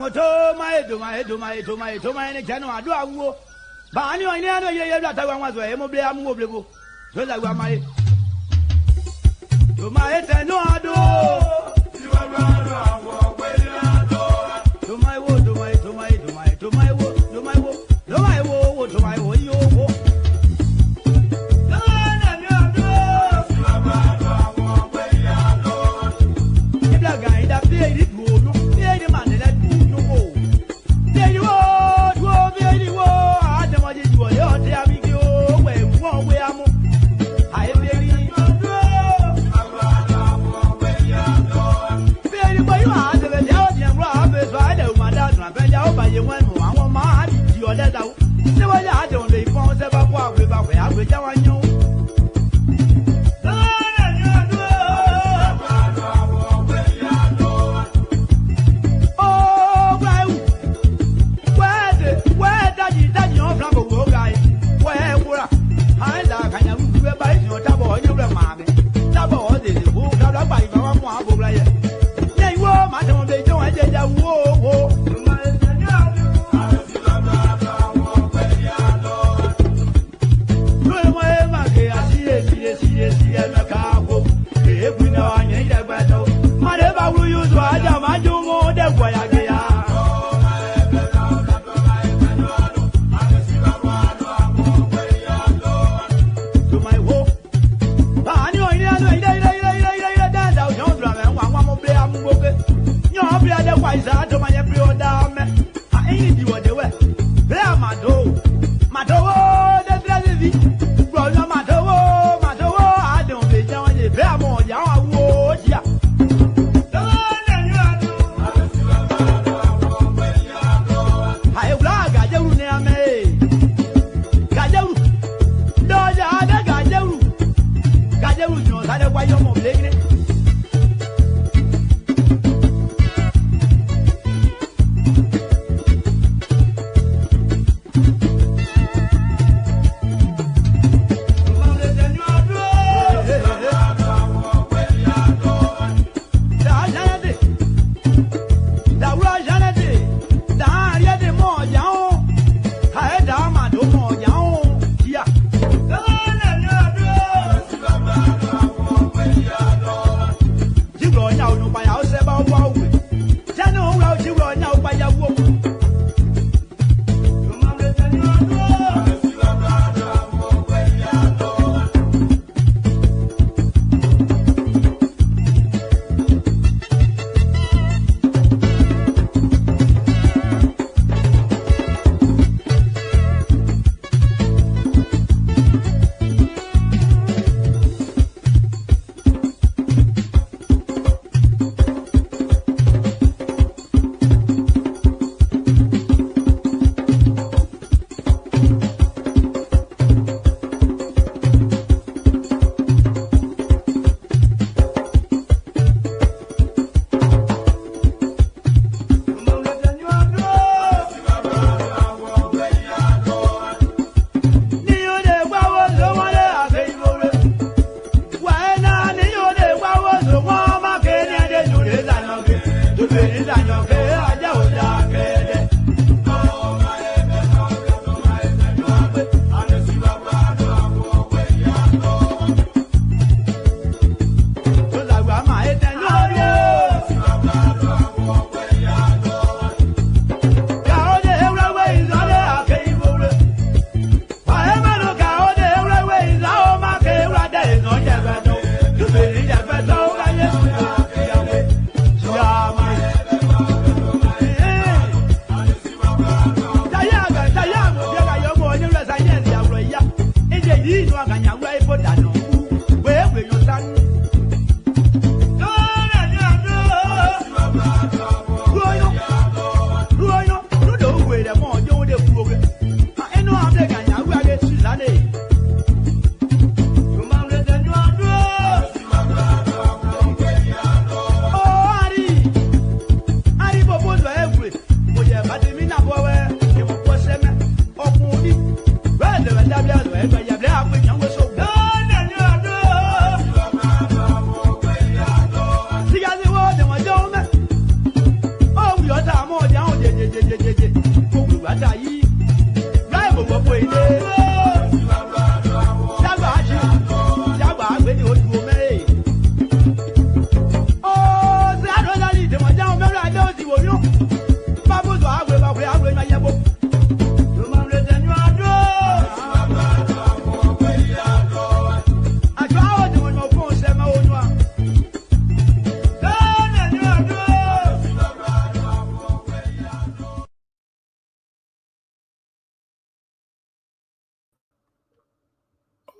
To my channel, do I go? Bani, I know you have that one was a mobile amobile. So that were my to my head, no, I do. You are rather to my wood, to my wood, to my wood, to my wood, you go. Now,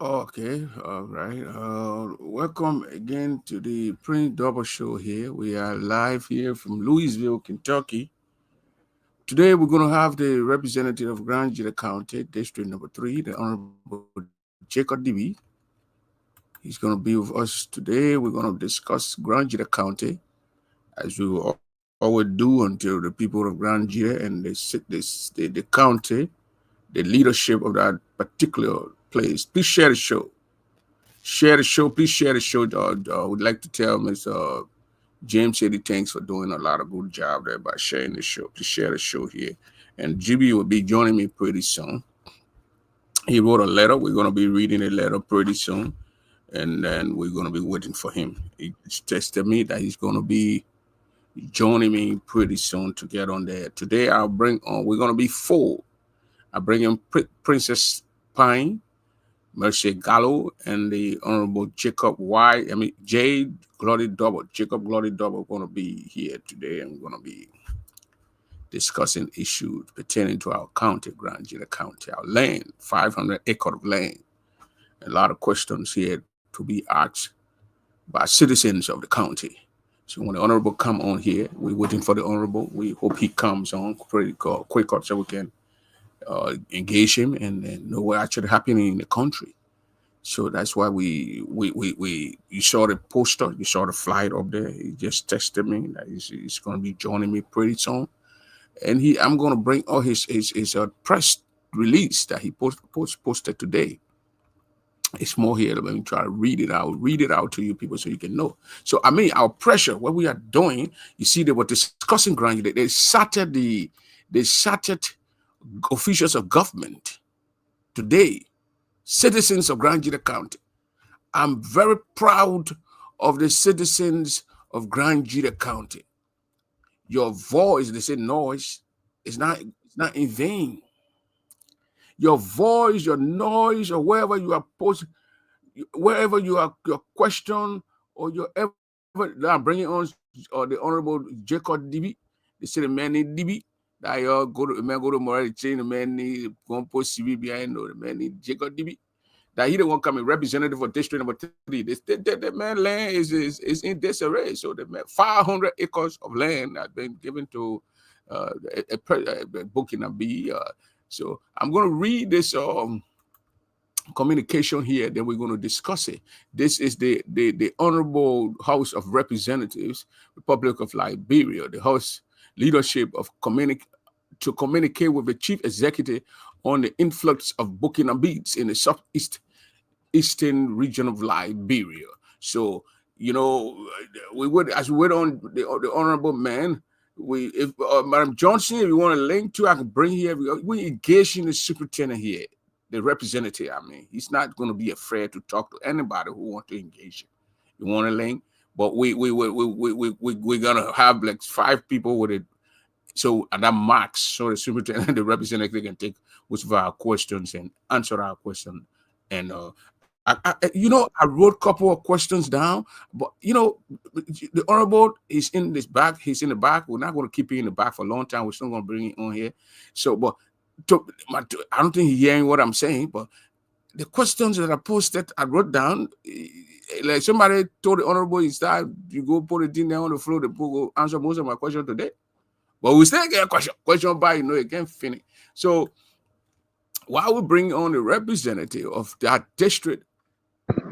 Okay, all right. Welcome again to the Print Double Show here. We are live here from Louisville, Kentucky. Today we're going to have the representative of Gran County, District Number 3, the Honorable Jacob Debee. He's going to be with us today. We're going to discuss Gran County, as we will always do until the people of Gran and the county, the leadership of that particular place. Please share the show. Share the show. Please share the show. Would like to tell Mr. James City thanks for doing a lot of good job there by sharing the show. Please share the show here. And GB will be joining me pretty soon. He wrote a letter. We're going to be reading a letter pretty soon. And then we're going to be waiting for him. He texted me that he's going to be joining me pretty soon to get on there. Today we're going to be full. I bring in Princess Pine, Mercy Gallo, and the Honorable J. Glory Double. Jacob Glory Double going to be here today, and we're going to be discussing issues pertaining to our county, Gran County, our land, 500 acres of land. A lot of questions here to be asked by citizens of the county. So when the Honorable come on here, we're waiting for the Honorable. We hope he comes on pretty quick up so we can engage him and know what's actually happening in the country. So that's why you saw the poster, you saw the flyer up there. He just texted me that he's going to be joining me pretty soon, and I'm going to bring all his press release that he posted today. It's more here. Let me try to read it out to you people so you can know. So our pressure, what we are doing, you see, they were discussing Gran. They started officials of government today, citizens of Gran County. I'm very proud of the citizens of Gran County. Your voice, they say noise, is not in vain. Your voice, your noise, or wherever you are posted, wherever you are, your question or your ever, I'm bringing on the Honorable Jacob Debee. They say the man need Debee. That you go to Morale chain, the man need going post CV behind, or the man need Jacob Debee. That he the one coming representative for District Number 3. The man land is in disarray. So the man 500 acres of land has been given to Booking B. So I'm going to read this communication here, then we're going to discuss it. This is the Honorable House of Representatives, Republic of Liberia, the House leadership of to communicate with the chief executive on the influx of Burkina Beats in the southeastern region of Liberia. So, we would, as we wait on the honorable man, if Madam Johnson, if you want a link to, I can bring here. We engaging the superintendent here, the representative. He's not going to be afraid to talk to anybody who want to engage him. You want a link, but we're gonna have like 5 people with it. So at that max, so the superintendent, the representative can take which of our questions and answer our question. And I wrote a couple of questions down, but the honorable is in this back. He's in the back. We're not going to keep him in the back for a long time. We're still going to bring him on here. So, but I don't think he's hearing what I'm saying. But the questions that I posted, I wrote down. Like somebody told the honorable, is that you go put it in there on the floor, the book will answer most of my questions today. But we still get a question by, it can't finish. So while we bring on the representative of that district,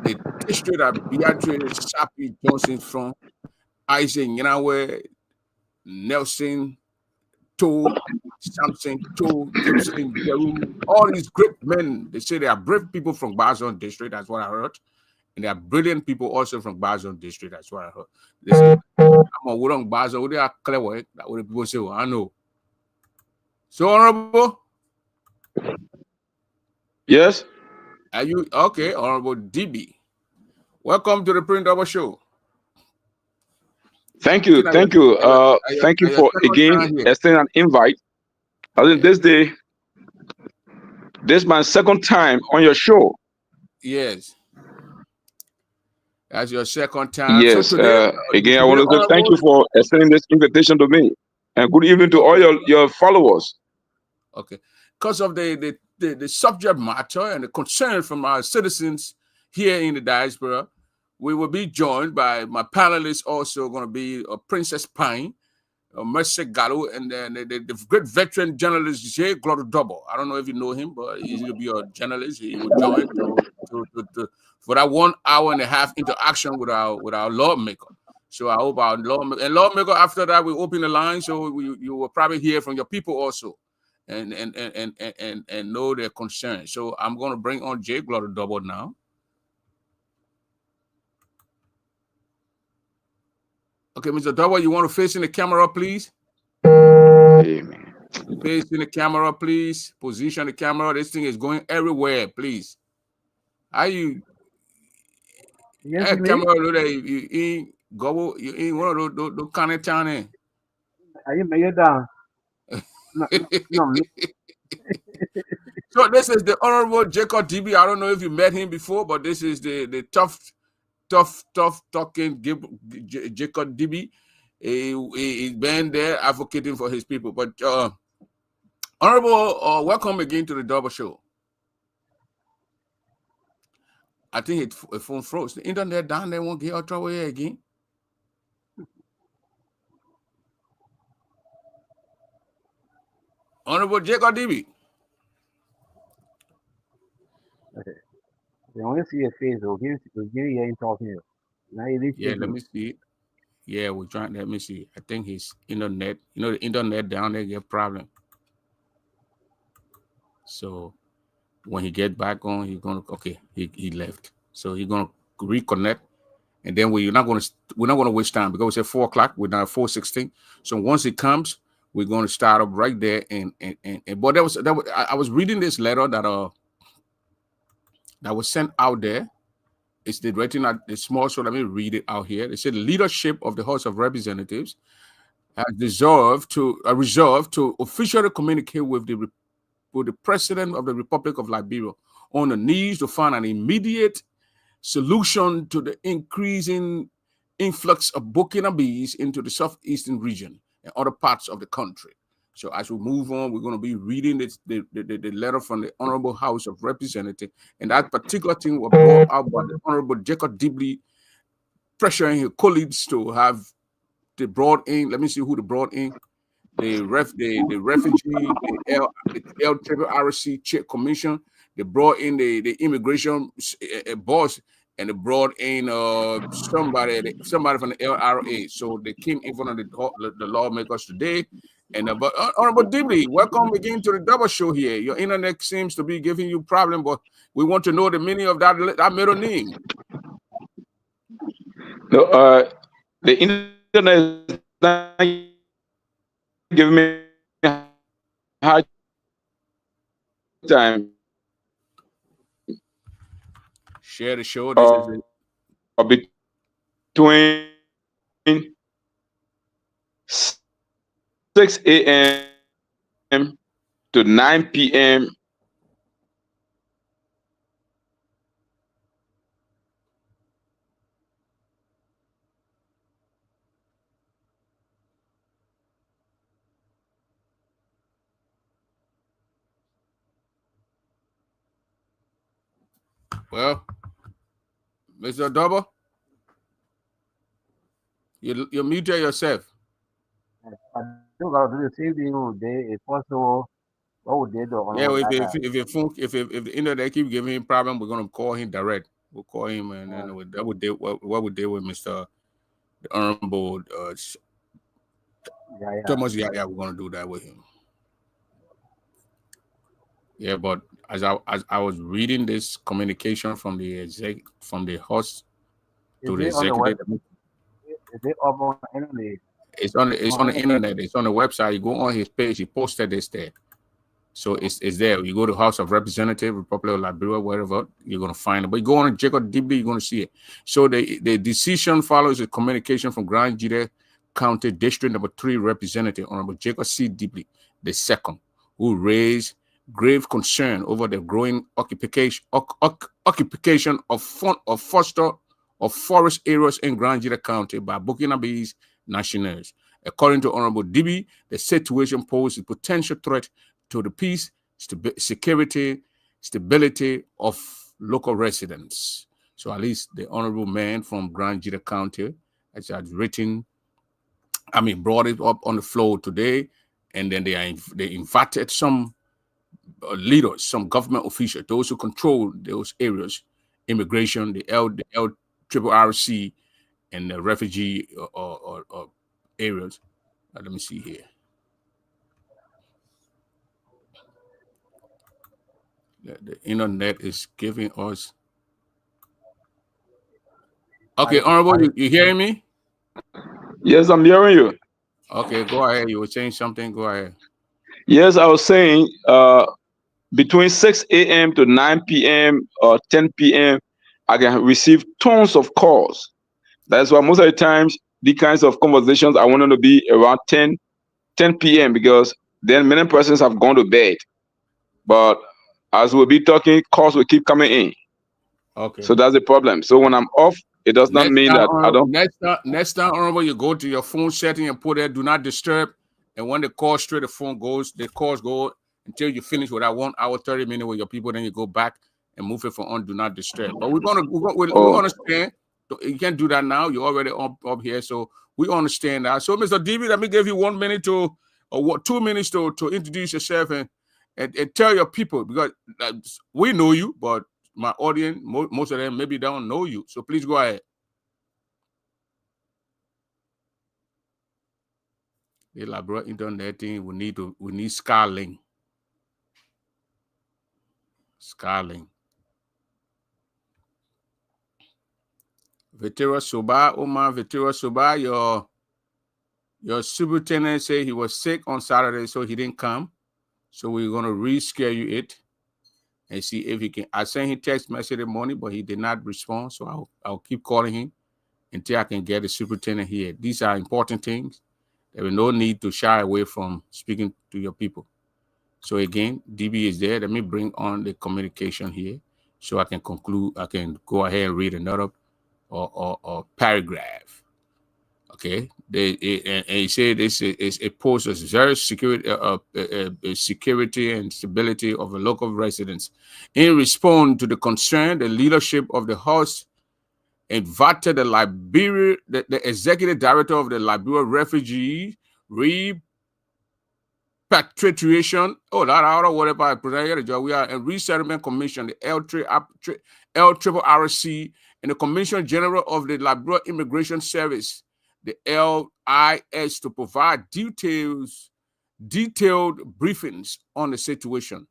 the district that Beatrice Sapi Johnson from, Isaac Yanawe, Nelson, Toe, Samson, Toe, Gibson, Jerome, all these great men. They say they are brave people from Bazon district. That's what I heard. And they are brilliant people also from Bazon district. That's what I heard. They say, I'm a Wurong Bazon. They are clever. That's what the people say. I know. So, Honorable, Yes. are you okay? Honorable Debee, welcome to the Print Double Show. Thank I you. think that Thank you. Thank you your for second again time here. extending an invite. I think Yeah. this is my second time on your show. Yes. That's your second time. So Yes. today, Again, I today, want to say thank Honorable. you for extending this invitation to me, and good evening to all Okay. your followers. Okay. Because of the subject matter and the concern from our citizens here in the diaspora, we will be joined by my panelists. Also, going to be Princess Pine, Mercy Gallo, and then the great veteran journalist Jay Double. I don't know if you know him, but he's going to be a journalist. He will join for that 1 hour and a half interaction with our lawmaker. So I hope our lawmaker after that we open the line, so you will probably hear from your people also, and know their concerns. So I'm going to bring on Jay Double now. Okay, Mr. Double, you want to face in the camera, please? Amen. Face in the camera, please. Position the camera. This thing is going everywhere, please. How you? You see Hey, me? camera, you ain't go. You ain't one of those kind of town. Are you made it down? No, no. So this is the Honorable Jacob Debee. I don't know if you met him before, but this is the tough talking Jacob Debee. He's been there advocating for his people. But Honorable, welcome again to the Double Show. I think it phone froze. The internet down there won't get out trouble here again. Honorable Jacob Debee. They only see your face, though. Give you ain't talking to you. Now you leave Yeah, let me. me see. Yeah, we're trying. Let me see. I think his internet. You know, the internet down there get problem. So when he get back on, he's gonna okay. He left. So he's gonna reconnect, and then we're not gonna waste time because it's at 4 o'clock. We're now at 4:16. So once it comes, we're gonna start up right there. And but I was reading this letter that was sent out there. It's the writing at the small. So let me read it out here. It said the leadership of the House of Representatives has resolved to officially communicate with the President of the Republic of Liberia on the needs to find an immediate solution to the increasing influx of Burkinabes into the southeastern region and other parts of the country. So as we move on, we're going to be reading the letter from the Honorable House of Representatives, and that particular thing was brought out by the Honorable Jacob Debee, pressuring his colleagues to have they brought in. Let me see who they brought in. The refugee, the LRRC commission. They brought in the immigration boss, and they brought in somebody from the LRA. So they came in front of the lawmakers today. And but Honorable Debee, welcome again to the Double Show here. Your internet seems to be giving you problem, but we want to know the meaning of that middle name. No, the internet is not giving me hard time. Share the show. This is it. Between 6 a.m. to 9 p.m. Well, Mr. Double, you muted yourself. I don't gotta do the same thing all day. If possible, what would they do on Yeah, well, that guy? if the internet keep giving him problem, we're gonna call him direct. We'll call him, and then that would deal what would deal with Mr. the Honorable Yeah. Thomas. Yeah, we're gonna do that with him. Yeah, but as I was reading this communication from the host Is to the it on the web? executive, Is it up on the internet? It's on the internet. It's on the website. You go on his page. He posted this there. So it's there. You go to House of Representative, Republic of Liberia, wherever, you're going to find it. But you go on Jacob Debee, you're going to see it. So the decision follows a communication from Gran Gedeh County District Number 3 Representative, Honorable Jacob C. Debee II, who raised grave concern over the growing occupation of forest areas in Gran Gedeh County by Burkinabese nationals. According to Honorable Debee, the situation poses a potential threat to the peace, security, stability of local residents. So at least the honorable man from Gran Gedeh County has brought it up on the floor today, and then they invited some leaders, some government officials, those who control those areas, immigration, the LRRC, and the refugee or areas. Let me see here. The internet is giving us. Okay, Honorable, you hearing me? Yes, I'm hearing you. Okay, go ahead. You were saying something. Go ahead. Yes, I was saying between 6 a.m. to 9 p.m. or 10 p.m., I can receive tons of calls. That's why most of the times, the kinds of conversations I want them to be around 10 p.m. because then many persons have gone to bed. But as we'll be talking, calls will keep coming in. Okay. So that's the problem. So when I'm off, it does not mean that I don't. Next time, Honorable, you go to your phone setting and put there "Do Not Disturb," and when the call straight, the phone goes. The calls go until you finish with that 1 hour 30 minutes with your people. Then you go back and move it from on "Do Not Disturb." But we understand. You can't do that now. You're already up here, so we understand that. So, Mr. Debee, let me give you 1 minute or 2 minutes to introduce yourself and tell your people, because we know you, but my audience, most of them maybe don't know you. So please go ahead. The Labrador internet thing, we need Starlink. Vetera Soba, your superintendent said he was sick on Saturday, so he didn't come. So we're gonna reschedule it and see if he can. I sent him text message in the morning, but he did not respond. So I'll keep calling him until I can get the superintendent here. These are important things. There is no need to shy away from speaking to your people. So again, Debee is there. Let me bring on the communication here so I can conclude. I can go ahead and read another or paragraph. Okay, and he said this is it poses very security and stability of the local residents. In response to the concern, the leadership of the House invited the executive director of the Liberia Refugee Repatriation, and Resettlement Commission, the LRRC, and the Commissioner General of the Liberia Immigration Service, the LIS, to provide detailed briefings on the situation.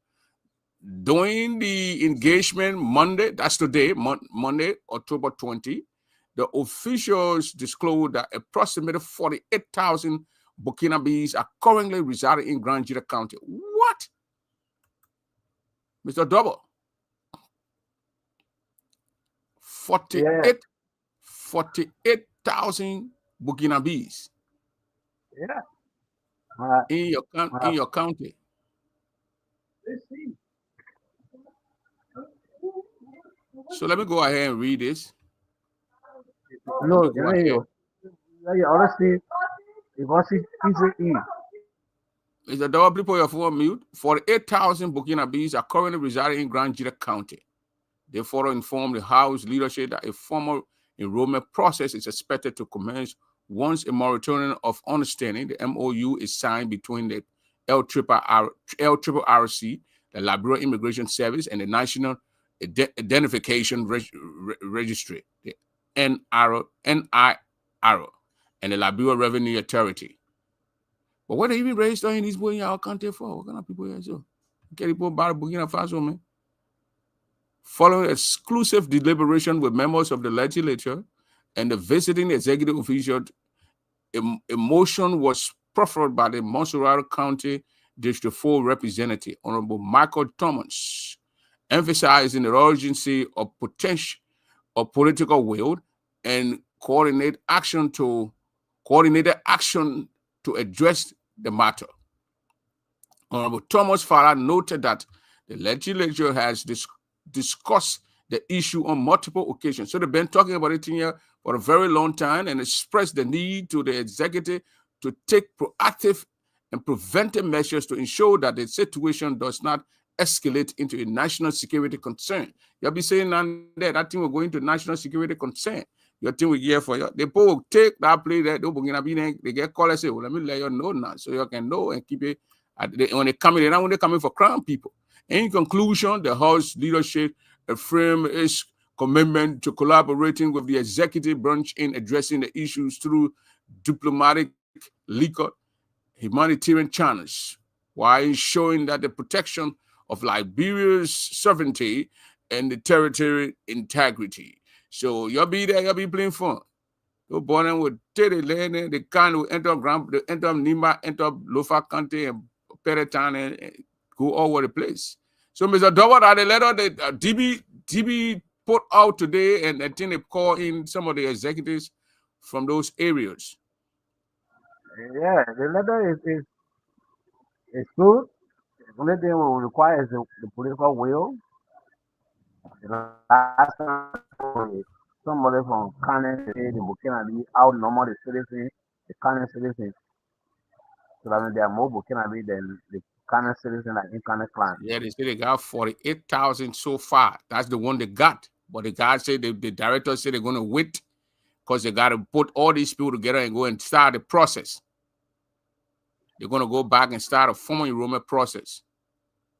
During the engagement Monday, that's today, Monday, October 20, the officials disclosed that approximately 48,000 Burkinabes are currently residing in Gran Gedeh County. What? Mr. Double? 48,000 Burkinabes. Yeah. In your county. Let's see. So let me go ahead and read this. No, honestly, it wasn't easy. Is the double people your phone mute? 48,000 Burkinabes are currently residing in Gran Gedeh County. They further informed the House leadership that a formal enrollment process is expected to commence once a moratorium of understanding, the MOU, is signed between the LRRC, the Liberia Immigration Service, and the National Identification Registry, the NIRO, and the Liberia Revenue Authority. But what they even register in these boys in our country for? What kind of people here? So, get people about Burkina Faso, man. Following exclusive deliberation with members of the legislature and the visiting executive official a motion was proffered by the Montserrat County District 4 Representative, Honorable Michael Thomas, emphasizing the urgency of potential of political will and coordinated action to address the matter. Honorable Thomas Farah noted that the legislature has discussed the issue on multiple occasions. So they've been talking about it here for a very long time and expressed the need to the executive to take proactive and preventive measures to ensure that the situation does not escalate into a national security concern. You'll be saying that thing will go into national security concern. Your thing will hear for you. They will take that place that they get called and say, well, let me let you know now so you can know and keep it. When they come in, they're not when they come in for Crown people. In conclusion, the House leadership affirmed its commitment to collaborating with the executive branch in addressing the issues through diplomatic, legal, humanitarian channels, while ensuring that the protection of Liberia's sovereignty and the territory integrity. So you'll be there, you'll be playing fun. You're born with Teddy Lane, the kind who enter Nima, enter Lofa County and Peretan and go all over the place. So Mr. Dawad, the letter that Debee put out today, and I think they call in some of the executives from those areas. Yeah, the letter is good. The only thing we require is the political will. The last time somebody from Canon State, the Burkina Faso, outnumber the citizens, the Canon citizens. So that means there are more Burkina Faso than the Canon citizens and Incarnate clan. Yeah, they say they got 48,000 so far. That's the one they got. But the guy said, the director said they're going to wait because they got to put all these people together and go and start the process. They're going to go back and start a formal enrollment process.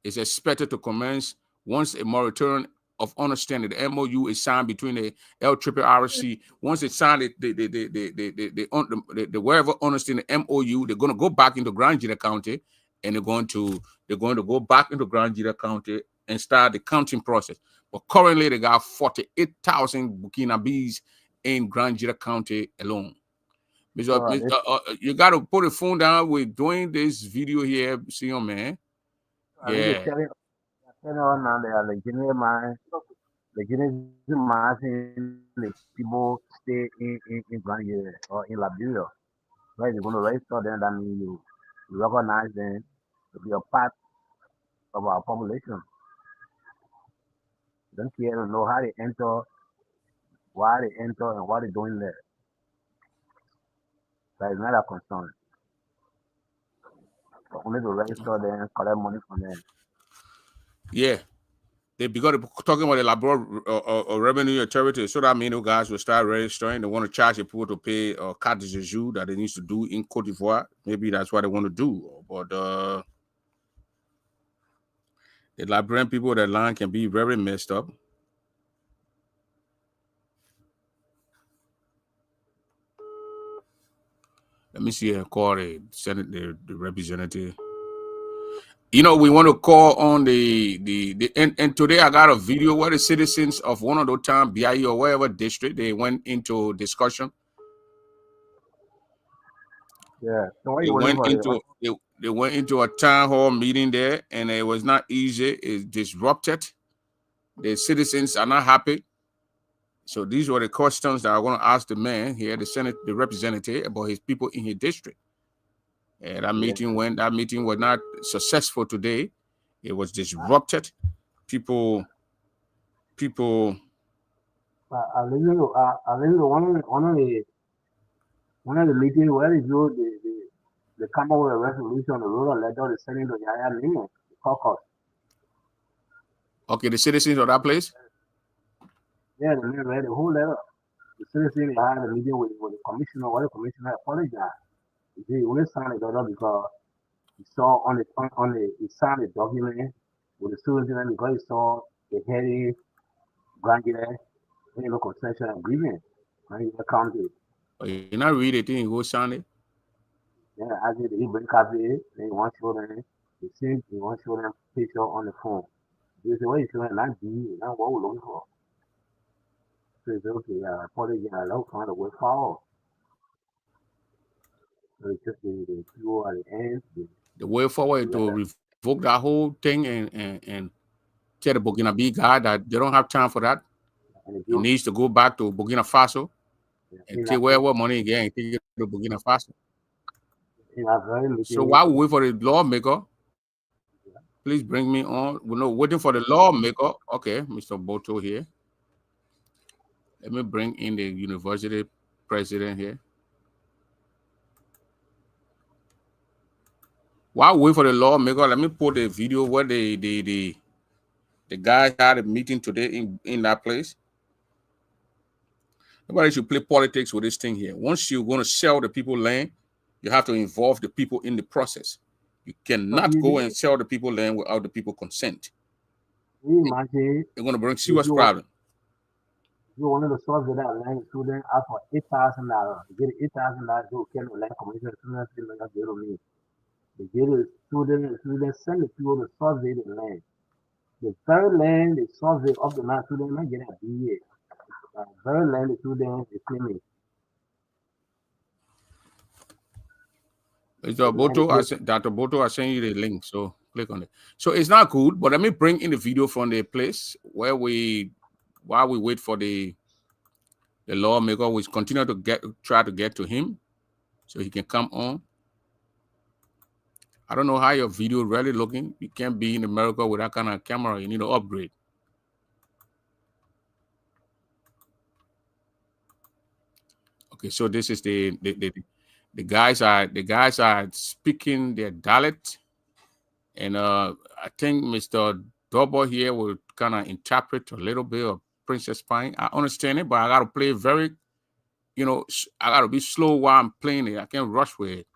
It's expected to commence once a moratorium of understanding, the MOU, is signed between the LRRC. Once it's signed, the wherever understand the MOU, they're going to go back into Gran Gedeh County, and they're going to go back into Gran Gedeh County and start the counting process. But currently, they got 48,000 Burkinabes in Gran Gedeh County alone. You got to put the phone down. We're doing this video here, see your man. Yeah. Telling all now they are legitimate the people stay in Gran or in Liberia. Right, you're going to register them, that means you recognize them to be a part of our population. Don't care to know how they enter, why they enter, and what they're doing there. That is not a concern. But only to register them, collect money from them. Yeah. Because they're talking about the Labrador revenue authority, so that means you guys will start registering. They want to charge people to pay carte de séjour that they need to do in Cote d'Ivoire. Maybe that's what they want to do. But the Liberian people, that line can be very messed up. Let me see. Call the Senate, the representative. You know, we want to call on and today I got a video where the citizens of one of those town, BIE or whatever district, they went into discussion. Yeah. So They went into a town hall meeting there, and it was not easy. It's disrupted. The citizens are not happy. So these were the questions that I want to ask the man here, the Senate, the representative, about his people in his district. And that meeting was not successful today. It was disrupted. People. I'll leave you one of the meetings where they come up with a resolution, the rule of letter, they send it to the higher limit, the caucus. Okay, the citizens of that place? Yeah, they read the whole letter. The citizens had a meeting with the commissioner, where the commissioner apologized. He only signed the letter because he saw he signed the document with the citizens because he saw the heavy Gran Gedeh concession agreement in the county. You not read it, you go sign it. Yeah, I did. He bring copy. They want to show them. He want to show them picture on the phone. He said, "What you showing? Not D, not what we're looking for." So he said, "Okay, apologize. I'll find a way forward." the PO at the end. The way forward to revoke that whole thing and tell the Burkina guy that they don't have time for that. He needs to go back to Burkina Faso and take whatever money again and take it to Burkina Faso. So while we wait for the lawmaker, please bring me on. We're not waiting for the lawmaker. Okay, Mr. Boto here. Let me bring in the university president here. While we wait for the lawmaker, let me put the video where the guys had a meeting today in that place. Nobody should play politics with this thing here. Once you're going to sell the people land, you have to involve the people in the process. You cannot go and sell the people land without the people consent. You're going to bring serious problem. You wanted to solve that land student ask for $8,000. Get $8,000 to can land commission students still like zero means. The get a student send the people to solve the land. The very land they solve it of the land student not get a BA. Very land the student is claiming. Dr. Boto, I sent you the link, so click on it. So it's not good, but let me bring in the video from the place where while we wait for the lawmaker, we continue to try to get to him so he can come on. I don't know how your video really looking. You can't be in America with that kind of camera. You need to upgrade. Okay, so this is the guys are speaking their dialect, and I think Mr. Debee here will kind of interpret a little bit of Princess Pine. I understand it, but I gotta play very, I gotta be slow while I'm playing it. I can't rush with it.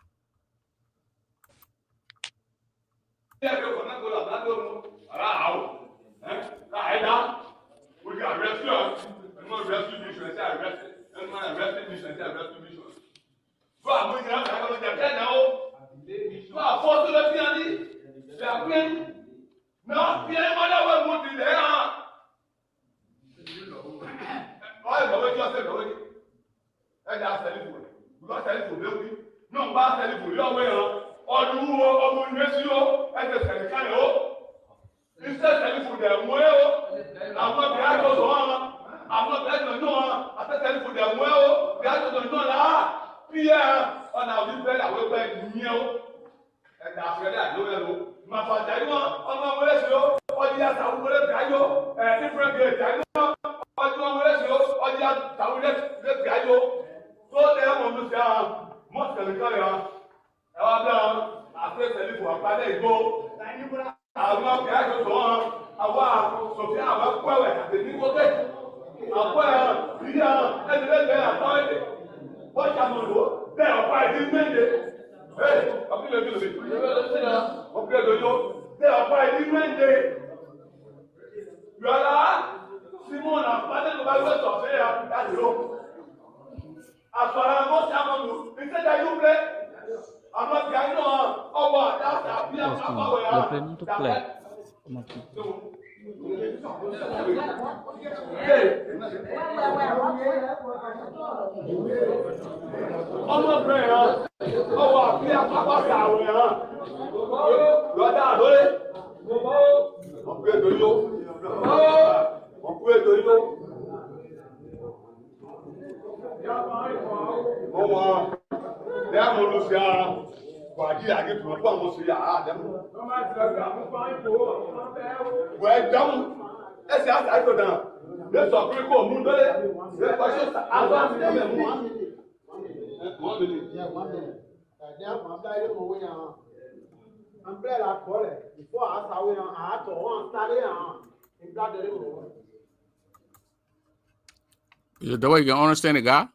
Is it the way you can understand the guy?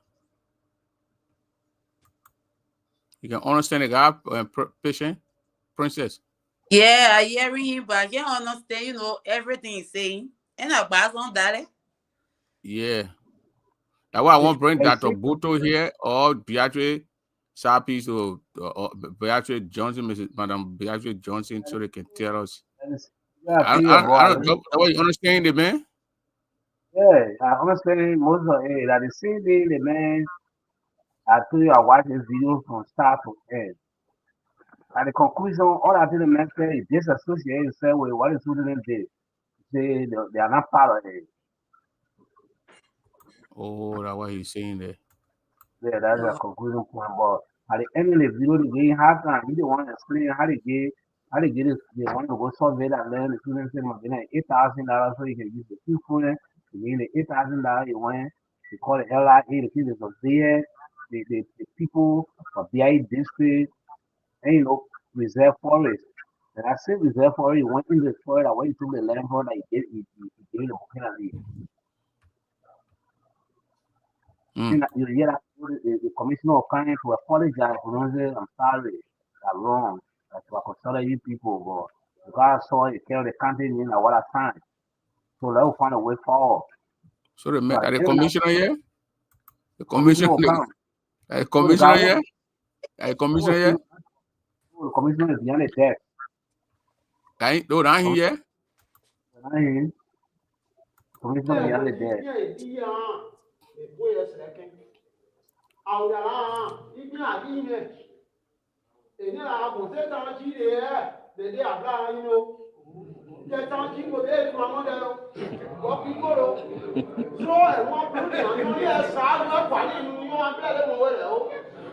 You can understand the guy, patient, Princess? Yeah, I hear him, but I can't understand, everything he's saying. And I pass on that. Yeah. That's why I want to bring Dr. Boto here or Beatrice Sapis or Beatrice Johnson, Madam Beatrice Johnson, so they can tell us. I don't know. That you understand it, man? Yeah, I understand most of it. That the same day the man I told you I watched this video from start to end. At the conclusion, all I did man said is disassociate yourself with what the student did. Say they are not part of it. Oh, that's what he's saying there. Yeah, that's a conclusion point. But at the end of the video, the game half time, he didn't want to explain how they get it. They want to go survey that land. The student said, $8,000 so you can use the two phone. You mean the $8,000 you went. They call it LIA, the people from there, the people of BI district, and reserve forest. And I said reserve forest, you went in the forest, I went to the land for that you get the booking of it. Mm. You hear that the commissioner of finance to apologize for I'm sorry, I'm wrong. That's what I consider you people, but God saw it, tell the country in what I signed. So let's find a way forward. So the So are the commissioner here? The commissioner commissioner, will come. the So the commissioner guy here? The commissioner here? the commissioner is behind the desk. No, not here. Commissioner behind the desk.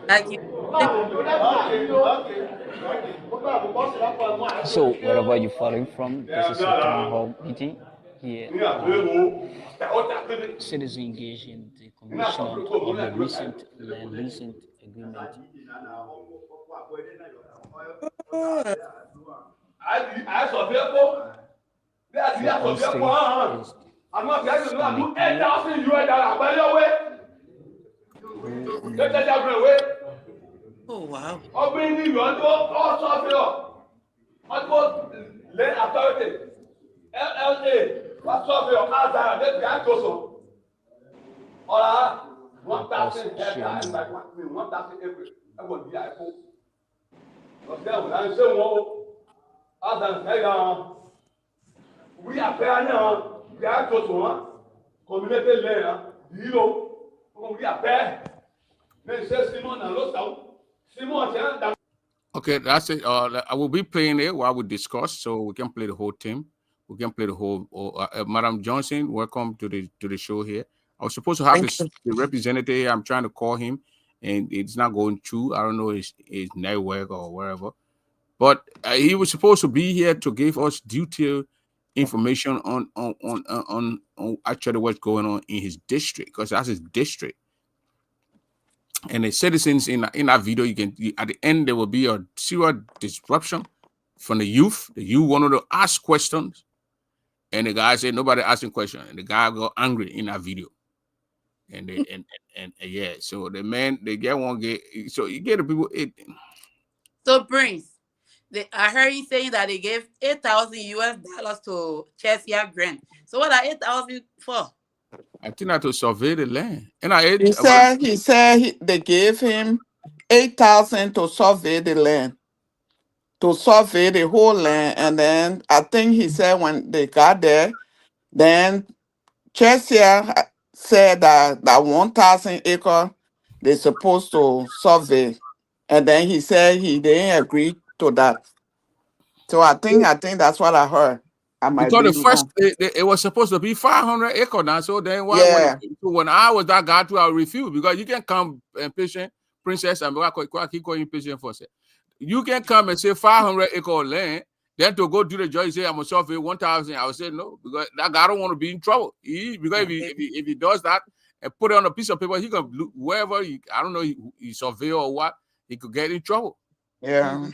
Like you. So, wherever you're following from, this is a town hall meeting here. Citizens engaged in the commission of the recent land leasing agreement. So on stage is Stanley Oh wow. Okay, that's it. I will be playing it while we discuss, so we can play the whole team. We can play the whole. Madam Johnson, welcome to the show here. I was supposed to have the representative here. I'm trying to call him, and it's not going through. I don't know his network or wherever. But he was supposed to be here to give us detailed information on actually what's going on in his district, because that's his district. And the citizens in that video, at the end there will be a serious disruption from the youth. The youth wanted to ask questions, and the guy said nobody asking questions, and the guy got angry in that video. And they and yeah, so the man they get one get so you get the people it. So Prince, I heard you saying that they gave $8,000 to Chesia Gran. So what are 8,000 for? I think I to survey the land, and he said they gave him 8,000 to survey the land, to survey the whole land, and then I think he said when they got there, then Chesia said that 1,000 acre they're supposed to survey, and then he said he didn't agree to that. So I think that's what I heard. I might because be the first wrong. it was supposed to be 500 acres now. So then when I was that guy to I refused, because you can come and patient princess and I keep calling you patient for a second. You can come and say 500 acre land, then to go do the job, you say I'm gonna survey 1,000. I would say no, because that guy don't want to be in trouble. Because if he does that and put it on a piece of paper, he can look wherever I don't know he survey or what, he could get in trouble. Yeah.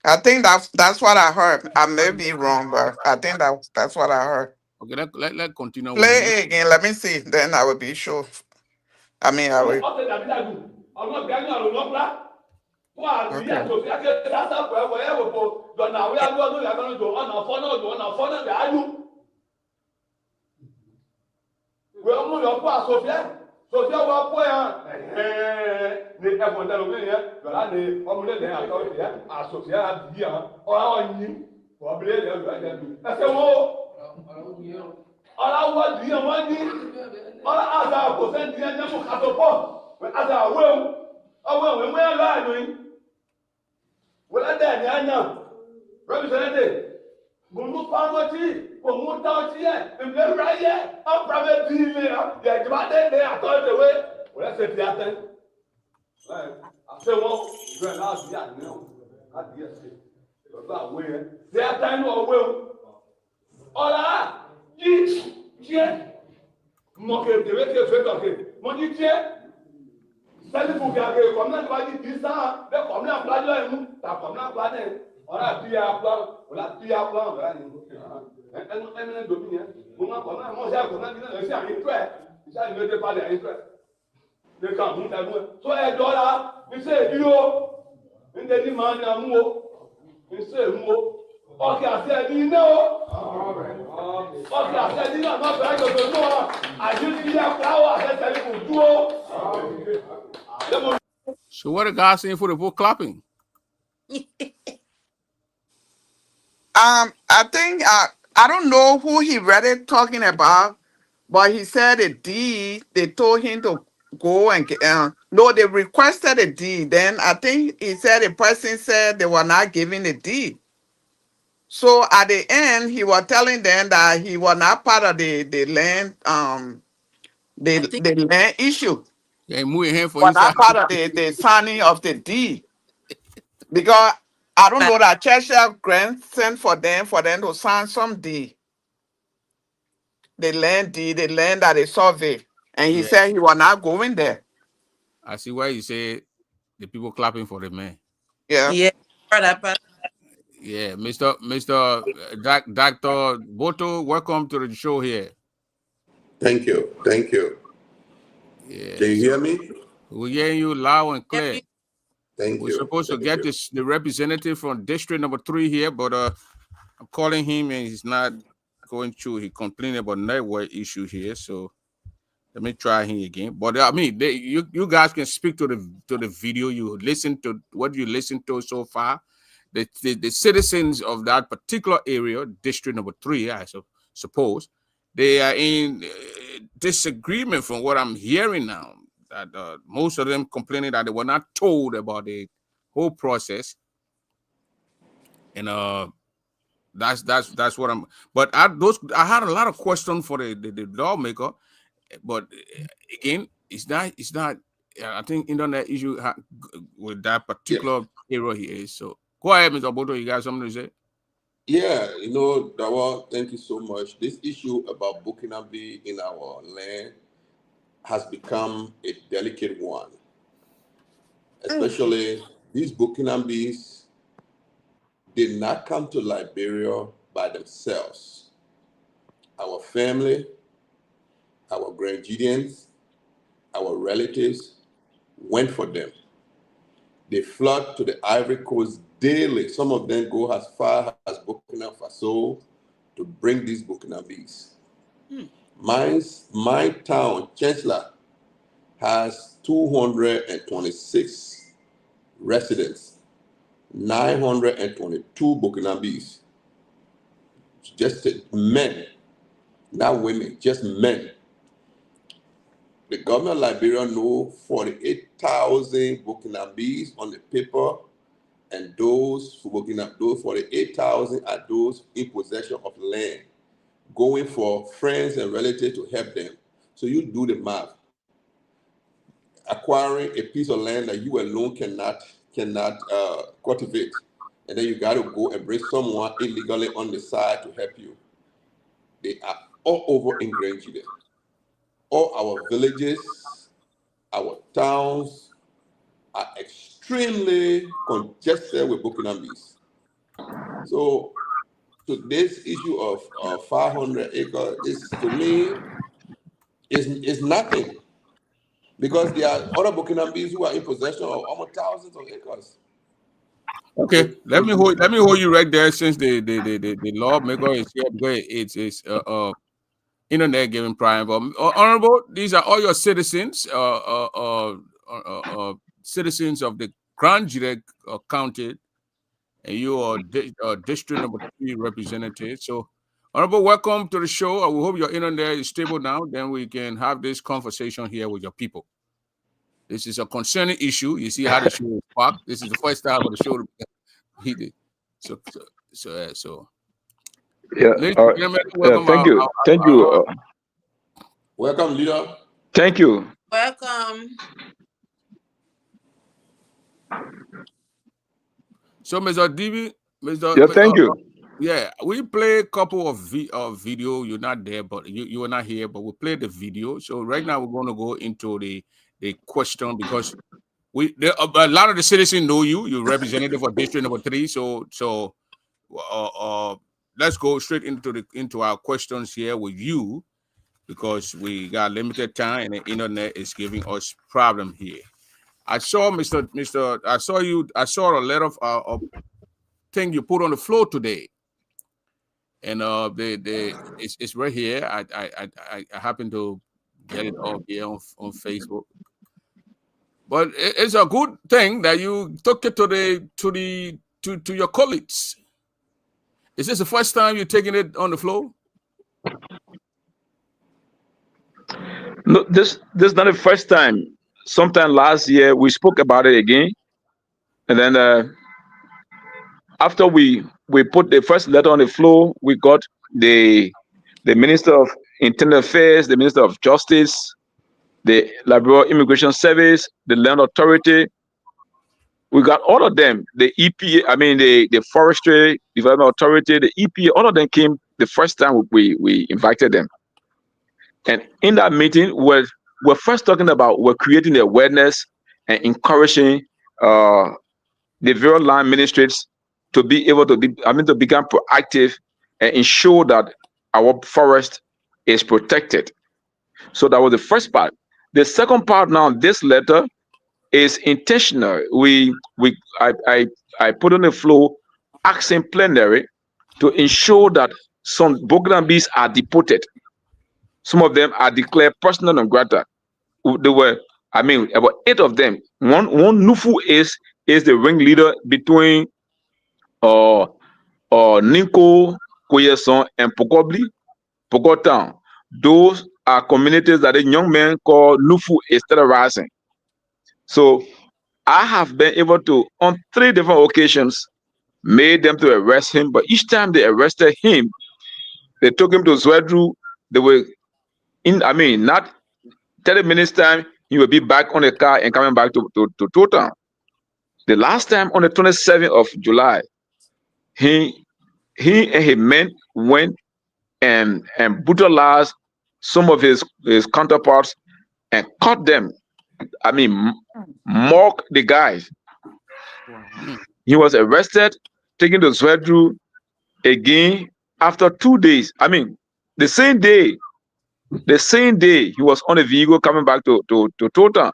I think that's what I heard. I may be wrong, but I think that's what I heard. Okay, let's continue. Play it again. Let me see. Then I will be sure. I mean, I will. Okay. Oh, when we're lying, well, I did, I know. Representative, Munu Pamoti, Mumu Tautia, and then right here, I'm private dealer, yeah, Jabate, they are thought away. Well, that's it, yeah, then. I say, well, Gran, I'll be at now. I dare say. But where? They are time or will. All right, yeah. Moquer, the way they fait, okay. Mon dit, tiens. C'est pour que comme là, tu vas dire ça, mais comme là, plat là, nous, t'as comme là, plat, on a tué à plat, on a tué à plat, voilà, elle domine, on a comme là, moi j'ai comme là, c'est un intérêt, ça ne veut pas les intérêts. Le camp, nous t'avons, soit elle doit là, mais c'est du haut, une des demandes à moi, mais c'est moi. Ok, c'est dit non. Ok, c'est dit non, non, c'est que toi, à juste qu'il y a plat, c'est pour tout. So what are guys saying for the book clapping? I think I don't know who he read it talking about, but he said a deed. They told him to go and get. No, they requested a deed. Then I think he said the person said they were not giving the deed. So at the end, he was telling them that he was not part of the land the land issue. Yeah, move your hand for Was not inside. part of the signing of the deed because I don't know that Cheshire Grant sent for them to sign some deed. The land deed, the land that they survey. And he Yeah, said he was not going there. I see why you say the people clapping for the man. Yeah. Yeah, for that part. Yeah, Dr. Boto, welcome to the show here. Thank you. Thank you. Yeah, Can you so hear me? we're hearing you loud and clear. Thank We're you. supposed to Thank get you. the representative from district number 3 here, but I'm calling him and he's not going through. He complained about network issue here, so let me try him again. But I mean, you guys can speak to the video. You listen to what you listened to so far. The citizens of that particular area, district number 3, I suppose, they are in disagreement from what I'm hearing now. That most of them complaining that they were not told about the whole process, and that's what I'm. But I had a lot of questions for the lawmaker, but again, it's not. I think internet issue with that Yeah. particular area here. So go ahead, Mr. Boto. You got something to say? Yeah, Dawa, thank you so much. This issue about Burkinabe in our land has become a delicate one. Especially these Burkinabes did not come to Liberia by themselves. Our family, our grandchildren, our relatives went for them. They flood to the Ivory Coast daily. Some of them go as far as Burkina Faso to bring these Burkinabes. My town, Chancellor, has 226 residents, 922 Burkinabes, just men, not women, just men. The government of Liberia know 48,000 Burkinabes on the paper, and those 48,000 are those in possession of land, going for friends and relatives to help them. So you do the math. Acquiring a piece of land that you alone cannot cultivate, and then you got to go and bring someone illegally on the side to help you. They are all over in Gran. All our villages, our towns are extremely congested with Burkinabes. So this issue of 500 acres is, to me, is nothing, because there are other Burkinabes who are in possession of almost thousands of acres. Okay, let me hold you right there, since the lawmaker is here, because it's internet giving prime. Honorable, these are all your citizens, citizens of the Gran County, and you are district number 3 representative. So, Honorable, welcome to the show. I will hope your internet is stable now. Then we can have this conversation here with your people. This is a concerning issue. You see how the show is parked. This is the first time of the show he did. So. Yeah. Ladies and gentlemen, welcome. Thank you. Thank you. Welcome, leader. Thank you. Welcome. So, Mr. Debee, Yeah, thank you. Yeah, we play a couple of video. You're not there, but you were not here, but we played the video. So right now we're going to go into the question, because a lot of the citizens know you. You're representative of District Number 3. So let's go straight into our questions here with you, because we got limited time and the internet is giving us problem here. I saw I saw a letter of thing you put on the floor today, and it's right here. I happen to get it up here on Facebook, but it's a good thing that you took it to your colleagues. Is this the first time you're taking it on the floor? No, this is not the first time. Sometime last year we spoke about it again, and then after we put the first letter on the floor, we got the Minister of Internal Affairs, the Minister of Justice, the Liberal Immigration Service, the Land Authority. We got all of them. The EPA, I mean the Forestry Development Authority, the EPA. All of them came the first time we invited them. And in that meeting, we're first talking about we're creating the awareness and encouraging the various land ministries to be able to become proactive and ensure that our forest is protected. So that was the first part. The second part now, this letter is intentional. I put on the floor asking plenary to ensure that some Bogdan are deported. Some of them are declared persona non grata. There were, about 8 of them. One Nufu is the ringleader between Ninko, Koyeson, and Pogotown. Those are communities that a young man called Nufu is terrorizing. So I have been able to, on 3 different occasions, made them to arrest him. But each time they arrested him, they took him to Zwedru. They were not 30 minutes time, he will be back on the car and coming back to Town. The last time on the 27th of July, he and his men went and brutalized some of his counterparts and caught them. Mock the guys. He was arrested, taken to Zwedru again after 2 days. The same day he was on a vehicle coming back to Town.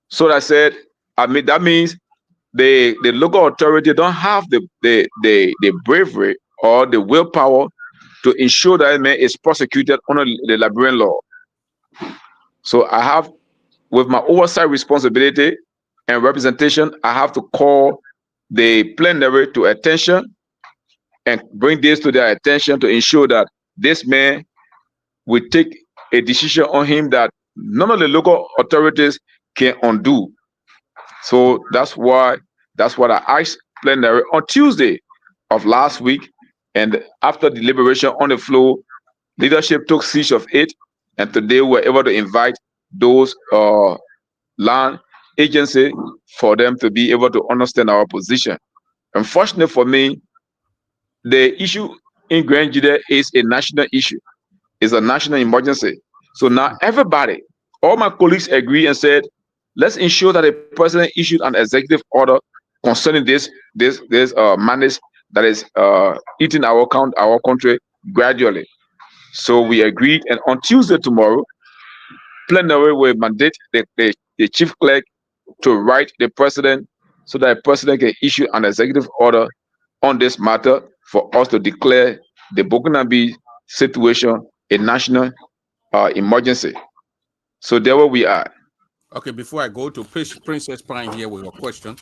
So I said, that means the local authority don't have the bravery or the willpower to ensure that man is prosecuted under the Liberian law. So I have, with my oversight responsibility and representation, I have to call the plenary to attention and bring this to their attention to ensure that this man will take a decision on him that none of the local authorities can undo. So that's what I asked plenary on Tuesday of last week, and after deliberation on the floor, leadership took siege of it, and today we're able to invite those land agency for them to be able to understand our position. Unfortunately for me, the issue in Gran Gedeh is a national issue. It's a national emergency. So now everybody, all my colleagues agree and said, let's ensure that the president issued an executive order concerning this menace that is eating our country gradually. So we agreed, and on Tuesday tomorrow, plenary will mandate the chief clerk to write the president so that the president can issue an executive order on this matter for us to declare the Burkinabe situation a national emergency. So there where we are. Okay, before I go to Princess Pine here with your question,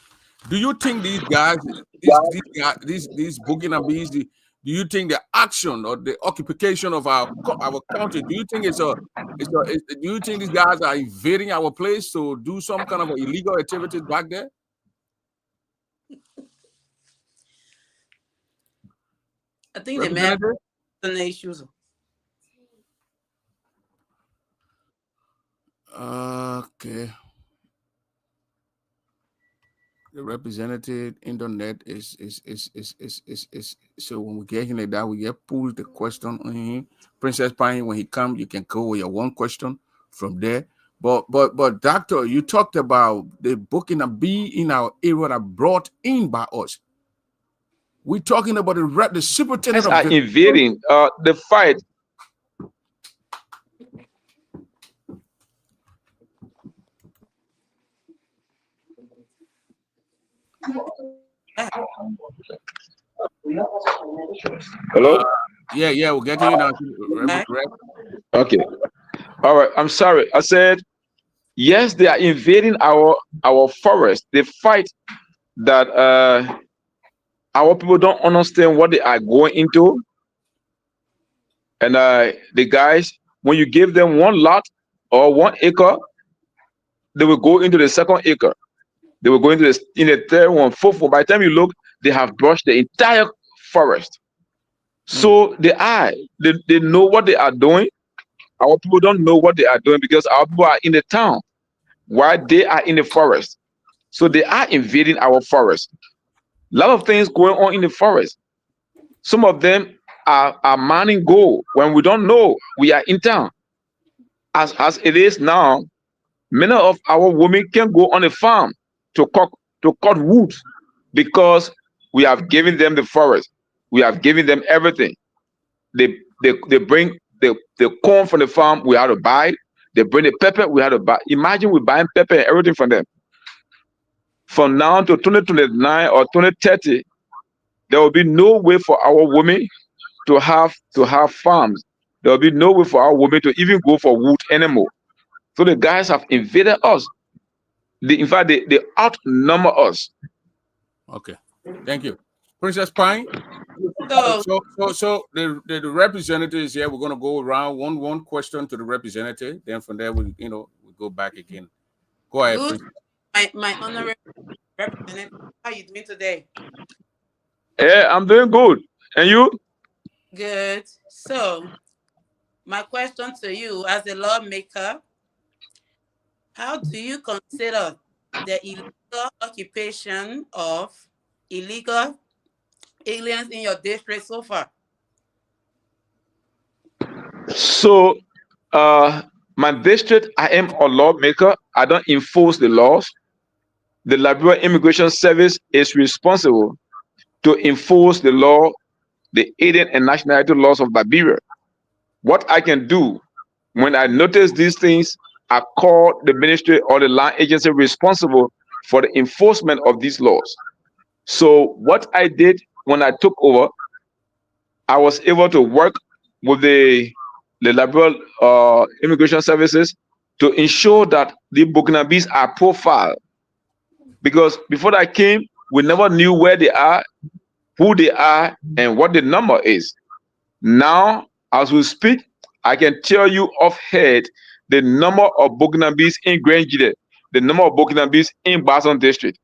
do you think these guys, these Burkinabes, do you think the action or the occupation of our country, do you think do you think these guys are invading our place to do some kind of illegal activities back there? I think they may have Representative? some issues. Okay. The representative internet is so when we get him like that, we get pulled the question on him. Princess Pine, when he comes, you can go with your one question from there. But doctor, you talked about the booking a bee in our area that brought in by us. We're talking about the superintendent are invading the fight. Hello? Yeah, we'll get to you now. Okay. All right. I'm sorry. I said, yes, they are invading our forest. They fight that our people don't understand what they are going into. And the guys, when you give them one lot or 1 acre, they will go into the second acre. They will go into the third one, fourth one. By the time you look, they have brushed the entire forest. So they know what they are doing. Our people don't know what they are doing because our people are in the town while they are in the forest. So they are invading our forest. A lot of things going on in the forest. Some of them are mining gold when we don't know we are in town. As it is now, many of our women can go on a farm to cut wood because we have given them the forest. We have given them everything. They bring the corn from the farm, we have to buy it. They bring the pepper, we have to buy. Imagine we buying pepper and everything from them. From now to 2029 or 2030, there will be no way for our women to have farms. There will be no way for our women to even go for wood anymore. So the guys have invaded us. In fact, they outnumber us. Okay, thank you, Princess Pine. So the representative is here. We're going to go around one question to the representative. Then from there we go back again. Go ahead, good. Princess. My honorable representative, how are you doing today? Yeah, I'm doing good. And you? Good. So my question to you as a lawmaker, how do you consider the illegal occupation of illegal aliens in your district so far? So, my district, I am a lawmaker. I don't enforce the laws. The Liberia Immigration Service is responsible to enforce the law, the alien and nationality laws of Liberia. What I can do when I notice these things, I call the ministry or the land agency responsible for the enforcement of these laws. So what I did when I took over, I was able to work with the Liberal Immigration Services to ensure that the Burkinabes are profiled. Because before I came, we never knew where they are, who they are, and what the number is. Now, as we speak, I can tell you offhand the number of Burkinabes in Gran, Gedeh, the number of Burkinabes in Bason District.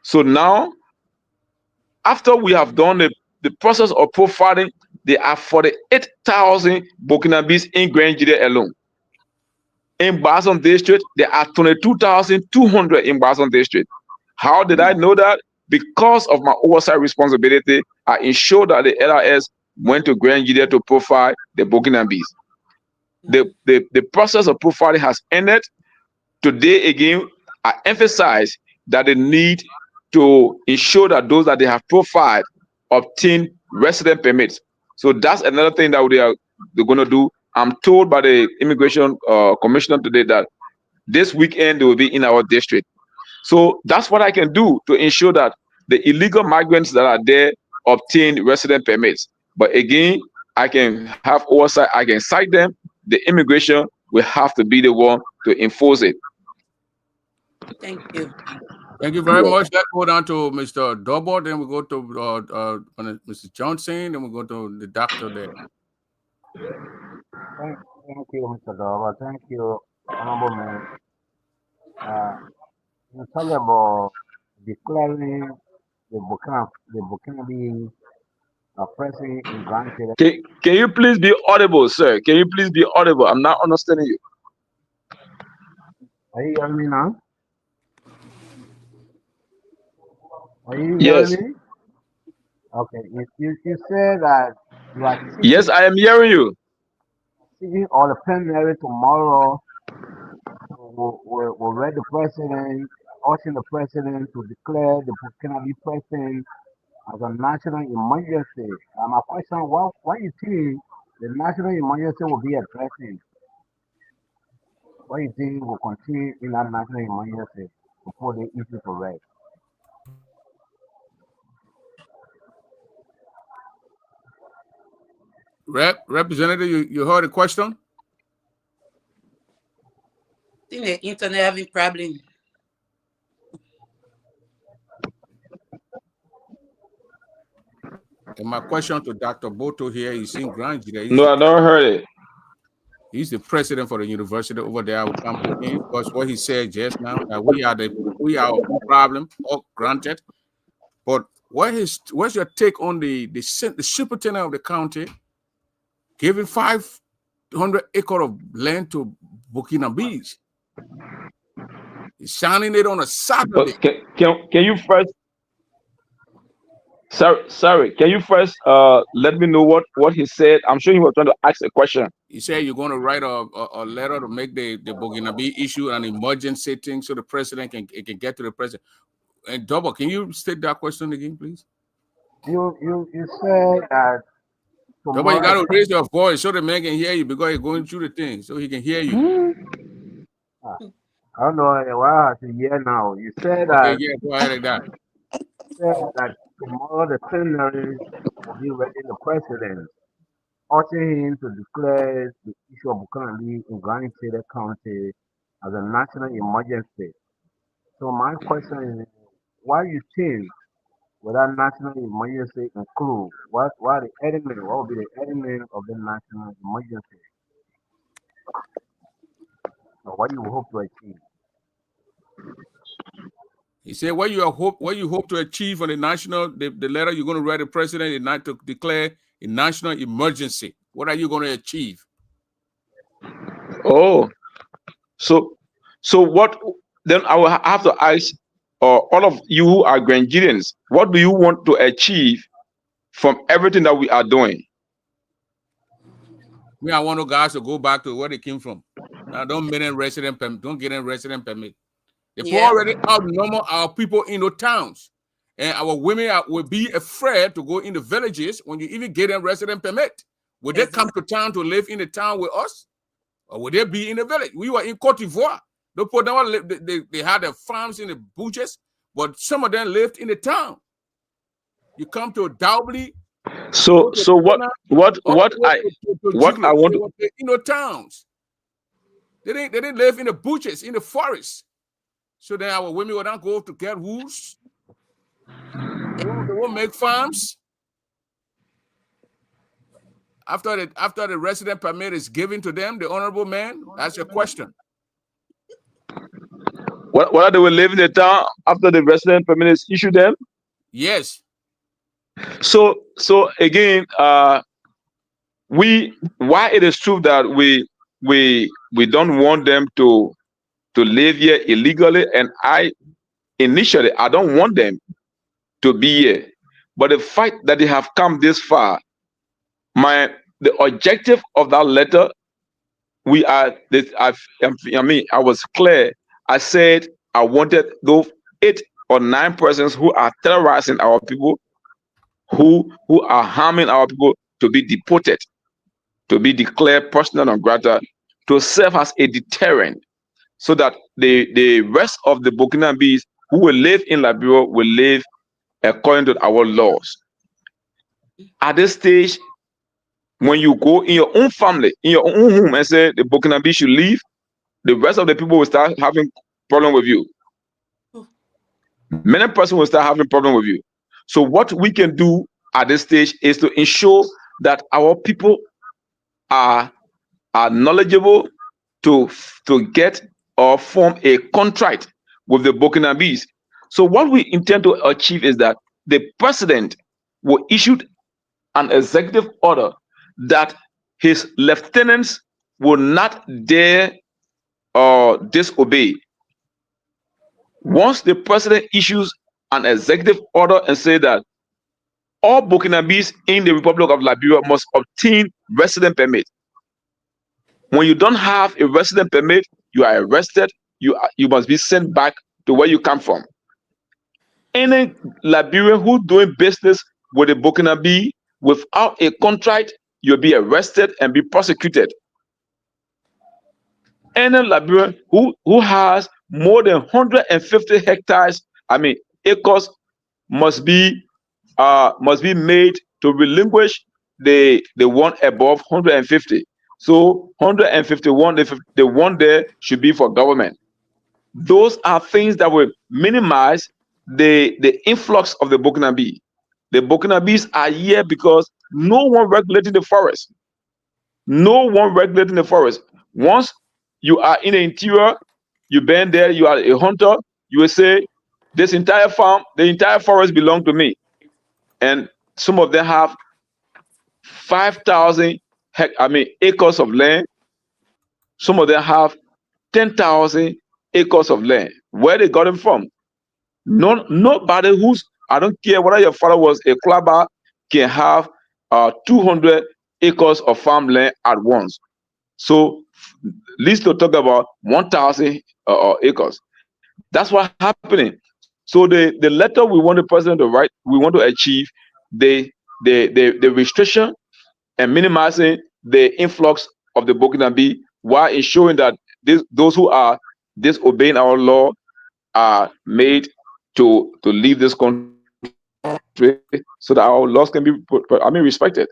So now, after we have done the process of profiling, there are 48,000 Burkinabes in Gran, Gedeh alone. In Bason District, there are 22,200 in Bason District. How did I know that? Because of my oversight responsibility, I ensured that the LRS went to Gran, Gedeh to profile the Burkinabes. The process of profiling has ended. Today, again, I emphasize that the need to ensure that those that they have profiled obtain resident permits. So that's another thing that they're going to do. I'm told by the immigration commissioner today that this weekend they will be in our district. So that's what I can do to ensure that the illegal migrants that are there obtain resident permits. But again, I can have oversight, I can cite them. The immigration will have to be the one to enforce it. Thank you. Thank you very much. Let's go down to Mr. Debee, then we go to Mr. Johnson, then we go to the doctor there. Thank you, Mr. Dova. Thank you, Honorable Man. You talk about declaring the Burkinabe president in Gran. Can you please be audible, sir? Can you please be audible? I'm not understanding you. Are you hearing me now? Are you Yes. hearing me? Okay. You said that you are Yes, I am hearing you. sitting on the plenary tomorrow. Will read the president, urging the president to declare the Burkinabe president as a national emergency. My question: what you think the national emergency will be addressing? What you think will continue in that national emergency before they issue for red? Representative, you heard the question? I think the internet having problem. And my question to Dr. Boto here, he's in Gran. No, I don't heard it. He's the president for the university over there. I will come to him because what he said just now that we are our own problem, all granted. But what's your take on the superintendent of the county giving 500 acres of land to Burkinabe? He's signing it on a Saturday. Can you first? Sorry. Can you first let me know what he said? I'm sure he was trying to ask a question. He said you're going to write a letter to make the Burkinabe issue an emergency thing so the president can get to the president. And Debee, can you state that question again, please? You said that Debee, you got to raise your voice so the man can hear you because he's going through the thing so he can hear you. I don't know why I have to hear now. You said Okay, that. yeah, go ahead like that. Said that tomorrow the plenary will be ready the president, urging him to declare the issue of Burkinabe in Gran County as a national emergency. So my question is, why you think will that national emergency include? What are the element? What will be the element of the national emergency? So what you hope to achieve? He said, what you hope to achieve on the letter you're going to write the president is not to declare a national emergency. What are you going to achieve? Oh, so what? Then I will have to ask all of you who are Grangians, what do you want to achieve from everything that we are doing? I want those guys to go back to where they came from. Now, don't get in resident permit. They already outnumber our people in the towns. And our women will be afraid to go in the villages when you even get a resident permit. Would they come to town to live in the town with us? Or would they be in the village? We were in Cote d'Ivoire. They had their farms in the bushes, but some of them lived in the town. You come to Debee. So what I want to, in the towns. They didn't live in the bushes, in the forest. So then our women will not go to get woos. They won't make farms. After the resident permit is given to them, the honorable man, that's your question. What they will live in the town after the resident permit is issued them? Yes. So again, why it is true that we don't want them to live here illegally, and initially I don't want them to be here, but the fact that they have come this far, the objective of that letter, I was clear. I said I wanted those 8 or 9 persons who are terrorizing our people, who are harming our people, to be deported, to be declared persona non grata, to serve as a deterrent, so that the rest of the Burkinabes who will live in Liberia will live according to our laws. At this stage, when you go in your own family, in your own home, and say the Burkinabe should leave, the rest of the people will start having problem with you. Many persons will start having problem with you. So what we can do at this stage is to ensure that our people are knowledgeable to get or form a contract with the Burkinabes. So what we intend to achieve is that the president will issue an executive order that his lieutenants will not dare disobey. Once the president issues an executive order and say that all Burkinabes in the Republic of Liberia must obtain resident permit. When you don't have a resident permit, you are arrested. You must be sent back to where you come from. Any Liberian who doing business with a Burkinabe without a contract, you'll be arrested and be prosecuted. Any Liberian who has more than 150 hectares, acres, must be made to relinquish the one above 150. So 151, the one there should be for government. Those are things that will minimize the influx of the Burkinabe. The Burkinabes are here because no one regulating the forest. No one regulating the forest. Once you are in the interior, you been there, you are a hunter, you will say, this entire farm, the entire forest belong to me. And some of them have 5,000 acres of land. Some of them have 10,000 acres of land. Where they got them from? Nobody I don't care whether your father was a clubber, can have 200 acres of farmland at once. So, least to talk about 1,000 acres. That's what's happening. So the letter we want the president to write, we want to achieve the the restriction and minimizing the influx of the Burkinabe while ensuring that those who are disobeying our law are made to leave this country so that our laws can be respected.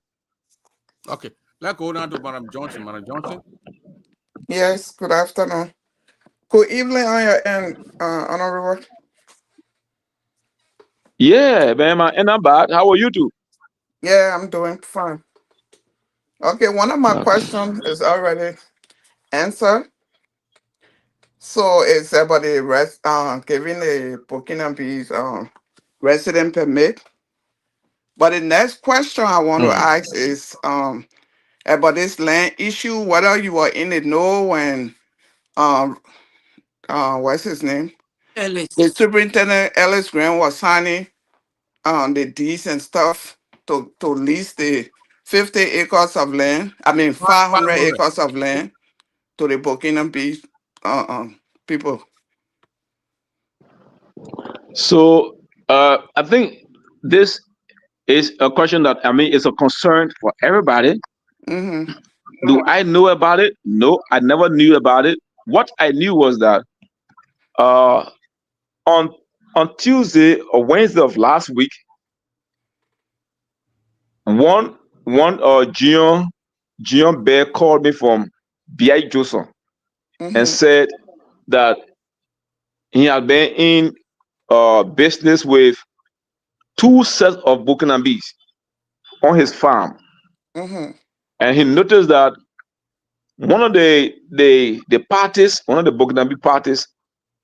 Okay, let's go down to Madam Johnson. Madam Johnson. Yes, good afternoon. Good evening on your end, Honorable. Yeah, man, and I'm bad. How are you too? Yeah, I'm doing fine. Okay, one of my Okay. questions is already answered. So it's about the giving the Burkinabe's resident permit. But the next question I want to Mm. ask is about this land issue, whether you are in the know when um what's his name? The Ellis. superintendent Ellis Gran was signing the deeds and stuff to lease the 50 acres of land, 500 acres of land to the Burkinabe people. So I think this is a question that is a concern for everybody. Mm-hmm. Do I know about it? No, I never knew about it. What I knew was that uh, on Tuesday or Wednesday of last week, one Gian Bear called me from B.I. Joseph and Mm-hmm. said that he had been in business with two sets of Burkinabes on his farm, Mm-hmm. and he noticed that one of the parties, one of the Burkinabe parties,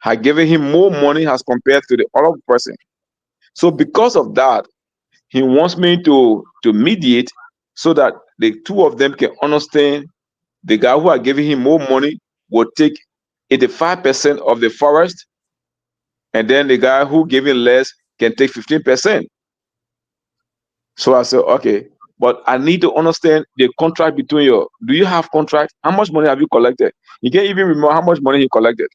had given him more money as compared to the other person. So because of that, he wants me to mediate so that the two of them can understand the guy who are giving him more money will take 85% of the forest, and then the guy who giving less can take 15%. So I said, okay, but I need to understand the contract between you. Do you have contract? How much money have you collected? You can't even remember how much money he collected.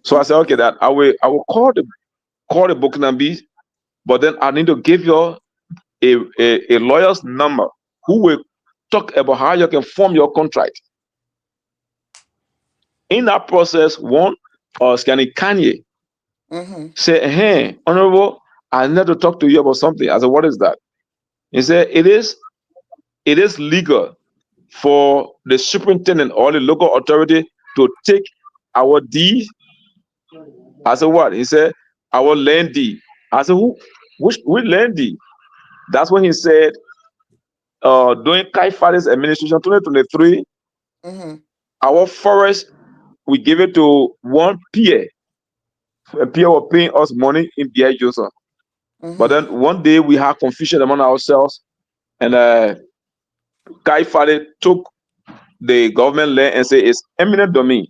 So I said, okay, that I will call the Burkinabes, but then I need to give you a lawyer's number who will talk about how you can form your contract. In that process, one Scanny Kanye Mm-hmm. said, hey, Honorable, I need to talk to you about something. I said, what is that? He said, it is legal for the superintendent or the local authority to take our deed I said, what? He said, I will lend thee. I said, who? Which lend thee? That's when he said, during Kai Fade's administration, 2023, Mm-hmm. our forest, we give it to one peer. A peer was paying us money in B.I. Joseph. But Mm-hmm. then one day we had confusion among ourselves, and Kai Fade took the government land and said it's eminent domain.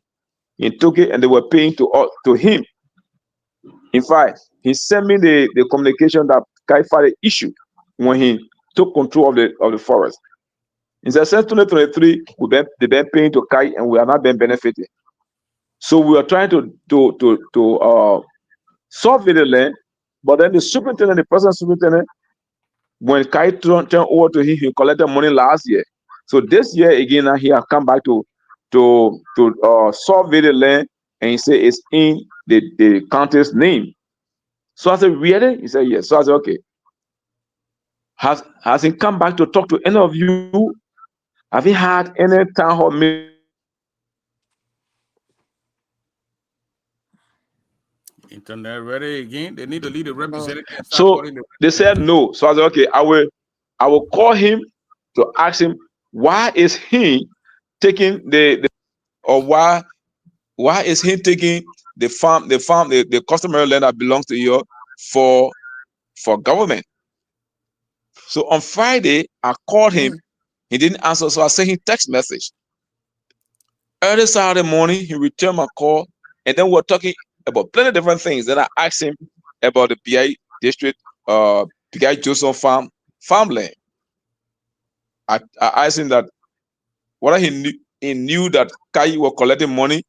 He took it and they were paying to him. In fact, he sent me the communication that Kai Fade issued when he took control of the forest. He said, since 2023, they've been paying to Kai and we are not being benefited. So we are trying to survey the land, but then the superintendent, the present superintendent, when Kai turned over to him, he collected money last year. So this year again, he has come back to survey the land, and he said it's in the county's name. So I said, really? He said, yes. So I said, okay. Has he come back to talk to any of you? Have you had any town hall meeting? Internet ready again? They need to lead the No. representative and start So calling the they said no. So I said, okay, I will call him to ask him why is he taking or why is he taking the customary land that belongs to you for government. So on Friday, I called him. Mm-hmm. He didn't answer, so I sent him text message. Early Saturday morning, he returned my call, and then we were talking about plenty of different things. Then I asked him about the BI district, BI Joseph farmland. I asked him that whether he knew that Kai was collecting money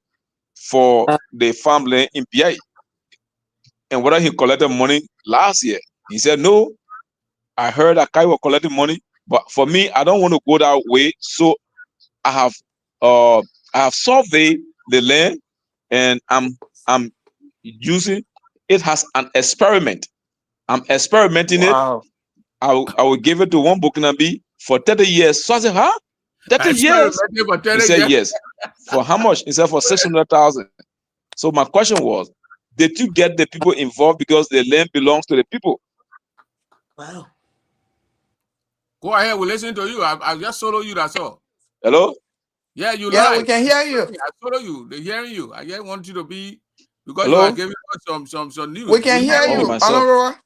for the farmland in BI, and whether he collected money last year. He said, no, I heard that Kai was collecting money, but for me, I don't want to go that way. So I have surveyed the land, and I'm using it as an experiment. I'm experimenting it. Wow. I will give it to one Burkinabe for 30 years. So I said, huh? 30 years? He said, yes. For how much? He said, for 600,000. So my question was, did you get the people involved because the land belongs to the people? Wow. Go ahead, we're listening to you. I just solo you, that's all. Hello? Yeah, you Yeah, live. we can hear you. I solo you. They're hearing you. I just want you to be, because Hello? you are giving us some news. We can hear you. myself. Honorable.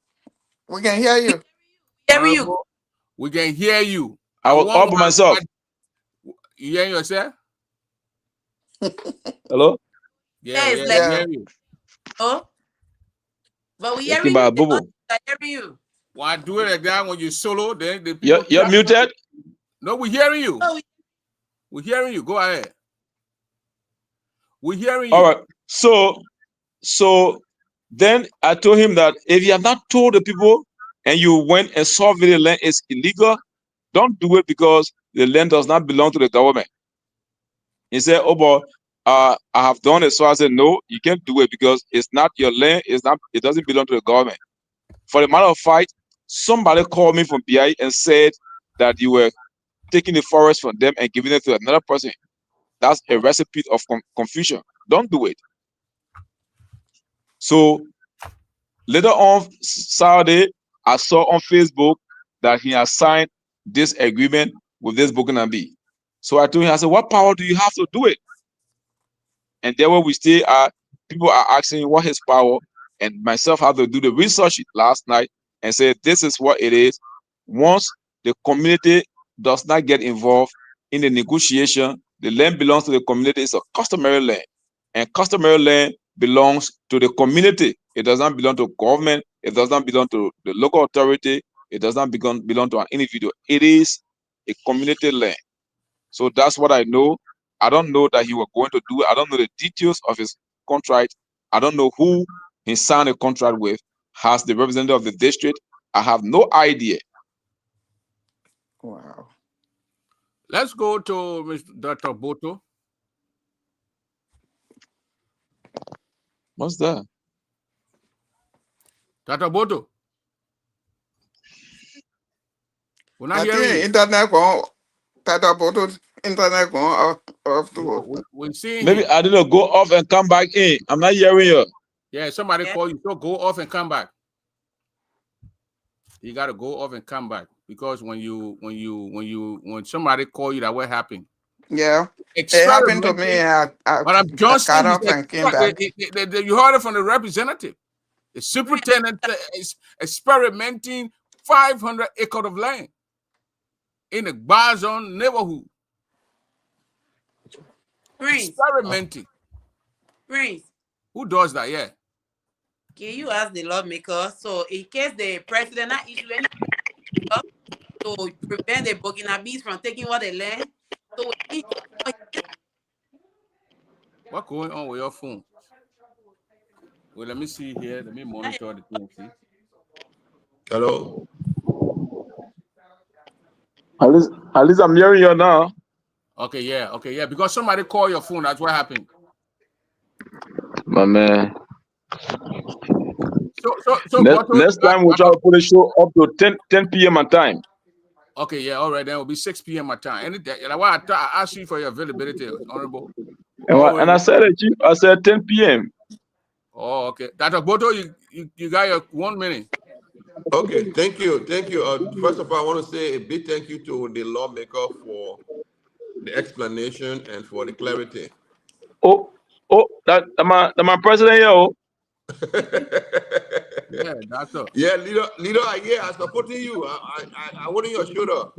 We can hear you. Hear you. Honorable, we can hear you. I was all by myself. You hear yourself? Hello? Yeah, it's Yeah, like we hear you. oh, but we Yes, hearing by you. a bubble. I hear you. When I do it like that, when you solo, then the people. You're muted? No, we're hearing you. Oh, We're hearing you. Go ahead. We're hearing you. All right. So then I told him that if you have not told the people and you went and surveyed the land is illegal, don't do it because the land does not belong to the government. He said, oh, but I have done it. So I said, no, you can't do it because it's not your land. It doesn't belong to the government. For the matter of fact, somebody called me from BI and said that you were taking the forest from them and giving it to another person. That's a recipe of confusion. Don't do it. So later on Saturday, I saw on Facebook that he has signed this agreement with this Burkinabe. So I told him, I said, what power do you have to do it? And there where we stay, people are asking what his power, and myself had to do the research last night and say this is what it is. Once the community does not get involved in the negotiation, the land belongs to the community. It's a customary land, and customary land belongs to the community. It does not belong to government. It does not belong to the local authority. It does not belong to an individual. It is a community land. So that's what I know. I don't know that he was going to do it. I don't know the details of his contract. I don't know who he signed a contract with. Has the representative of the district? I have no idea. Wow. Let's go to Mr. Dr. Boto. What's that? Dr. Boto. We're not I hearing think you. internet going. Tata Boto internet going off too. We're seeing Maybe him. I didn't go off and come back in. I'm not hearing you. Yeah, somebody Yeah. call you, so go off and come back. You gotta go off and come back, because when somebody call you, that what happened. Yeah. It happened to me. Experimenting. I But I'm just got saying, off and came back. you heard it from the representative. The superintendent is experimenting 500 acres of land in the bar zone neighborhood. Prince, Experimenting. Prince, Who does that? Yeah. can you ask the lawmaker? So in case the president not issue any law to prevent the Burkinabes from taking what they land, so What's going on with your phone? Well, let me see here. Let me monitor the thing. See. Hello. At least I'm hearing you now. Okay, yeah. Because somebody called your phone. That's what happened. My man. So Next time we'll try to put a show up to 10 p.m. on time. Okay, yeah, all right. Then it'll be 6 p.m. my time. Any day. That's why I asked you for your availability, Honorable. And I said it, Chief. I said 10 p.m. Oh, okay. Dr. Boto, you got your 1 minute. Okay, thank you. First of all, I want to say a big thank you to the lawmaker for the explanation and for the clarity. Oh, that my president, yo. Yeah, doctor. Yeah, leader, yeah, I supporting you. I want your shoulder.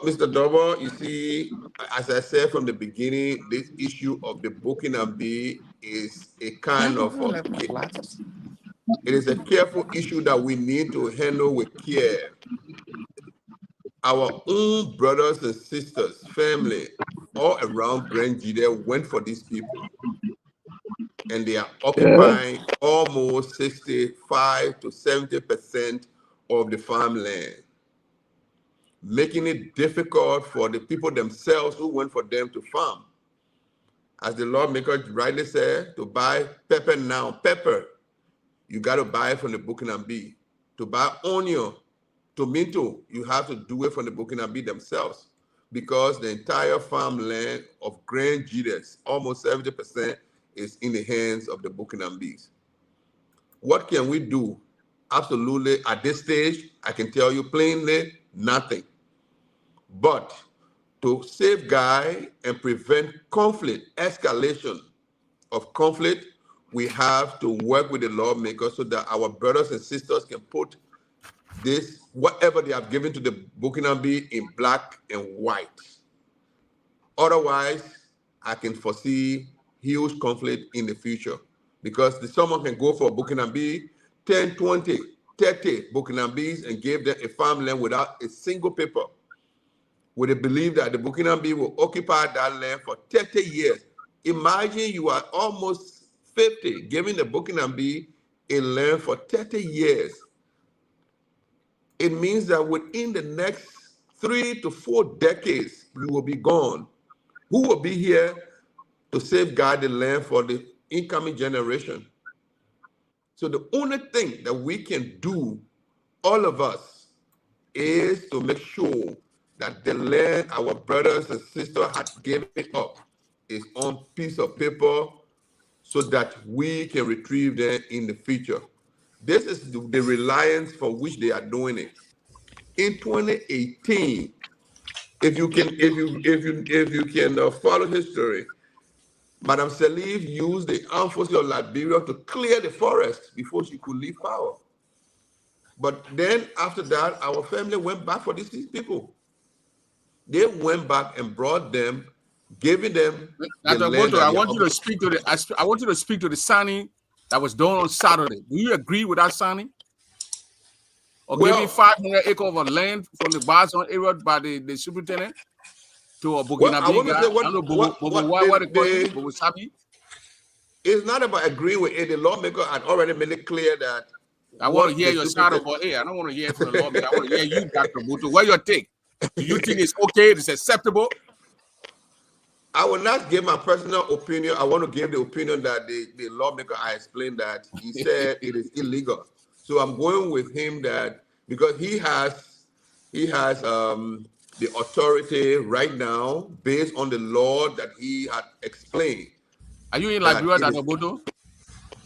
Mr. Dover, you see, as I said from the beginning, this issue of the booking and B is a kind of it is a careful issue that we need to handle with care. Our own brothers and sisters, family, all around Gran Gedeh went for these people. And they are occupying almost 65 to 70% of the farmland, making it difficult for the people themselves who went for them to farm. As the lawmaker rightly said, to buy pepper now, you got to buy it from the Burkinabe. To buy onion, tomato, you have to do it from the Burkinabe themselves, because the entire farmland of Gran Gedeh, almost 70%, is in the hands of the Burkinabes. What can we do? Absolutely, at this stage, I can tell you plainly, nothing. But to safeguard and prevent conflict, escalation of conflict, we have to work with the lawmakers so that our brothers and sisters can put this, whatever they have given to the Burkinabe, in black and white. Otherwise, I can foresee huge conflict in the future, because someone can go for Burkinabe, 10, 20, 30 Burkinabes, and give them a farmland without a single paper, with a belief that the Burkinabe will occupy that land for 30 years. Imagine you are almost 50, giving the Burkinabe a land for 30 years. It means that within the next 3 to 4 decades, you will be gone. Who will be here to safeguard the land for the incoming generation? So the only thing that we can do, all of us, is to make sure that the land our brothers and sisters had given up is on piece of paper, so that we can retrieve them in the future. This is the reliance for which they are doing it. In 2018, if you can follow history, Madame Salif used the armed forces of Liberia to clear the forest before she could leave power. But then after that, our family went back for these people. They went back and brought them, giving them the Dr. land Boto, that I they want you to occupied. speak to the signing that was done on Saturday. Do you agree with that signing? Or giving 500 acres of land from the Barzon area by the superintendent to a Well, I Burkinabe want to guy? say I don't know, what they call him? Bobo Sabi? It's not about agreeing with it. The lawmaker had already made it clear that I want to hear the your side of it. I don't want to hear it from the lawmaker. I want to hear you, Dr. Boto. What your take? Do you think it's okay? It's acceptable? I will not give my personal opinion. I want to give the opinion that the lawmaker, I explained that he said it is illegal. So I'm going with him that because he has the authority right now based on the law that he had explained. Are you in that Liberia, it Dr. is- Boto?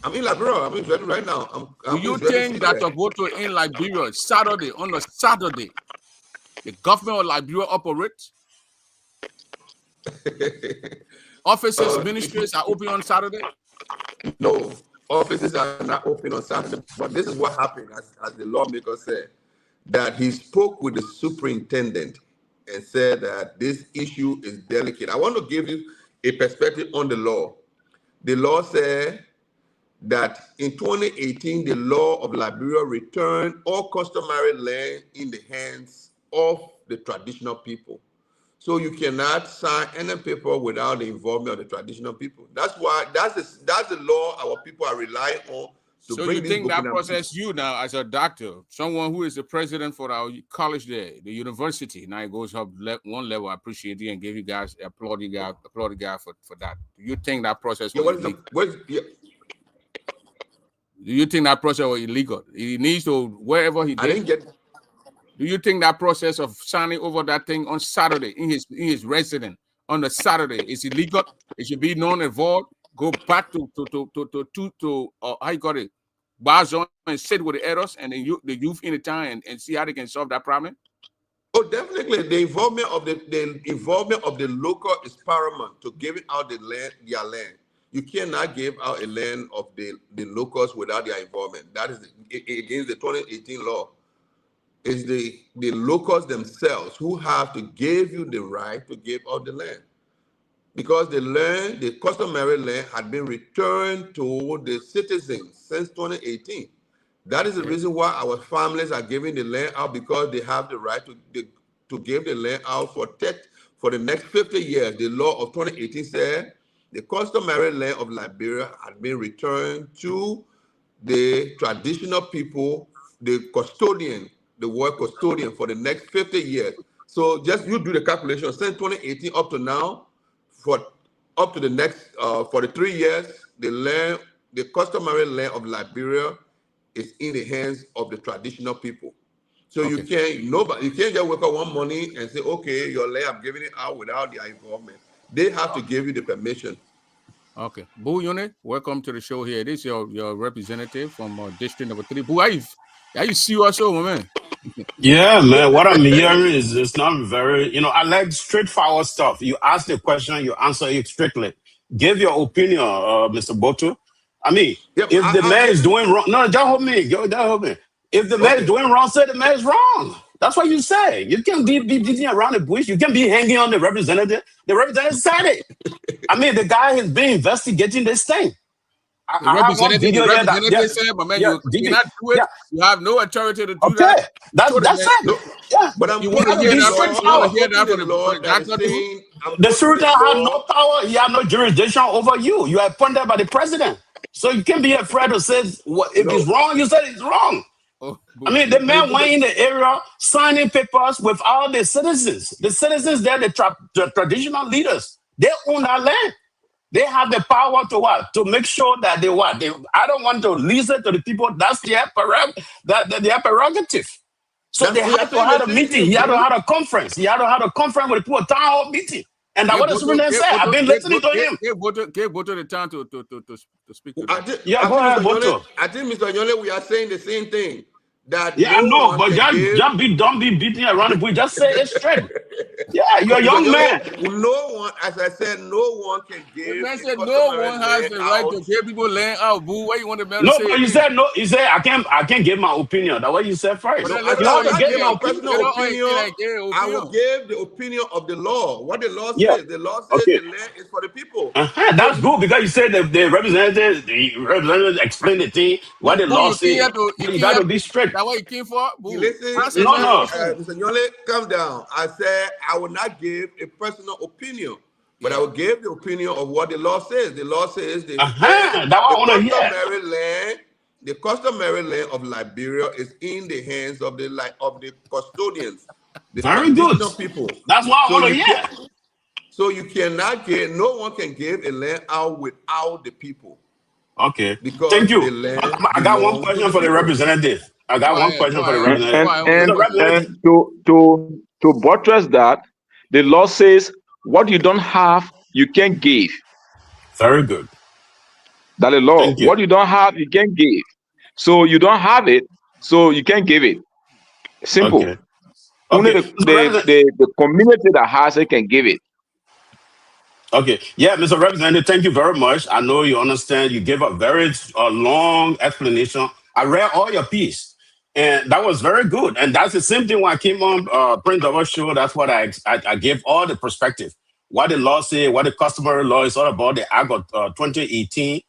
I'm in Liberia. I'm in Israel right now. Do I'm you in Israeli think Dr. citizen. Boto in Liberia, Saturday, on a Saturday, the government of Liberia operates? Offices, ministries are open on Saturday? No, offices are not open on Saturday. But this is what happened, as the lawmaker said, that he spoke with the superintendent and said that this issue is delicate. I want to give you a perspective on the law. The law said that in 2018, the law of Liberia returned all customary land in the hands of the traditional people. So you cannot sign any paper without the involvement of the traditional people. That's why that's the law our people are relying on to So bring you this think that Burkina. process, you now as a doctor, someone who is the president for our college there, the university, now it goes up one level. I appreciate you and give you guys applaud you guys for that. Do you think that process Yeah, was illegal? Do you think that process was illegal? He needs to wherever he I did. didn't get. Do you think that process of signing over that thing on Saturday in his residence on the Saturday is illegal? It should be non and void. Go back to how you call it, bar zone and sit with the elders and the youth in the town and see how they can solve that problem. Oh, definitely. The involvement of the local is paramount to giving out their land. You cannot give out a land of the locals without their involvement. That is against the 2018 law. It's the locals themselves who have to give you the right to give out the land. Because the customary land had been returned to the citizens since 2018. That is the reason why our families are giving the land out, because they have the right to give the land out for the next 50 years. The law of 2018 said the customary land of Liberia had been returned to the traditional people, the custodian, the word custodian, for the next 50 years. So just you do the calculation, since 2018 up to now, for up to the next for the 3 years, the customary land of Liberia is in the hands of the traditional people. So you can't just wake up one morning and say, okay, your land, I'm giving it out without their involvement. They have to give you the permission. Okay, Boo Unit, welcome to the show here. This is your representative from District Number 3. Boo, how you see us over, man? Yeah, man. What I'm hearing is it's not very, I like straightforward stuff. You ask the question, you answer it strictly. Give your opinion, Mr. Boto. I mean, if the man is doing wrong, no, don't hold me. Don't hold me. If the man is doing wrong, say the man is wrong. That's what you say. You can't be beating around the bush. You can't be hanging on the representative. The representative said it. I mean, the guy has been investigating this thing. The representative said, but man, you cannot do it. Yeah. You have no authority to do okay. that. That's it. Yeah. But I'm you want to hear that from the doctor too? The superintendent has no power. He has no jurisdiction over you. You are appointed by the president. So you can't be afraid to say, if it's wrong, you said it's wrong. I mean, the man went in the area signing papers with all the citizens. The citizens, they're the traditional leaders. They own that land. They have the power to what? To make sure that I don't want to listen to the people. That's their prerogative. So they had to have a meeting. He had to have a conference. He had to have a conference with the people, a town hall meeting. And that's what the superintendent said. I've been listening to him. Give Boto the time to speak to them. Go ahead, Boto. I think, Mr. Yole, we are saying the same thing. That I know, but don't be beating around the bush. Just say it straight. Yeah, you're a young man. No one, as I said, no one can give. I said no one has the right to give people land out. Boo, what you want to be able to say? No, but you said no. You said I can't give my opinion. That's what you said first. No, I give my personal opinion. I will give the opinion of the law. What the law says. The law says the land is for the people. That's good, because you said the representative explained the thing. What the law says. You got to be strict. That's what you came for? Boo. Listen, no. Mr. Yole, calm down. I said I will not give a personal opinion, but I will give the opinion of what the law says. The law says the customary land of Liberia is in the hands of the custodians, the traditional people. That's what I want to hear. So you cannot give. No one can give a land out without the people. Okay. Because thank you. I got one question for the representative. I got one question for the representative. And To buttress that, the law says what you don't have, you can't give. Very good. That the law. Thank you. What you don't have, you can't give. So you don't have it, so you can't give it. Simple. Okay. Only Okay. So Representative, the community that has it can give it. okay. Yeah, Mr. Representative, thank you very much. I know you understand. You gave a very long explanation. I read all your piece, and that was very good. And that's the same thing when I came on Prince of Show. That's what I gave all the perspective. What the law say, what the customary law is all about, the Act of 2018,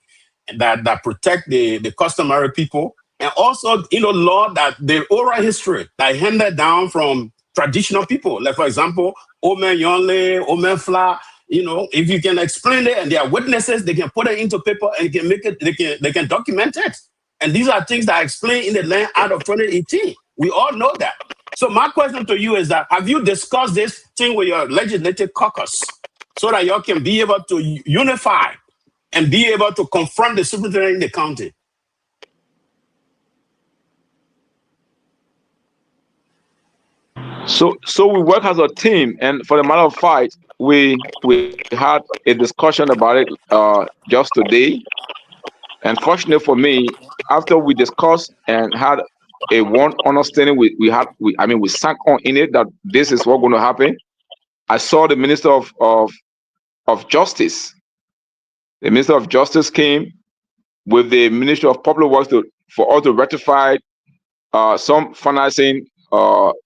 that protect the customary people, and also law that the oral history that handed down from traditional people, like for example Omen Yonle, Omen Fla. If you can explain it and there are witnesses, they can put it into paper and can make it, they can document it. And these are things that I explained in the Land Act of 2018. We all know that. So my question to you is that, have you discussed this thing with your legislative caucus so that y'all can be able to unify and be able to confront the superintendent in the county? So we work as a team, and for the matter of fact, we had a discussion about it just today. And fortunately for me, after we discussed and had a one understanding, we sank on in it that this is what's going to happen. I saw the Minister of Justice. The Minister of Justice came with the Ministry of Public Works for us to ratify some financing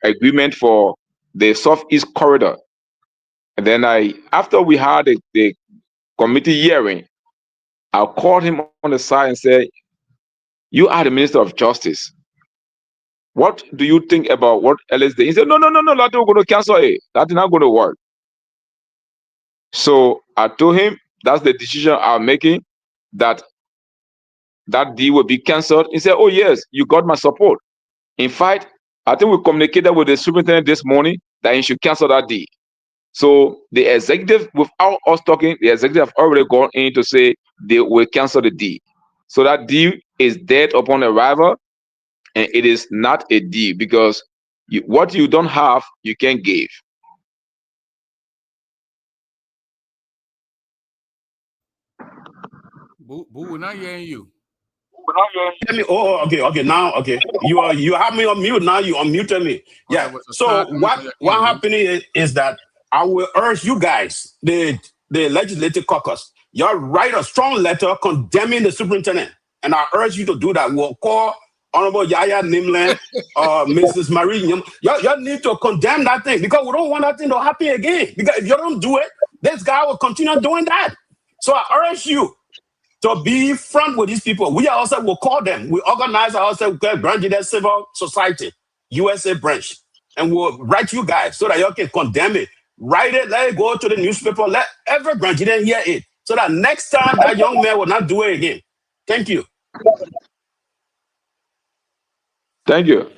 agreement for the Southeast Corridor. And then after we had the committee hearing, I called him on the side and said, "You are the Minister of Justice. What do you think about what Ellis did?" He said, no, that we're going to cancel it. That's not going to work. So I told him that's the decision I'm making, that deal will be canceled. He said, "Oh yes, you got my support. In fact, I think we communicated with the superintendent this morning that he should cancel that deal." So the executive, without us talking, the executive have already gone in to say they will cancel the deal. So that deal is dead upon arrival, and it is not a deal because what you don't have, you can't give. Boo, we're not hearing you. Okay. Now, okay. You have me on mute now. You unmuted me. Yeah. So what happening is that I will urge you guys, the legislative caucus, y'all write a strong letter condemning the superintendent, and I urge you to do that. We'll call Honorable Yaya Nimland, Mrs. Marie. Y'all need to condemn that thing because we don't want that thing to happen again. Because if you don't do it, this guy will continue doing that. So I urge you to be front with these people. We also will call them. We organize ourselves, Gran Gedeh Civil Society, USA branch, and we'll write you guys so that you can condemn it. Write it, let it go to the newspaper, let every Gran Gedeh hear it, so that next time that young man will not do it again. Thank you. Thank you.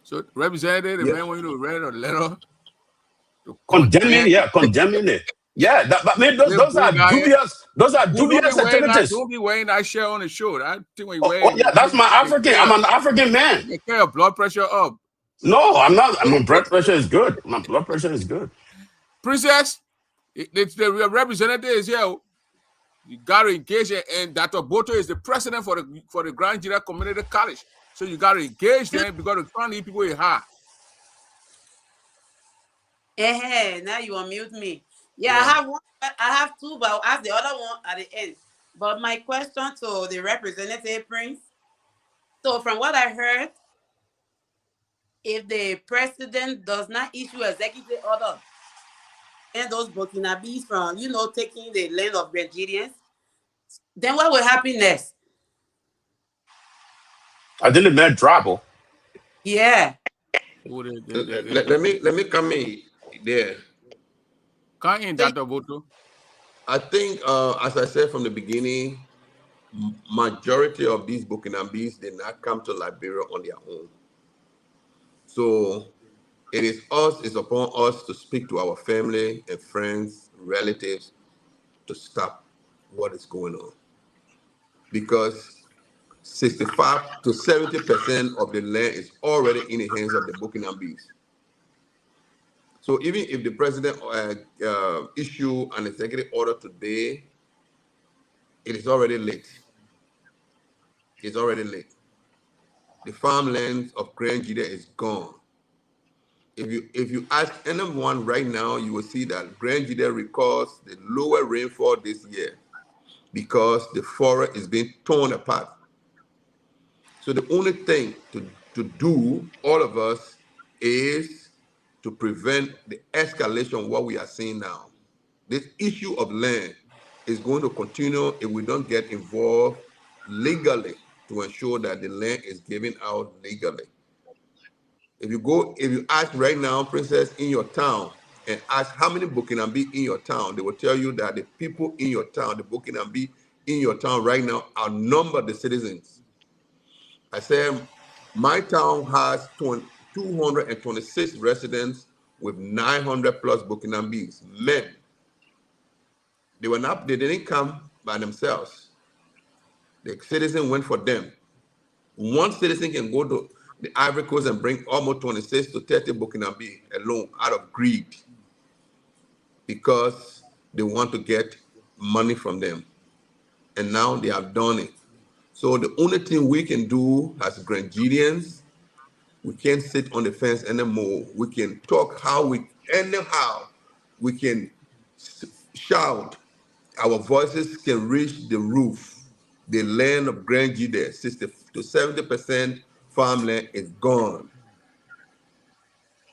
So, Representative, the man want you to write a letter to condemning it. Yeah, but man, those are dubious. Those are dubious activities. Don't be wearing that shit on the show. I think when you wear. Yeah, that's my African. I'm an African man. Get your blood pressure up. No, I'm not. My blood pressure is good. My blood pressure is good. Princess, the representative is here. You gotta engage, and Dr. Boto is the president for the Gran Gedeh Community College. So you gotta engage them because the trying to people is hard. Now you unmute me. Yeah, I have one. I have two, but I'll ask the other one at the end. But my question to the representative, Prince. So from what I heard, if the president does not issue executive order and those Burkinabes from, taking the land of Nigerians, then what will happen next? I didn't man trouble. Yeah. Let me come in there. Come in, Dr. Boto. I think, as I said from the beginning, majority of these Burkinabes did not come to Liberia on their own. So it's upon us to speak to our family and friends, relatives, to stop what is going on. Because 65 to 70% of the land is already in the hands of the Burkinabes. So even if the president issue an executive order today, it is already late. It's already late. The farmlands of Gran Gedeh is gone. If you ask anyone right now, you will see that Gran Gedeh records the lower rainfall this year because the forest is being torn apart. So the only thing to do, all of us, is to prevent the escalation of what we are seeing now. This issue of land is going to continue if we don't get involved legally to ensure that the land is given out legally. If you ask right now, Princess, in your town, and ask how many Burkinabe in your town, they will tell you that the people in your town, the Burkinabe in your town right now, outnumber the citizens. I said, my town has 226 residents with 900 plus Burkinabes, men. They didn't come by themselves. The citizen went for them. One citizen can go to the Ivory Coast and bring almost 26 to 30 Burkinabe alone out of greed because they want to get money from them. And now they have done it. So the only thing we can do as Grangidians, we can't sit on the fence anymore. We can talk anyhow we can shout. Our voices can reach the roof. The land of Gran Gedeh, 60 to 70% farmland is gone.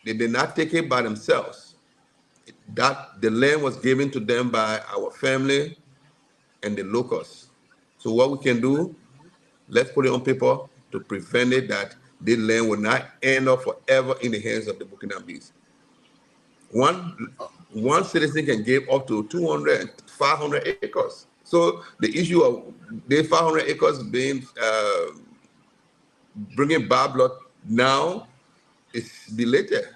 They did not take it by themselves. The land was given to them by our family and the locals. So what we can do, let's put it on paper to prevent it that the land will not end up forever in the hands of the Burkinabes. One citizen can give up to 200 and 500 acres. So the issue of the 500 acres being bringing bad blood now is belated.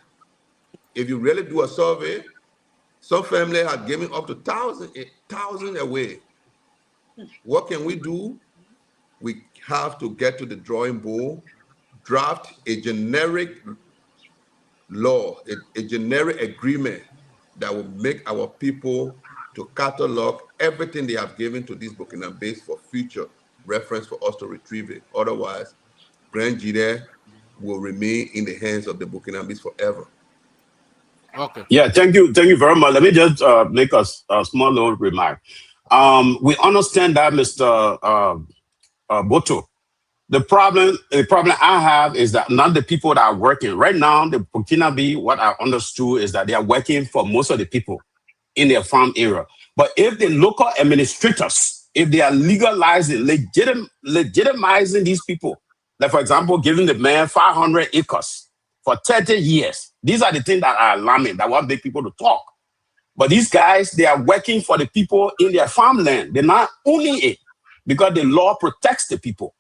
If you really do a survey, some family are giving up to 1,000 away. What can we do? We have to get to the drawing board, draft a generic law, a generic agreement that will make our people to catalog everything they have given to these Burkinabes for future reference for us to retrieve it. Otherwise, Gran Gedeh will remain in the hands of the Burkinabes forever. Okay. Yeah, thank you very much. Let me just make a small little remark. We understand that, Mr. Boto. The problem I have is that not the people that are working right now. The Burkinabe, what I understood is that they are working for most of the people in their farm area. But if the local administrators, if they are legalizing, legitimizing these people, like for example, giving the man 500 acres for 30 years, these are the things that are alarming, that want big people to talk. But these guys, they are working for the people in their farmland. They're not owning it because the law protects the people.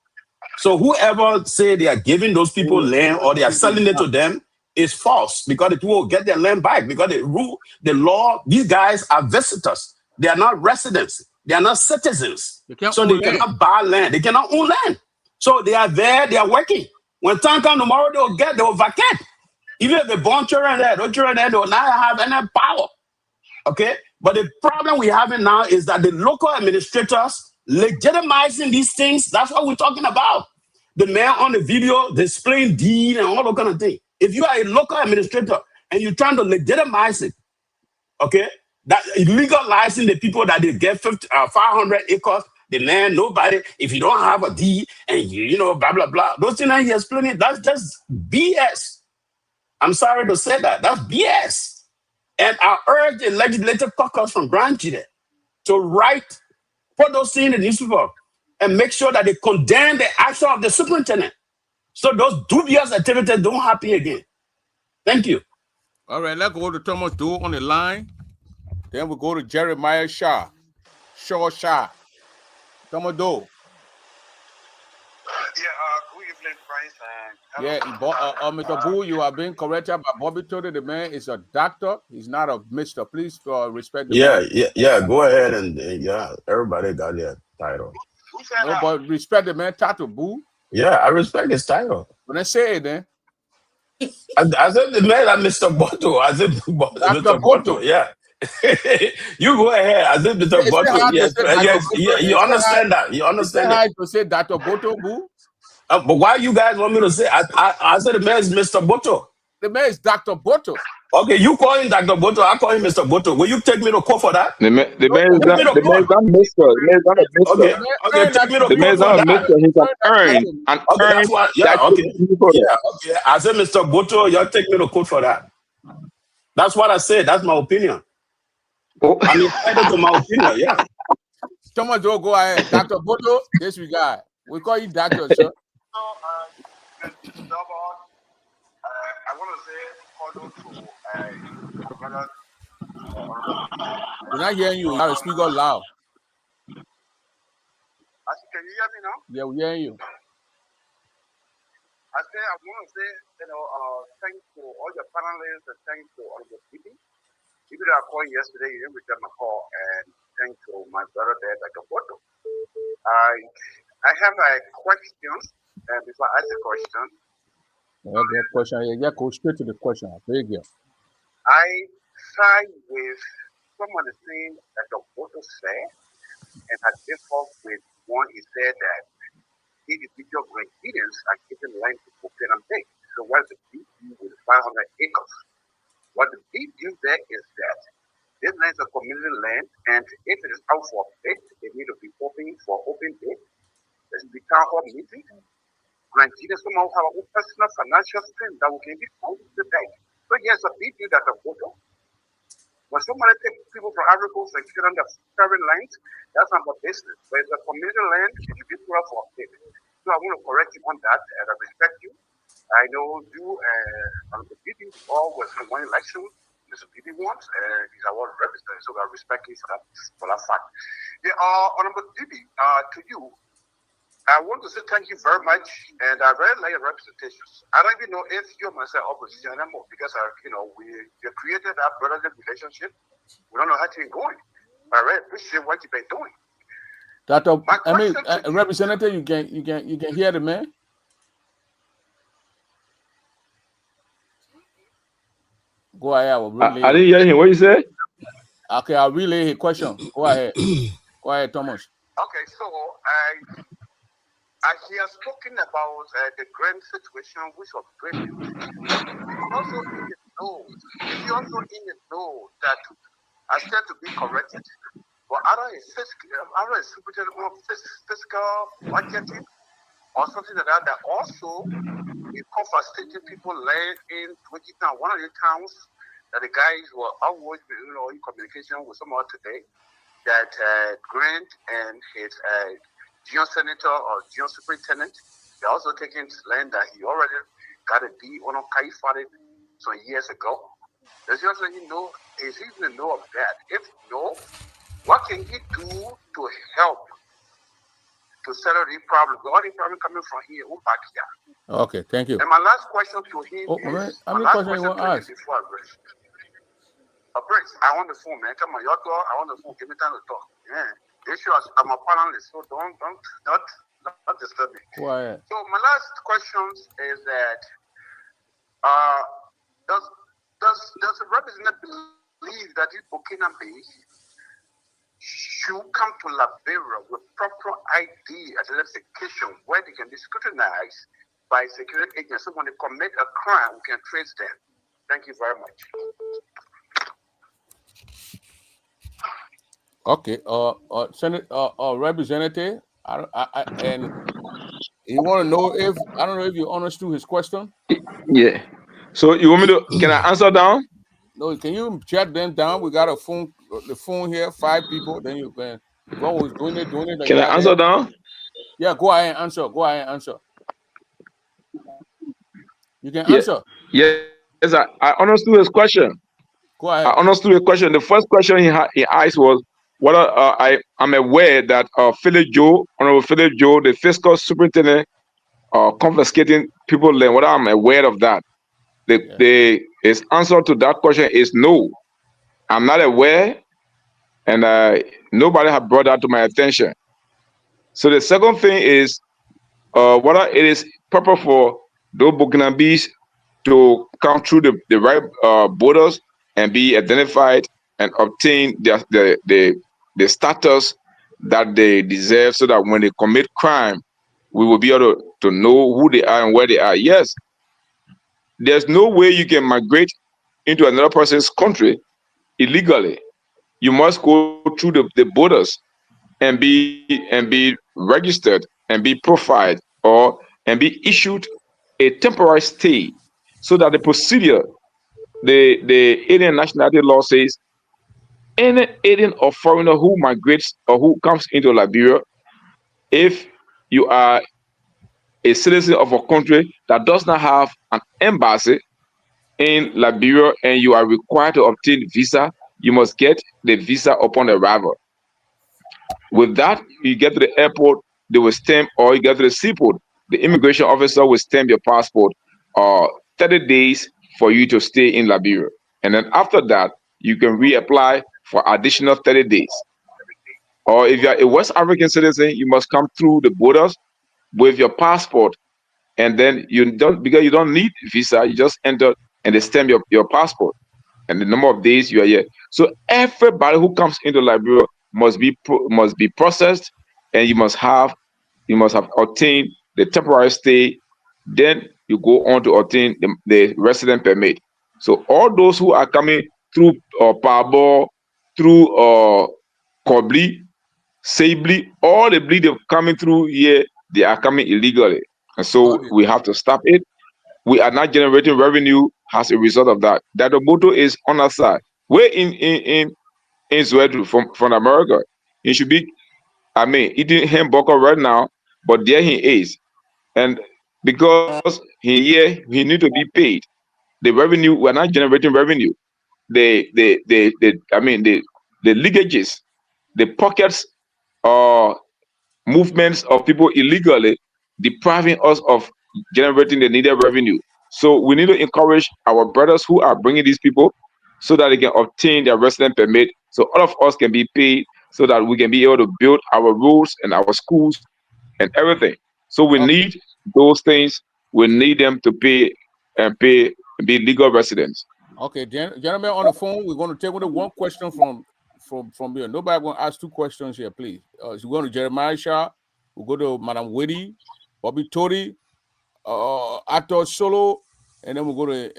So whoever say they are giving those people land or they are selling it to them is false, because the people will get their land back, because the rule, the law, these guys are visitors. They are not residents. They are not citizens. So they cannot buy land. They cannot own land. So they are there, they are working. When time comes tomorrow, they will vacate. Even if they born children there, those children there, they will not have any power. Okay? But the problem we're having now is that the local administrators legitimizing these things, that's what we're talking about. The man on the video displaying deed and all that kind of thing. If you are a local administrator and you're trying to legitimize it, okay, that legalizing the people that they get 500 acres, the land, nobody, if you don't have a deed and you know, blah, blah, blah, those things that he explaining, that's just BS. I'm sorry to say that. That's BS. And I urge the legislative caucus from Gran Gedeh to put those things in the newspaper and make sure that they condemn the action of the superintendent, so those dubious activities don't happen again. Thank you. All right, let's go to Thomas Doe on the line. Then we'll go to Jeremiah Shaw. Shaw. Thomas Doe. Good evening, friends. Mr. Boo, you are being corrected by Bobby Tote. The man is a doctor. He's not a Mr. Please respect the man. Yeah. Go ahead and everybody got their title. Who said No, that? but respect the man title, boo. Yeah, I respect his title. When I say it, then. I said the man that Mr. Boto. I said Mr. Boto. Yeah. You go ahead. I said Mr. It's Boto. hard to Yes, say Dr. yes. Boto. You understand that. You It's understand it. hard to say Dr. Boto, boo. But why you guys want me to say? I said the man is Mr. Boto. The man is Dr. Boto. Okay, you call him Dr. Boto. I call him Mr. Boto. Will you take me to court for that? The man is Take me not to the man is court. not Mister. The man is not a Mister. Okay, take me to The man court is for not a that. Mister. He's an earned, Okay, that's why. Yeah, okay. Yeah, okay. I said Mr. Boto. Y'all take me to court for that. That's what I said. That's my opinion. Oh. I'm entitled to my opinion. Yeah. Thomas, go ahead. Dr. Boto, this we got. We call you doctor, sir. I want to say hello to my brother. We're not hearing you. You have to speak out loud. Can you hear me now? Yeah, we're hearing you. I want to say, thanks to all the panelists and thanks to all the people. People that are calling yesterday, you didn't return my call, and thanks to my brother there, Dr. Boto. I have a question, and before I ask the question, Yeah, go straight to the question. Very good. I side with someone is saying that the Boto said, and I differ with one he said that individual Grenadians are given land to open and big. So what is the big deal with 500 acres? What the big deal there is that this land is a community land, and if it is out for bid, they need to be open for open bid. There should be town hall meeting. Nigerians somehow have a personal financial strength that we can be out to pay. So yes, a big deal that the Boto. When somebody takes people from Africa and get on the foreign lands, that's not our business. But it's a community land, it should be put up for bid. So I want to correct you on that, and I respect you. I know you and the BB always in one election. Mr. BB wants, and he's our representative, so I respect him for that fact. Yeah, Honorable BB, to you, I want to say thank you very much, and I really like your representations. I don't even know if you and myself opposition anymore because we created that brotherly relationship. We don't know how to going. I really appreciate what you've been doing. Representative, you can hear the man. Go ahead. I didn't hear him. What you say? Okay, I'll relay his question. Go ahead. Go ahead, Thomas. Okay, so he has spoken about the Gran situation, which was great news. Also in the know that I stand to be corrected. But either a fiscal budgeting or something like that, that also we confiscated people land in 20 towns. One of the towns that the guys were always in communication with someone today, that Grant and his Dion Senator or Dion Superintendent, they're also taking land that he already got a deed on Kaifari some years ago. Does he also know, is he even know of that? If no, what can he do to help to settle the problem? All the problem coming from here, back here. Okay, thank you. And my last question to him is, how many questions you want to ask? Before I rush. Prince, I want the phone, man. Come on, your door. I want the phone. Give me time to talk. Yeah. The issue is I'm a panelist, so don't disturb me. Quiet. So my last question is that does the representative believe that this Burkina Faso should come to Liberia with proper ID identification where they can be scrutinized by security agents? So when they commit a crime, we can trace them. Thank you very much. Okay, Representative, and you want to know if I don't know if you understood his question. Yeah. So you want me to? Can I answer down? No, can you chat them down? We got the phone here, 5 people. Then you can. If one was doing it. Can I answer down? Yeah, go ahead and answer. Go ahead and answer. You can answer. Yes, I understood his question. Go ahead. I understood the question. The first question he asked was whether I'm aware that Honorable Philip Joe, the fiscal superintendent, confiscating people's land. Whether I'm aware of that. His answer to that question is no. I'm not aware, and nobody has brought that to my attention. So the second thing is whether it is proper for those Burkinabes to come through the right borders and be identified and obtain the status that they deserve, so that when they commit crime, we will be able to know who they are and where they are. Yes, there's no way you can migrate into another person's country illegally. You must go through the borders and be registered and be profiled, or and be issued a temporary stay, so that the procedure, the alien nationality law says any alien or foreigner who migrates or who comes into Liberia, if you are a citizen of a country that does not have an embassy in Liberia and you are required to obtain visa, you must get the visa upon arrival. With that, you get to the airport, they will stamp, or you get to the seaport, the immigration officer will stamp your passport, 30 days for you to stay in Liberia. And then after that, you can reapply for additional 30 days. Or if you are a West African citizen, you must come through the borders with your passport, and then you don't, because you don't need visa, you just enter and they stamp your passport and the number of days you are here. So everybody who comes into Liberia must be processed, and you must have obtained the temporary stay. Then you go on to obtain the resident permit. So all those who are coming through Pabo, through Kobli, Sably, all the bleed coming through here, they are coming illegally, and so we have to stop it. We are not generating revenue as a result of that. That the motor is on our side. We're in Zwedru from America. He should be, I mean, eating hamburger right now, but there he is. And because he here, he need to be paid. The revenue, we're not generating revenue. I mean, the leakages, the pockets, movements of people illegally, depriving us of generating the needed revenue. So we need to encourage our brothers who are bringing these people, so that they can obtain their resident permit, so all of us can be paid, so that we can be able to build our roads and our schools and everything. So we need those things. We need them to pay and be legal residents. Okay, gentlemen on the phone, we're going to take one question from here. Nobody going to ask two questions here, please. So we're going to Jeremiah Shah, we'll go to Madam Witty, Bobby Tori, Ato Solo, and then we'll go to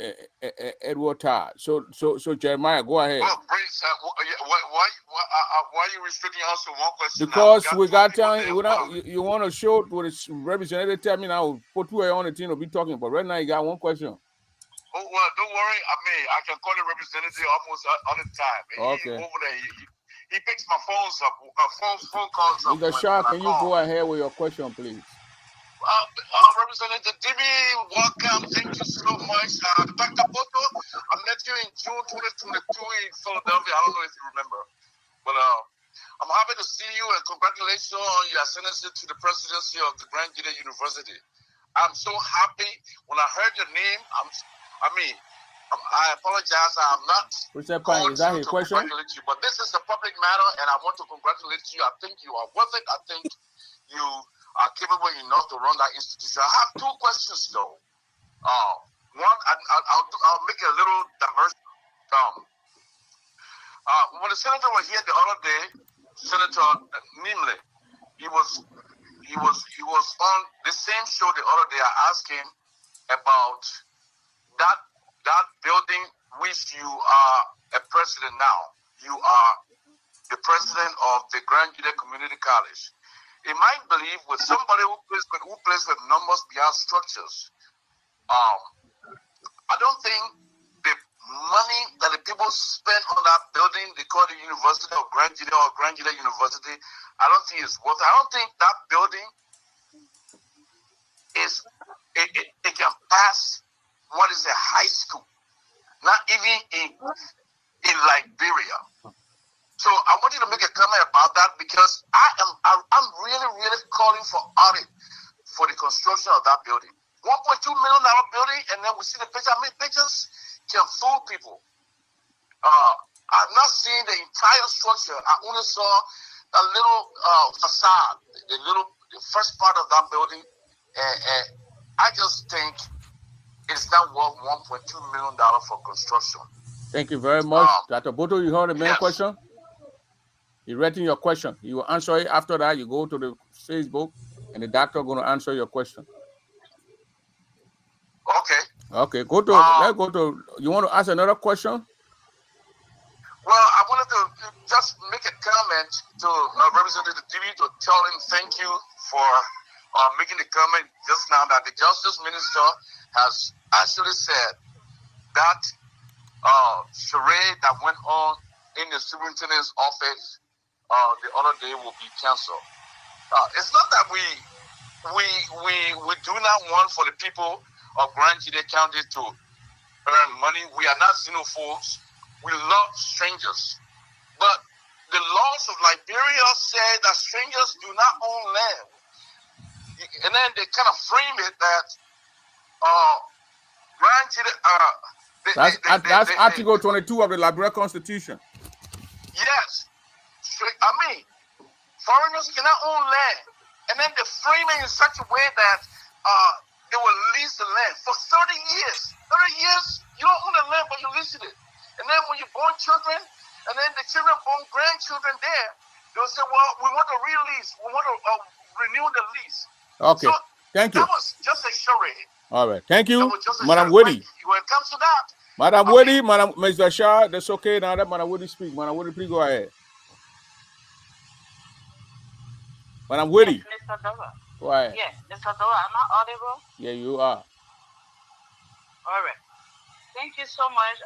Edward Todd. So Jeremiah, go ahead. Well, Prince, why are you restricting us to one question? Because we got time. You want to show what a representative tell me now, put two on the team to be talking, but right now you got one question. Oh, well, don't worry. I can call the representative almost all the time. Okay. He over there, he picks my phones up, phone calls up. Mr. Shaw, can you go ahead with your question, please? Representative Debee, welcome. Thank you so much. Dr. Boto, I met you in June 2022 in Philadelphia. I don't know if you remember. But I'm happy to see you, and congratulations on your ascendancy to the presidency of the Gran Gedeh University. I'm so happy when I heard your name. I apologize. I'm not going is that his question? Congratulate you, but this is a public matter, and I want to congratulate you. I think you are worth it. I think you are capable enough to run that institution. I have two questions, though. One, I'll make it a little diverse. When the senator was here the other day, Senator Nimle, he was on the same show the other day. I asked him about that building, which you are a president now. You are the president of the Gran Gedeh Community College. In my belief, with somebody who plays with numbers beyond structures, I don't think the money that the people spend on that building, they call the University of Gran Gedeh or Gran Gedeh University, I don't think it's worth it. I don't think that building it can pass what is a high school, not even in Liberia. So I want you to make a comment about that, because I'm really, really calling for audit for the construction of that building. $1.2 million building, and then we see the picture. I mean, pictures can fool people. I've not seen the entire structure. I only saw a little facade, the first part of that building. I just think it's not worth $1.2 million for construction. Thank you very much. Dr. Boto, you heard the main question? He writing your question. He will answer it. After that, you go to the Facebook, and the doctor going to answer your question. Okay. Okay, go to, let's go to, you want to ask another question? Well, I wanted to just make a comment to Representative Debee to tell him thank you for making the comment just now that the Justice Minister has actually said that charade that went on in the superintendent's office the other day will be canceled. It's not that we do not want for the people of Gran County to earn money. We are not xenophobes. We love strangers. But the laws of Liberia say that strangers do not own land. And then they kind of frame it that that's Article 22 of the Liberia Constitution. Yes. I mean, foreigners cannot own land. And then they frame it in such a way that they will lease the land for 30 years. 30 years, you don't own the land, but you lease it. And then when you born children, and then the children born grandchildren there, they'll say, well, we want to release. We want to renew the lease. Okay, so thank you. That was just a charade. All right, thank you, Madam Woody. Woody. When it comes to that. Madam Woody, Madam Mr. Shah, that's okay. Now that Madam Woody speak. Madam Woody, please go ahead. Madam Woody. Yes, Mr. Dover. Go ahead. Yes, Mr. Dover, am I audible? Yeah, you are. All right. Thank you so much.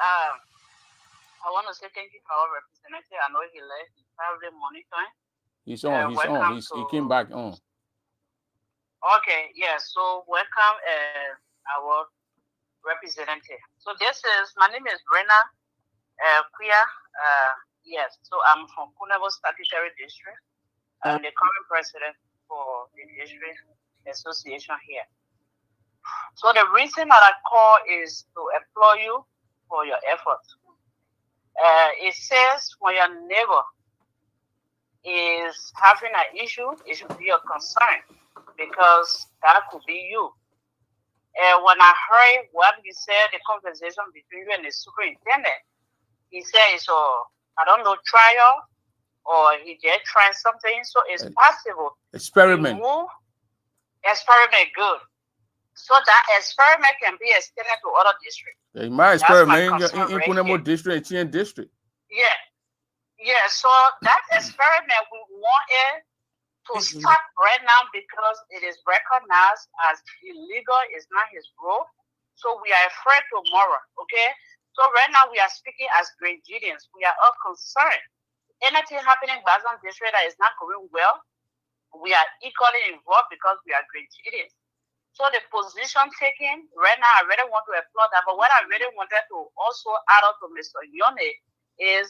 I want to say thank you to our representative. I know he left. He's probably monitoring. He's on. He's on. He came back on. Okay. Yeah. So welcome our representative. So my name is Gran. Yes. So I'm from Kunabo Statutory District. I'm the current president for the district association here. So the reason that I call is to applaud you for your efforts. It says when your neighbor is having an issue, it should be a concern because that could be you. And when I heard what you said, the conversation between you and the superintendent, he said it's I don't know, trial or he did try something. So it's possible. Experiment. Experiment, good. So that experiment can be extended to other districts. Yeah, my experiment in Kunemo district, in district. Yeah. Yeah, so that experiment, we want it to stop right now because it is recognized as illegal. It's not his role. So we are afraid tomorrow, okay? So right now we are speaking as Grenadians. We are all concerned. Anything happening in Bazan district that is not going well, we are equally involved because we are Grenadians. So the position taken right now, I really want to applaud that. But what I really wanted to also add up to Mr. Yone is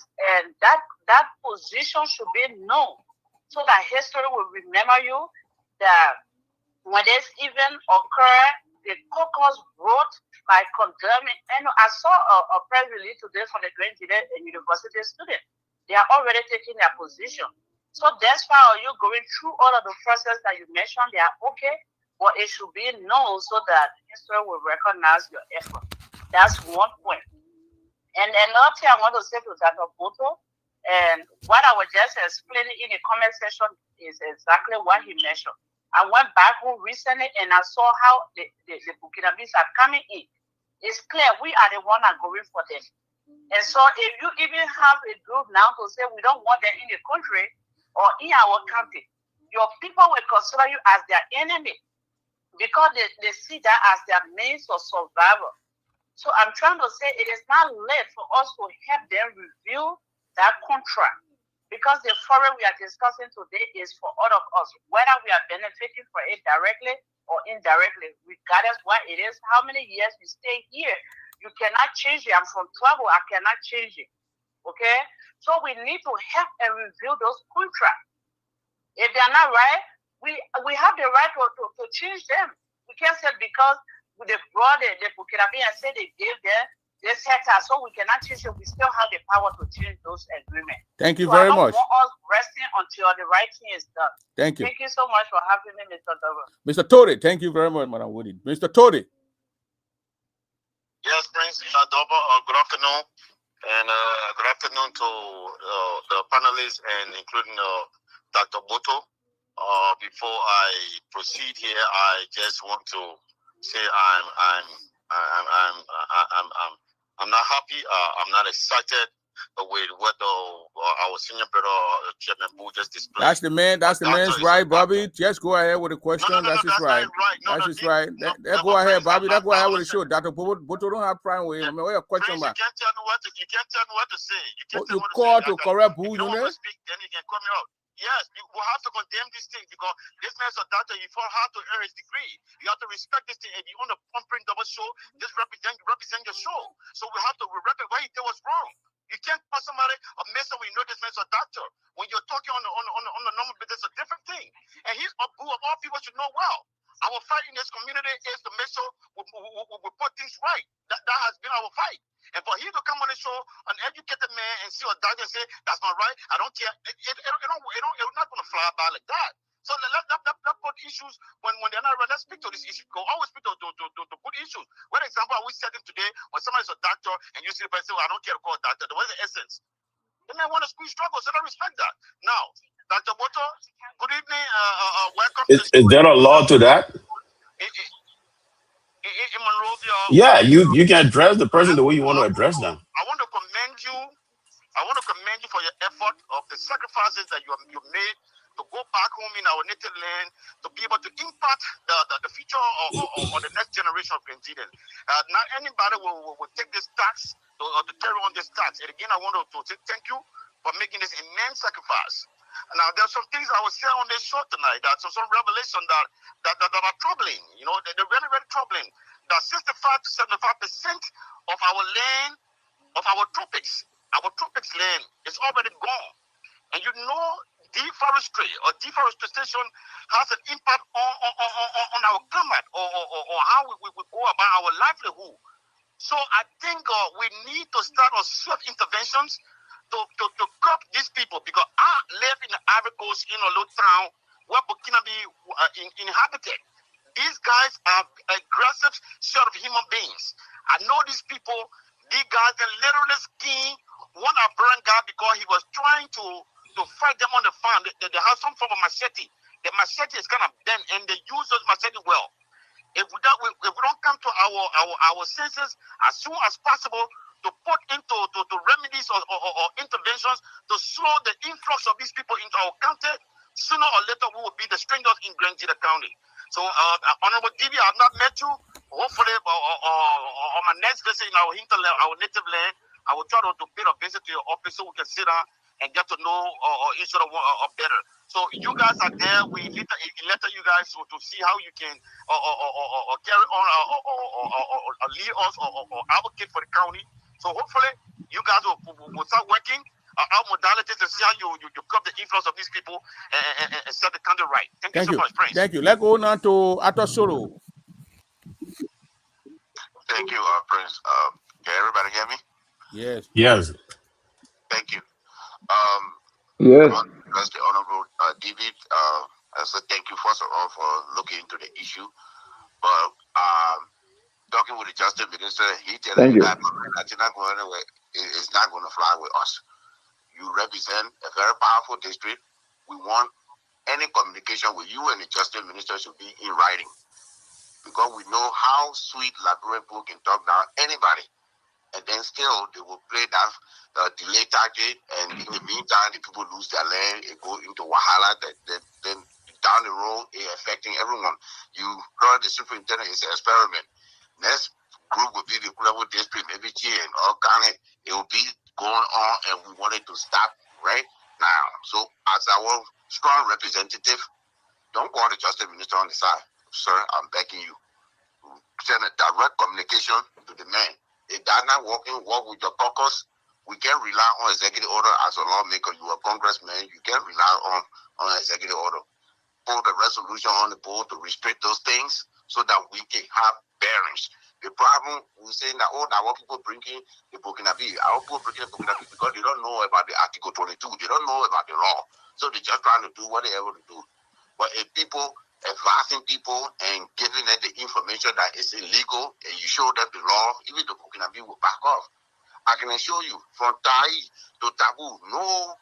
that position should be known so that history will remember you that when this event occurred, the caucus wrote by condemning. And I saw a press release today from the Grand Gedeh University students. They are already taking their position. So that's why you going through all of the process that you mentioned. They are okay. But it should be known so that history will recognize your effort. That's one point. And another thing I want to say to Dr. Boto, and what I was just explaining in the comment section is exactly what he mentioned. I went back home recently and I saw how the Burkinabés are coming in. It's clear we are the one that are going for them. And so if you even have a group now to say we don't want them in the country or in our country, your people will consider you as their enemy, because they see that as their means of survival. So I'm trying to say it is not late for us to help them review that contract, because the forum we are discussing today is for all of us, whether we are benefiting from it directly or indirectly, regardless what it is, how many years you stay here. You cannot change it. I'm from trouble. I cannot change it. Okay? So we need to help and review those contracts. If they are not right, we have the right to change them. We can't say because they brought the Burkinabé and say they gave them this hectare, so we cannot change it. We still have the power to change those agreements. Thank you So very I don't much. want us resting until the right thing is done. Thank you. Thank you so much for having me, Mr. Dover. Mr. Tode, thank you very much, Madam Woody. Mr. Tode. Yes, Prince Dover, good afternoon. And good afternoon to the panelists and including Dr. Boto. Before I proceed here, I just want to say I'm not happy. I'm not excited with what our senior brother Chairman Boo just displayed. That's the man. That's the man's right, Bobby. Just go ahead with the question. That's his right. That's his right. Go ahead, Bobby. Go ahead with the show. Dr. Boto don't have problem with him. I mean, what your question about? You can't tell me what to say. You can't tell me what to call say. to correct Boo, you know. Speak, then you can come out. Yes, we have to condemn this thing because this man's a doctor. He fought hard to earn his degree. You have to respect this thing. If you want to pumping double show, just represent your show. So we have to represent what he did was wrong. You can't call somebody a mason when you know this man's a doctor. When you're talking on the normal business, it's a different thing. And he's a Boo of all people should know well. Our fight in this community is to make sure we put things right. That has been our fight. And for him to come on the show, an educated man, and see a doctor and say, that's not right, I don't care. It's not going to fly by like that. So let's put issues when they're not right. Let's speak to this issue. Always speak to good issues. What example are we setting today when somebody's a doctor and you see the person say, well, I don't care to call a doctor. What is the essence? They may want to squeeze struggles, so I respect that. Now, Dr. Boto, good evening. Welcome. Is there a law to that? In Monrovia, yeah, you can address the person the way you want to address them. I want to commend you. I want to commend you for your effort of the sacrifices that you made to go back home in our native land to be able to impact the future or the next generation of Grenadians. Not anybody will take this tax to carry on this tax. And again, I want to say thank you for making this immense sacrifice. Now, there's some things I will say on this show tonight. That some revelation that are troubling. You know, they're very, very troubling. That 65 to 75% of our land, of our tropics land, is already gone. And you know, deforestation has an impact on our climate or how we go about our livelihood. So I think we need to start on swift interventions to curb these people, because I live in the Ivory Coast in a little town where Burkina Faso inhabited. These guys are aggressive sort of human beings. I know these people. These guys are literally skiing one Afghan guy because he was trying to fight them on the farm. They have some form of machete. The machete is kind of bent, and they use those machete well. If we don't come to our senses as soon as possible to put into remedies or interventions to slow the influx of these people into our country, sooner or later we will be the strangers in Gedeh County. So, Honorable Debee, I have not met you. Hopefully, on my next visit in our hinterland, our native land, I will try to pay a visit to your office so we can sit down and get to know each other better. So you guys are there. We letter you guys to see how you can carry on or lead us or advocate for the county. So hopefully you guys will start working our modalities to see how you curb the influence of these people and set the country right. Thank you so much, Prince. Thank you. Let's go now to Ato Solo. Thank you, Prince. Can everybody hear me? Yes. Yes. Thank you. Yes. That's the Honorable Debee. I said thank you first of all for looking into the issue. But talking with the Justice Minister, he telling me that it's not going anywhere. It's not going to fly with us. You represent a very powerful district. We want any communication with you and the Justice Minister should be in writing, because we know how sweet Liberian people can talk down anybody. And then still they will play that delay tactic, and in the meantime the people lose their land, it go into Wahala, then down the road it affecting everyone. You heard the superintendent is an experiment. Next group will be the level district, maybe G and all kind of, it will be going on, and we wanted to stop right now. So as our strong representative, don't call the Justice Minister on the side. Sir, I'm begging you. Send a direct communication to the man. If that's not working, work with your caucus. We can rely on executive order as a lawmaker. You are a congressman. You can rely on executive order. Put a resolution on the board to restrict those things so that we can have bearings. The problem, we're saying that, oh, now what people bringing the Burkinabe, our people bringing the Burkinabe because they don't know about the Article 22. They don't know about the law. So they're just trying to do what they're able to do. But if people advising people and giving them the information that is illegal and you show them the law, even the Burkinabe will back off. I can assure you, from Tai to Taboo, no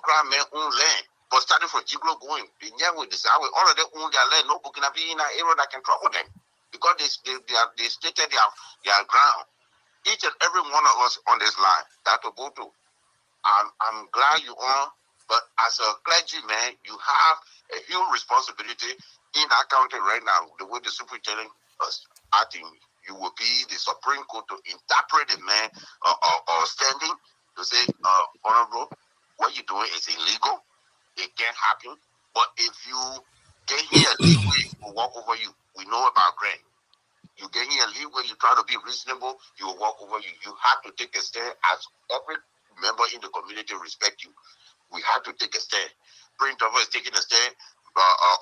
Gran men own land. But starting from Jiglo going, the Nyawe, the Sawe, all of them own their land. No Burkinabe in that area that can trouble them. Because they stated their ground. Each and every one of us on this line, Dr. Boto, I'm glad you're on, but as a clergyman, you have a huge responsibility in that country right now. The way the superintendent is acting, you will be the Supreme Court to interpret the man or standing to say, Honorable, what you're doing is illegal. It can't happen. But if you get here leeway, we'll walk over you. We know about Gran. You get here leeway, you try to be reasonable, you will walk over you. You have to take a stand as every member in the community respect you. We have to take a stand. Prince Dover is taking a stand.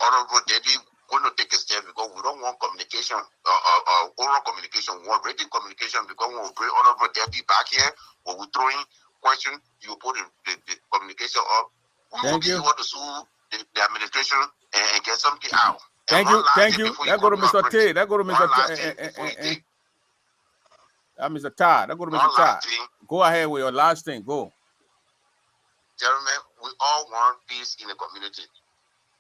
Honorable Debee going to take a stand because we don't want communication, oral communication. We want written communication because when we bring Honorable Debee back here, when we throw in question, you put the communication up. We will be able to sue the administration and get something out. Thank you. That go to Mr. T. That go to Mr. Mr. Todd. That go to Mr. Todd. Go ahead with your last thing. Go. Gentlemen, we all want peace in the community.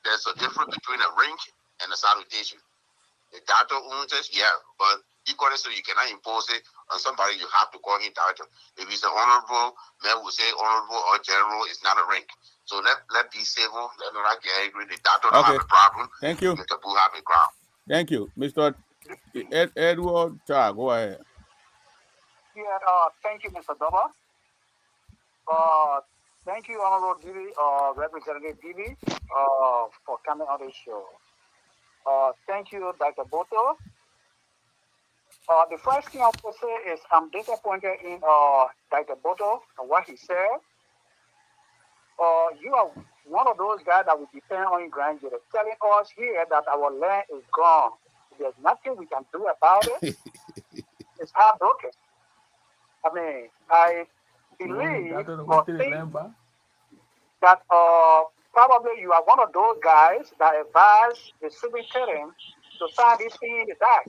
There's a difference between a ring and a salutation. The doctor owns it, yeah, but equally so you cannot impose it on somebody. You have to call him doctor. If he's an honorable, man will say honorable or general. It's not a rank. So let be civil. Let not get angry. The doctor don't have a problem. Thank you. Mr. Boo have a ground. Thank you, Mr. Edward Todd. Go ahead. Yeah, thank you, Mr. Doba. Thank you, Honorable Debee, Representative Debee, for coming on this show. Thank you, Dr. Boto. The first thing I want to say is I'm disappointed in Dr. Boto and what he said. You are one of those guys that will depend on Gran, telling us here that our land is gone. There's nothing we can do about it. It's heartbroken. I mean, I believe or think that probably you are one of those guys that advise the superintendent to sign this thing in the dark.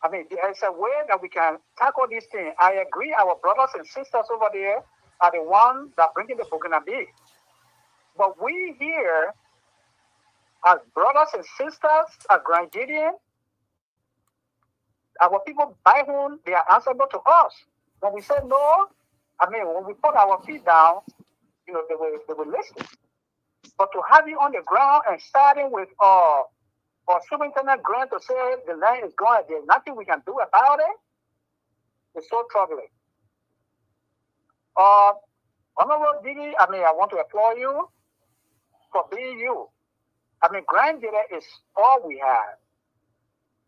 I mean, there's a way that we can tackle this thing. I agree, our brothers and sisters over there are the ones that bring in the Burkinabe. But we here, as brothers and sisters, as Grand Gideon, our people by whom they are answerable to us. When we say no, I mean, when we put our feet down, you know, they will listen. But to have you on the ground and starting with or Superintendent Grant to say the land is gone, there's nothing we can do about it, it's so troubling. Honorable Debee, I mean, I want to applaud you for being you. I mean, Gran Gedeh is all we have.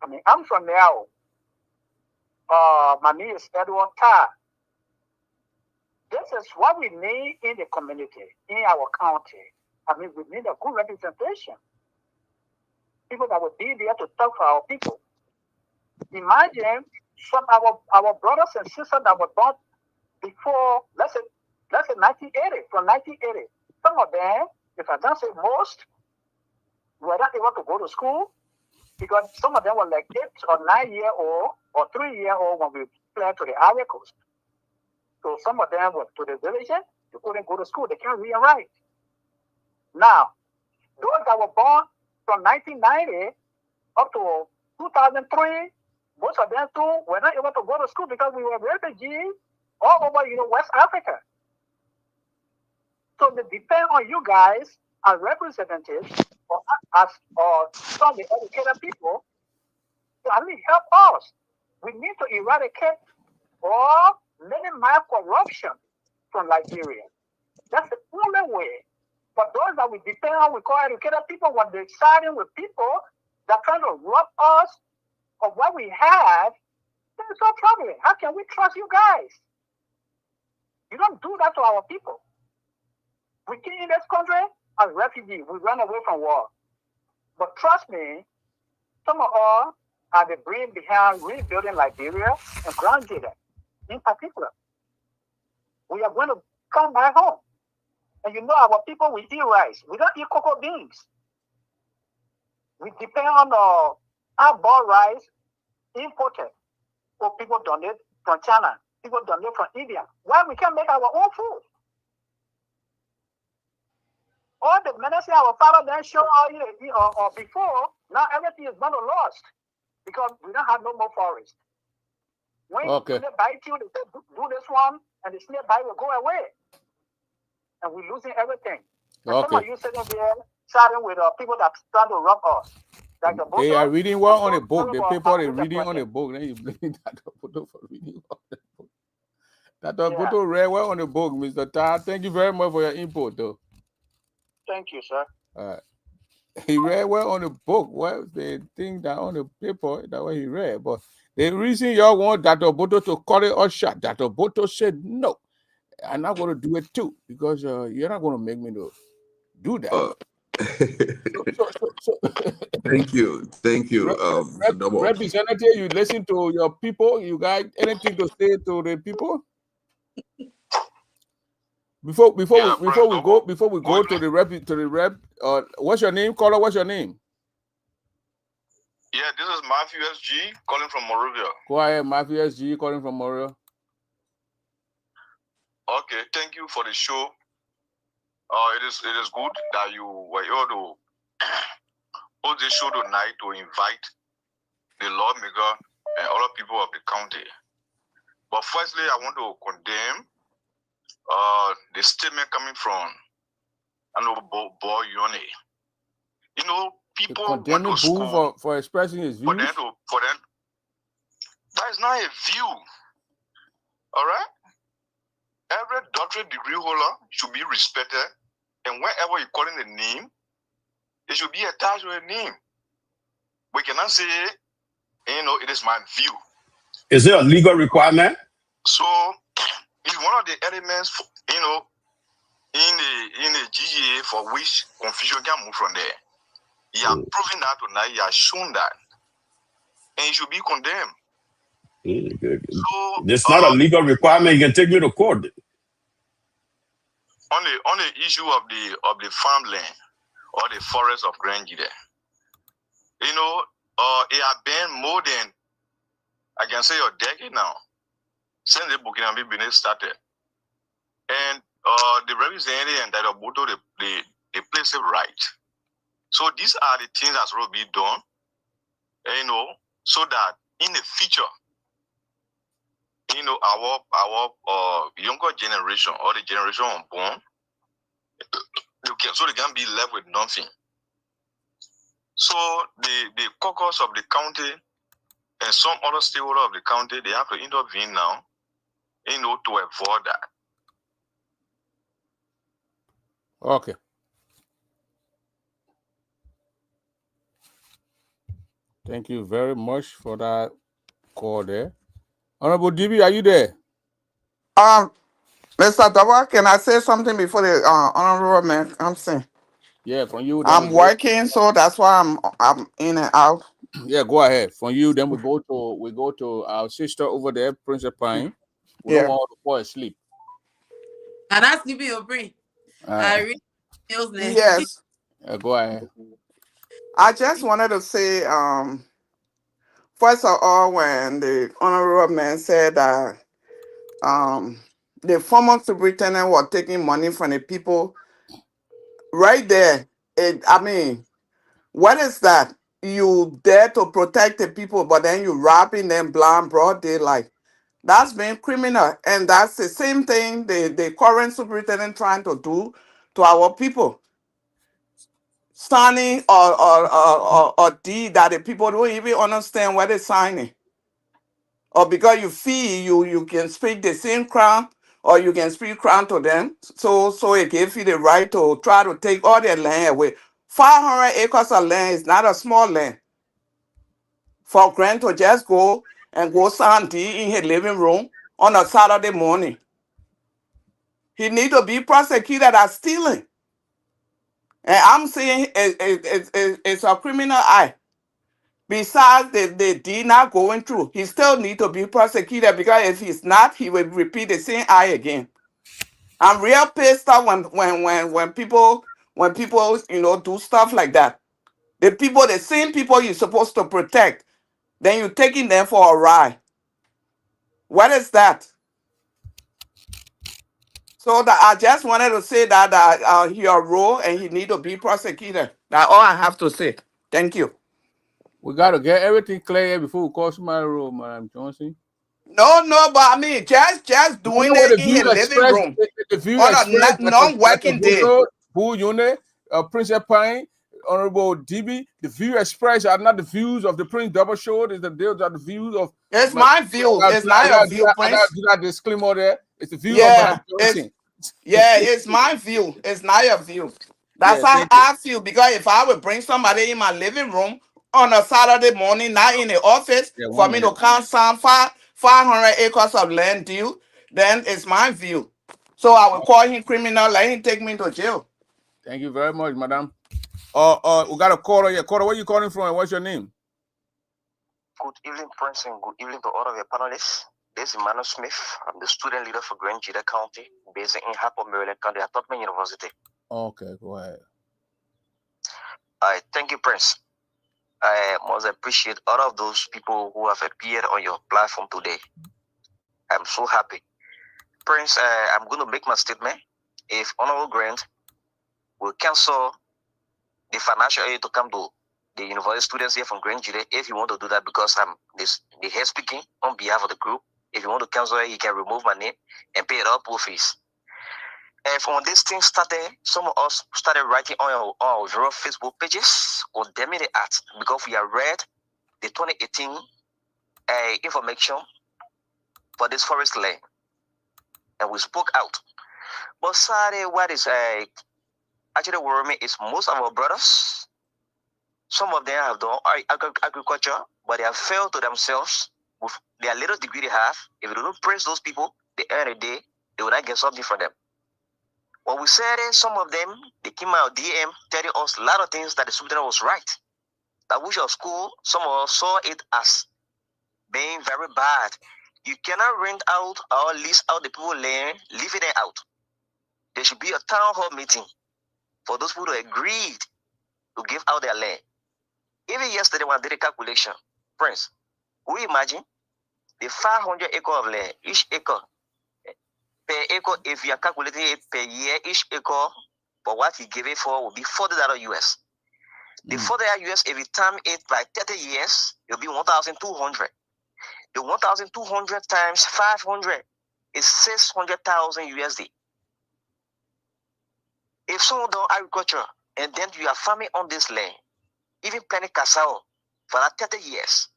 I mean, I'm from now. My name is Edward Todd. This is what we need in the community, in our county. I mean, we need a good representation. People that will be there to talk for our people. Imagine some of our brothers and sisters that were born before, let's say 1980, from 1980. Some of them, if I don't say most, were not able to go to school because some of them were like 8 or 9 year old or 3 year old when we fled to the Ivory Coast. So some of them were to the village, they couldn't go to school, they can't read and write. Now, those that were born from 1990 up to 2003, most of them too were not able to go to school because we were refugees all over, West Africa. So they depend on you guys as representatives or some of the educated people to at least help us. We need to eradicate or minimize corruption from Liberia. That's the only way. But those that we depend on, we call educated people, when they're siding with people that trying to rob us of what we have, then it's so troubling. How can we trust you guys? You don't do that to our people. We came in this country as refugees. We run away from war. But trust me, some of us, are the brain behind rebuilding Liberia and Gran Gedeh in particular. We are going to come back home. And you know our people, we eat rice. We don't eat cocoa beans. We depend on our bought rice imported. Or people donate from China. People donate from India. Why we can't make our own food? All the medicine our father then show or before, now everything is going to lost because we don't have no more forest. When Okay. they bite you, they say, do this one, and the snake bite will go away. And we're losing everything. And some of Okay. you sitting there chatting with people that trying to rob us. Like the They are Boto, reading what on a I'm book. so The terrible paper about is this reading on a project. book. Then you blame that photo for reading on the book. That Yeah. photo read well on the book, Mr. Todd. Thank you very much for your input, though. Thank you, sir. He read well on the book. Well, the thing that on the paper, that what he read. But the reason y'all want Dr. Boto to call it or shot, Dr. Boto said no. I'm not going to do it too because you're not going to make me do that. Thank you, Mr. Double. Representative, you listen to your people. You got anything to say to the people? Before we go to the rep. What's your name, caller? What's your name? Yeah, this is Matthew SG calling from Morovia. Go ahead, Matthew SG calling from Morovia. Okay, thank you for the show. It is good that you were able to hold this show tonight to invite the lawmaker and other people of the county. But firstly, I want to condemn the statement coming from Boy Yoni. You know, people went to school for expressing his views. For them, that is not a view. All right. Every doctorate degree holder should be respected, and whenever you call in a name, it should be attached to a name. We cannot say, it is my view. Is it a legal requirement? So it's one of the elements, in the GGA for which confusion can move from there. He has proven that tonight. He has shown that, and he should be condemned. So it's not a legal requirement. You can take me to court. On the issue of the farmland or the forest of Gran Gedeh, it has been more than, I can say, a decade now since the Burkina Faso started, and the representative and Dr. Boto they place it right. So these are the things that will be done, so that in the future, our younger generation or the generation unborn, so they can be left with nothing. So the caucus of the county and some other stakeholders of the county, they have to intervene now, to avoid that. Okay. Thank you very much for that call there. Honorable Debee, are you there? Mr. Dawa, can I say something before the honorable man comes in? Yeah, from you. I'm working, so that's why I'm in and out. Yeah, go ahead. From you, then we go to our sister over there, Princess Pine. We don't want her to fall asleep. And that's sleeping your brain. I read news. Yes. Go ahead. I just wanted to say, first of all, when the honorable man said that the former superintendent was taking money from the people, right there, what is that? You dare to protect the people, but then you robbing them blind broad daylight. That's been criminal, and that's the same thing the current superintendent trying to do to our people. Signing or deed that the people don't even understand what they're signing. Or because you feel you can speak the same crown, or you can speak crown to them. So it gives you the right to try to take all their land away. 500 acres of land is not a small land. For Grant to just go sign deed in his living room on a Saturday morning. He need to be prosecuted as stealing. And I'm saying it's a criminal act. Besides the deed not going through, he still need to be prosecuted because if he's not, he will repeat the same eye again. I'm real pissed off when people do stuff like that. The same people you're supposed to protect, then you're taking them for a ride. What is that? So that I just wanted to say that he a role and he need to be prosecuted. That's all I have to say. Thank you. We gotta get everything clear before we call somebody role, Madam Johnson. No, but I mean just doing it in a living room the view on expressed a non-working day. Who unit, Prince Pine, Honorable Debee, the view expressed are not the views of the Prince Double Show. These are the views of. It's my view. It's not your view, Prince. Do that disclaimer there. It's the view of Yeah, Madam Johnson. it's my view. It's not your view. That's how I feel. Because if I would bring somebody in my living room on a Saturday morning, not in the office, for me to count some 500 acres of land deal, then it's my view. So I will call him criminal, let him take me to jail. Thank you very much, madam. We got a caller here. Caller, where you calling from and what's your name? Good evening, Prince, and good evening to all of your panelists. This is Emmanuel Smith. I'm the student leader for Gran Gedeh County, based in Harper, Maryland County at Tubman University. Okay, go ahead. Thank you, Prince. I must appreciate all of those people who have appeared on your platform today. I'm so happy. Prince, I'm going to make my statement. If Honorable Grant will cancel the financial aid to come to the university students here from Gran Gedeh, if you want to do that, because I'm the head speaking on behalf of the group, if you want to cancel it, he can remove my name and pay it all both fees. And from this thing started, some of us started writing on our various Facebook pages condemning the act because we have read the 2018 information for this forest land, and we spoke out. But sadly, what is actually worrying me is most of our brothers, some of them have done agriculture, but they have failed to themselves with their little degree they have. If you don't praise those people, the end of the day, they will not get something from them. When we said it, some of them, they came out DM telling us a lot of things that the student was right. That we should school, some of us saw it as being very bad. You cannot rent out or lease out the people land, leaving them out. There should be a town hall meeting for those people who agreed to give out their land. Even yesterday when I did a calculation, Prince, we imagine the 500 acre of land, each acre, per acre, if you are calculating it per year, each acre for what he gave it for will be $40 US. The $40 US, if you time it by 30 years, it will be 1,200. The 1,200 times 500 is 600,000 USD. If someone does agriculture and then you are farming on this land, even planting cassava for that 30 years,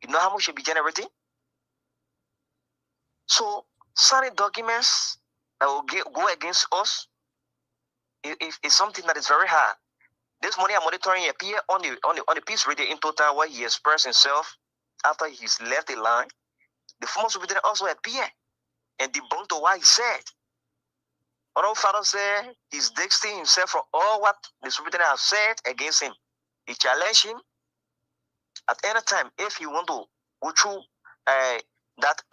you know how much you'll be generating? So, signing documents that will go against us is something that is very hard. This morning I'm monitoring a peer on the Peace Radio in total where he expressed himself after he's left the line. The former superintendent also appeared and debunked what he said. Our father said he's distancing himself from all what the superintendent has said against him. He challenged him at any time if he want to go through that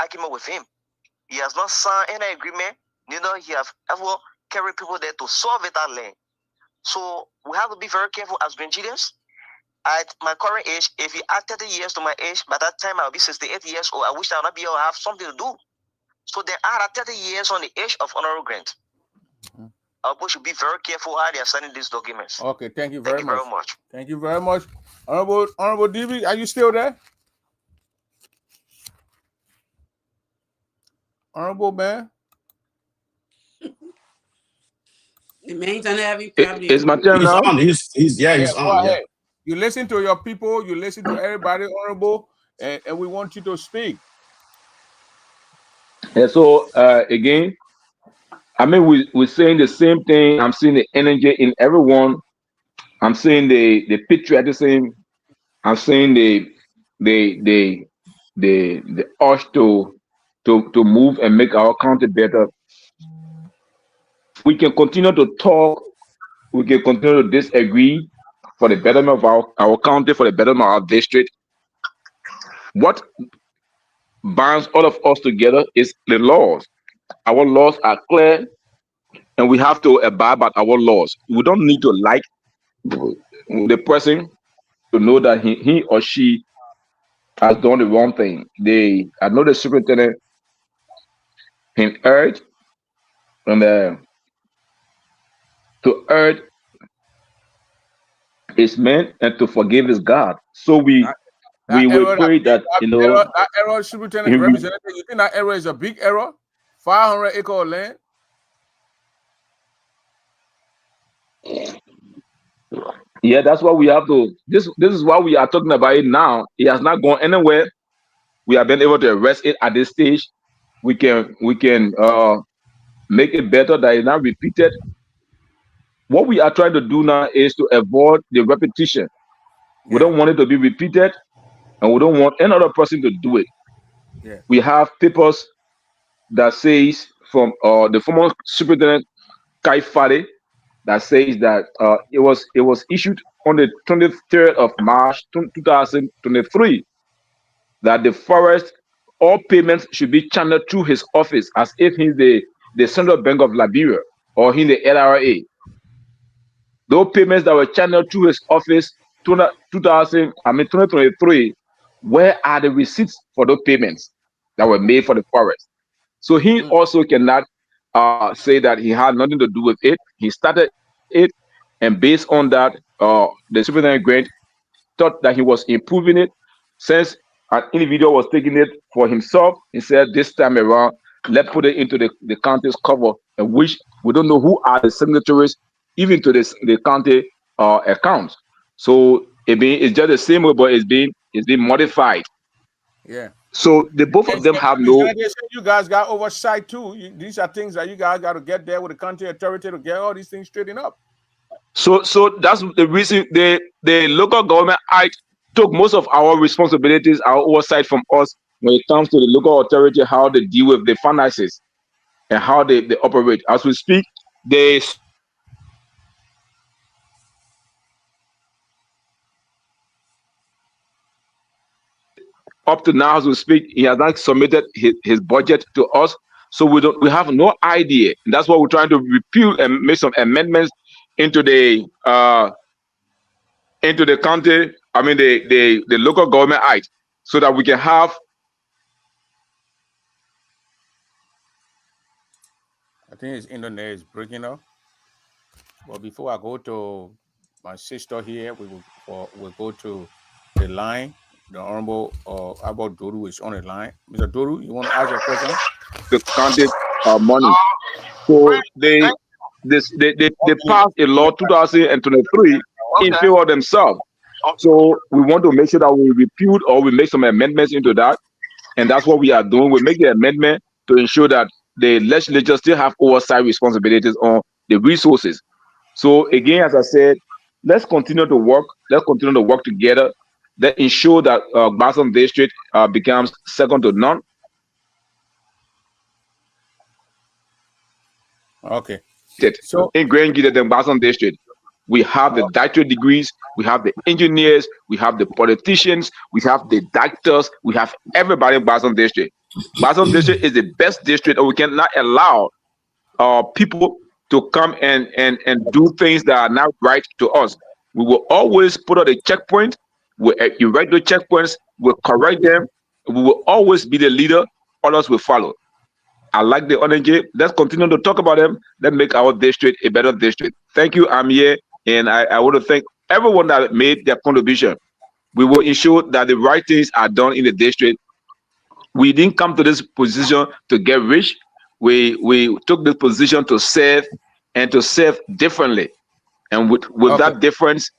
argument with him. He has not signed any agreement, neither he have ever carried people there to solve it that land. So we have to be very careful as Grenadians. At my current age, if you add 30 years to my age, by that time I'll be 68 years old. I wish I would not be able to have something to do. So they add 30 years on the age of Honorable Grant. Our people should be very careful how they are signing these documents. Okay, thank you very much. Thank you very much. Honorable Debee, are you still there? Honorable man. The man's not having problems. It's my turn now. He's on. Yeah. You listen to your people, you listen to everybody, Honorable, and we want you to speak. And so again, I mean we're saying the same thing. I'm seeing the energy in everyone. I'm seeing the patriotism. I'm seeing the urge to move and make our country better. We can continue to talk. We can continue to disagree. for the betterment of our county, for the betterment of our district. What binds all of us together is the laws. Our laws are clear, and we have to abide by our laws. We don't need to like the person to know that he or she has done the wrong thing. I know the superintendent in urge and to urge is man and to forgive is God. So we will pray that that error, Superintendent, he- Representative, you think that error is a big error? 500 acre of land? yeah, that's what we have to. This is why we are talking about it now. It has not gone anywhere. We have been able to arrest it at this stage. We can make it better that it's not repeated. What we are trying to do now is to avoid the repetition. We don't want it to be repeated, and we don't want another person to do it. Yeah. We have papers that says from the former superintendent Kai Fade that says that it was issued on the 23rd of March 2023 that the forest, all payments should be channeled through his office as if he's the Central Bank of Liberia or he's the LRA. Those payments that were channeled through his office 2023, where are the receipts for those payments that were made for the forest? So he also cannot say that he had nothing to do with it. He started it, and based on that, the Superintendent Grant thought that he was improving it. Since an individual was taking it for himself, he said this time around, let's put it into the county's cover, in which we don't know who are the signatories, even to the county accounts. So it's just the same way, but it's being modified. Yeah. So both of them have no. You guys got oversight too. These are things that you guys got to get there with the county authority to get all these things straightened up. So that's the reason the local government act took most of our responsibilities, our oversight from us when it comes to the local authority, how they deal with the finances and how they operate. As we speak, they up to now, as we speak, he has not submitted his budget to us. So we have no idea. And that's why we're trying to repeal and make some amendments into the county, I mean the local government act, so that we can have. I think his internet is breaking up. But before I go to my sister here, we'll go to the line. The Honorable Abba Doru is on the line. Mr. Doru, you want to ask a question? The county money. So they passed a law 2023 in favor of themselves. So we want to make sure that we repeal or we make some amendments into that, and that's what we are doing. We make the amendment to ensure that the legislature still have oversight responsibilities on the resources. So again, as I said, let's continue to work. Let's continue to work together. That ensure that Bassam District becomes second to none. Okay. So in Gran, Gedeh and Bassam District, we have the doctorate degrees, we have the engineers, we have the politicians, we have the doctors, we have everybody in Bassam District. Bassam District is the best district, and we cannot allow people to come and do things that are not right to us. We will always put out a checkpoint. We erect the checkpoints, we'll correct them. We will always be the leader, others will follow. I like the energy. Let's continue to talk about them. Let's make our district a better district. Thank you. I'm here, and I want to thank everyone that made their contribution. We will ensure that the right things are done in the district. We didn't come to this position to get rich. We took this position to serve, and to serve differently. And with that difference,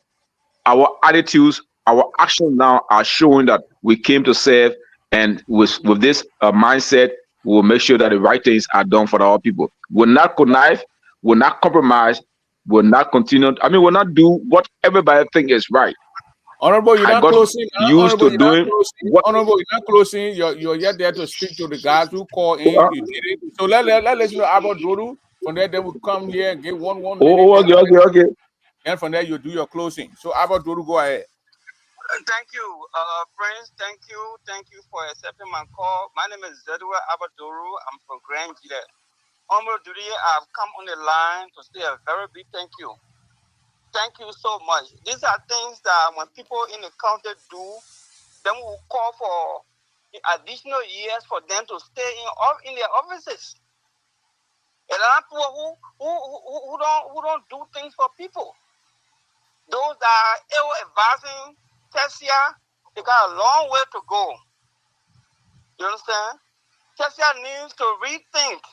our attitudes, our actions now are showing that we came to serve, and with this mindset, we will make sure that the right things are done for our people. We'll not connive, we'll not compromise, we'll not continue. I mean, we'll not do what everybody think is right. Honorable, you're not closing. Honorable, you're not closing. You're yet there to speak to the guys who call in. You did it. So let's know about Doru. From there, they will come here and get one minute. Okay. And from there, you do your closing. So, Abadoru, go ahead. Thank you, Prince. Thank you for accepting my call. My name is Zedwa Abadoru. I'm from Gran. Gedeh. Today I've come on the line to say a very big thank you. Thank you so much. These are things that when people in the county do, then we will call for additional years for them to stay in their offices. A lot of people who don't do things for people. Those that are ill advising Tessia, they got a long way to go. You understand? Tessia needs to rethink.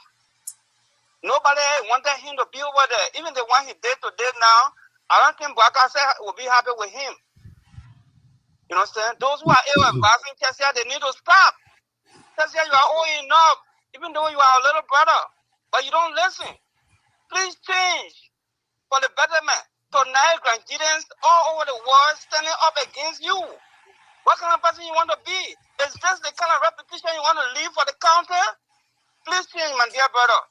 Nobody wanted him to be over there. Even the one he did today now, I don't think Baka will be happy with him. You understand? Those who are ill advising Tessia, they need to stop. Tessia, you are old enough, even though you are a little brother, but you don't listen. Please change for the betterment. Tonight, Grangians all over the world standing up against you. What kind of person you want to be? Is this the kind of reputation you want to leave for the county? Please change, my dear brother.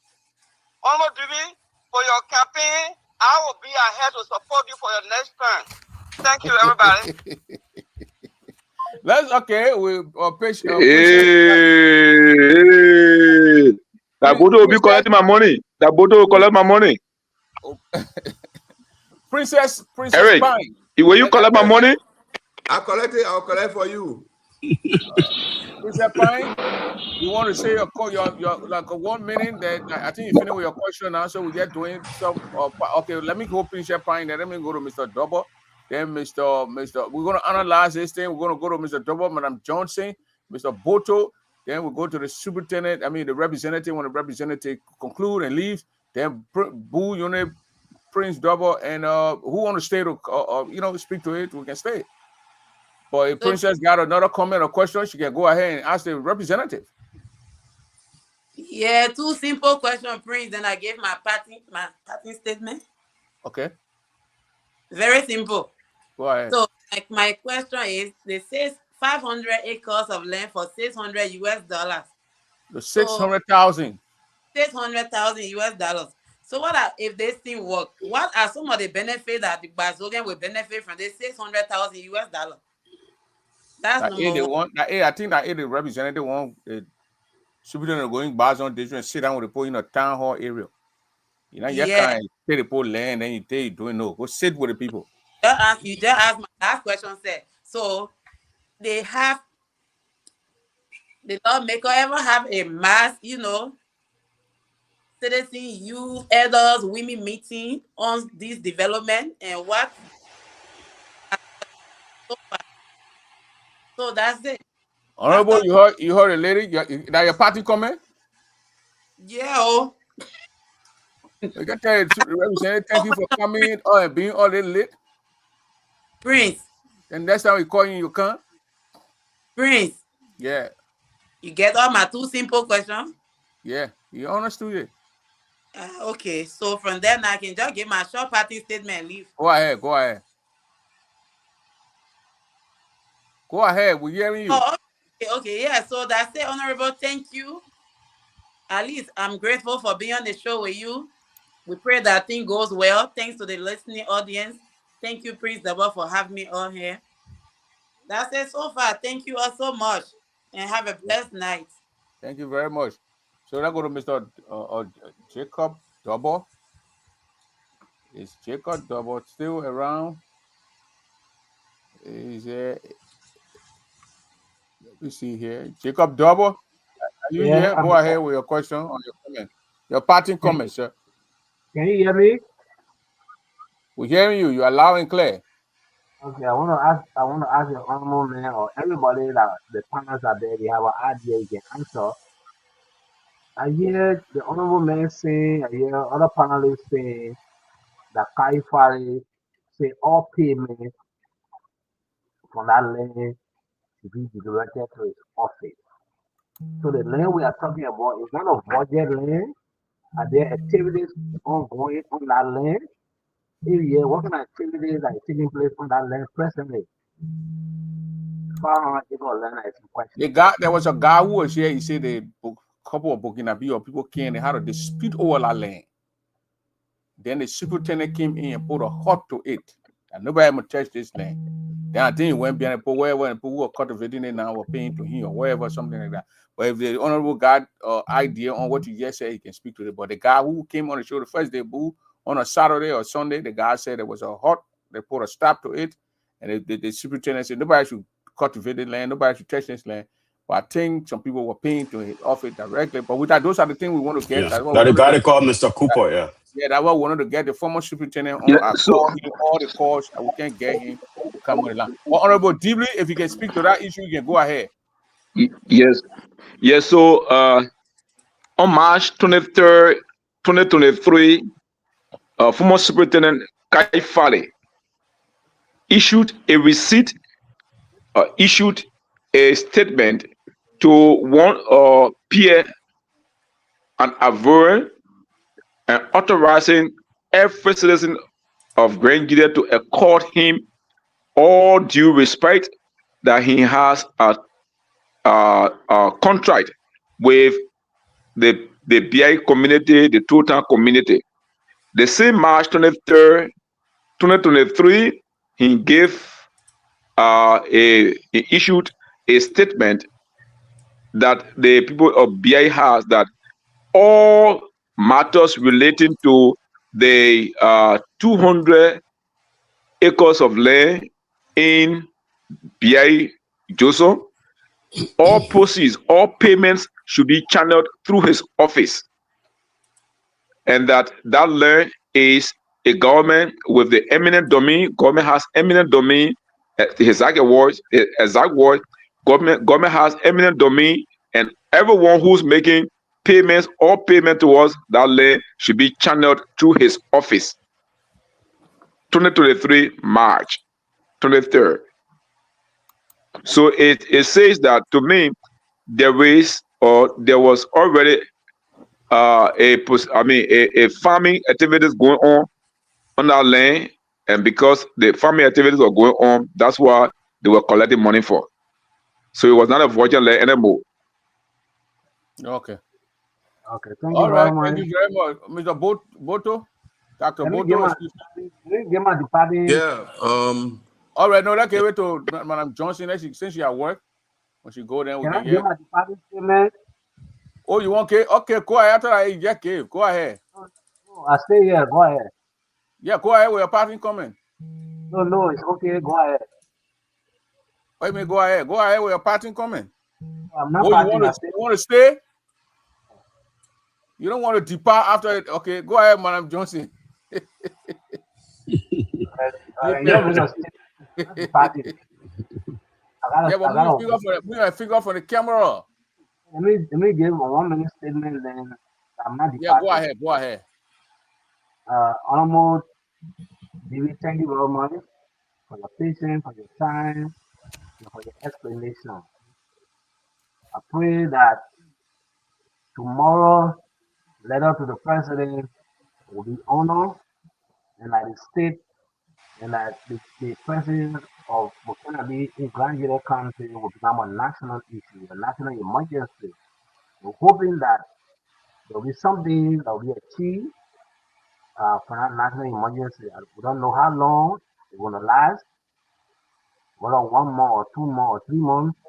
Honorable Debee, for your campaign, I will be ahead to support you for your next term. Thank you, everybody. Let's okay. We That Bodo will be collecting my money. That Bodo will collect my money. Princess Eric, Pine. Will you collect my money? I'll collect it. I'll collect for you. Princess Pine, you want to say your like a 1 minute that I think you finished with your question now, so we get doing some. Okay, let me go Princess Pine. Then let me go to Mr. Double. Then Mr. We're gonna analyze this thing. We're gonna go to Mr. Double, Madam Johnson, Mr. Boto. Then we go to the superintendent. I mean the representative. When the representative conclude and leaves, then Boo Unit, Prince Double, and who want to stay to speak to it, we can stay. But if Princess got another comment or question, she can go ahead and ask the representative. Yeah, 2 simple questions, Prince. Then I gave my parting statement. Okay. Very simple. Go ahead. So, my question is, they say 500 acres of land for $600 US. The 600,000. $600,000 US. So if this thing work? What are some of the benefits that the Bazogan will benefit from this $600,000 US? That's number one. I think that the representative want the superintendent going Bazon district and sit down with the people in a town hall area. You know, you can't take the poor land and you take it doing no. Go sit with the people. You just asked my last question, sir. So they have the lawmaker ever have a mass, citizen, youth, elders, women meeting on this development and what? So that's it. Honorable, you heard a lady. That your party comment? Yeah. I can tell you, representative, thank you for coming and being all lit. Prince. And that's how we call you come. Prince. Yeah. You get all my 2 simple questions? Yeah. You understood it. Okay. So from there now I can just give my short party statement and leave. Go ahead. Go ahead. We're hearing you. Oh, okay. Yeah. So that's it, Honorable. Thank you. At least I'm grateful for being on the show with you. We pray that thing goes well. Thanks to the listening audience. Thank you, Prince Debee, for having me on here. That's it so far. Thank you all so much. And have a blessed night. Thank you very much. So let's go to Mr. Jacob Double. Is Jacob Double still around? Is let me see here. Jacob Double, are you here? Go ahead with your question or your comment. Your parting comment, sir. Can you hear me? We're hearing you. You are loud and clear. Okay, I want to ask the honorable man or everybody that the panels are there, they have an idea you can answer. I hear the honorable man saying, I hear other panelists saying that Kaifari say all payment from that land to be directed to his office. So the land we are talking about is not a budget land. Are there activities ongoing on that land? If yeah, what kind of activities are taking place on that land presently? There was a guy who was here. He said a couple of Burkina Faso people came and had a dispute over that land. Then the superintendent came in and put a halt to it. And nobody ever touched this land. Then I think he went behind and put wherever and people who are cultivating it now were paying to him or wherever, something like that. But if the honorable got idea on what you just said, he can speak to it. But the guy who came on the show the first day, boo, on a Saturday or Sunday, the guy said there was a halt. They put a stop to it. And the superintendent said nobody should cultivate the land, nobody should touch this land. But I think some people were paying to it off it directly. But with that, those are the things we want to get. Yes. That's what That we the want to guy they get. call Mr. Cooper, yeah. Yeah, that's what we wanted to get the former superintendent Yeah. on. I So called him all the calls. We can't get him to come on the line. But Honorable Debee, if you can speak to that issue, you can go ahead. yes, yes. So on March 23rd, 2023, former Superintendent Kai Fale issued a receipt, issued a statement to one Pierre and Avon and authorizing every citizen of Gran Gedeh to accord him all due respect that he has a contract with the BI community, the Total community. The same March 23rd, 2023, he gave he issued a statement that the people of BI has that all matters relating to the 200 acres of land in BI Joseph, all proceeds, all payments should be channeled through his office, and that land is a government with the eminent domain. Government has eminent domain. His exact words, government has eminent domain, and everyone who's making payments or payment towards that land should be channeled through his office. 2023 March 23rd. So it says that to me there was already a farming activities going on that land, and because the farming activities were going on, that's why they were collecting money for. So it was not a virgin land anymore. Okay. Okay, thank you All very right. much. Thank you very much, Mr. Boto. Dr. Let me give Boto. my department. Yeah. All right. No, that can wait to Madam Johnson. Since she at work, when she go, then we Can I can give hear. my department statement? Oh, you want cave? Okay, go ahead. After I get cave, go ahead. No, I stay here. Go ahead. Yeah, go ahead with your parting comment. No, it's okay. Go ahead. Wait a minute, go ahead. Go ahead with your parting comment. I'm not Oh, parting. you want to stay? You don't want to depart after it? Okay, go ahead, Madam Johnson. You're going to stay party. Yeah, but we gotta figure out for the camera. Let me give a 1 minute statement, then I'm not departing. Yeah, go ahead. Go ahead. Honorable Debee, thank you very much for your patience, for your time, and for your explanation. I pray that tomorrow letter to the president will be honored, and that the state and that the president of Burkina Faso in Gran Gedeh County will become a national issue, a national emergency. We're hoping that there will be something that will be achieved for that national emergency. We don't know how long it's going to last, whether 1 month or 2 months or 3 months,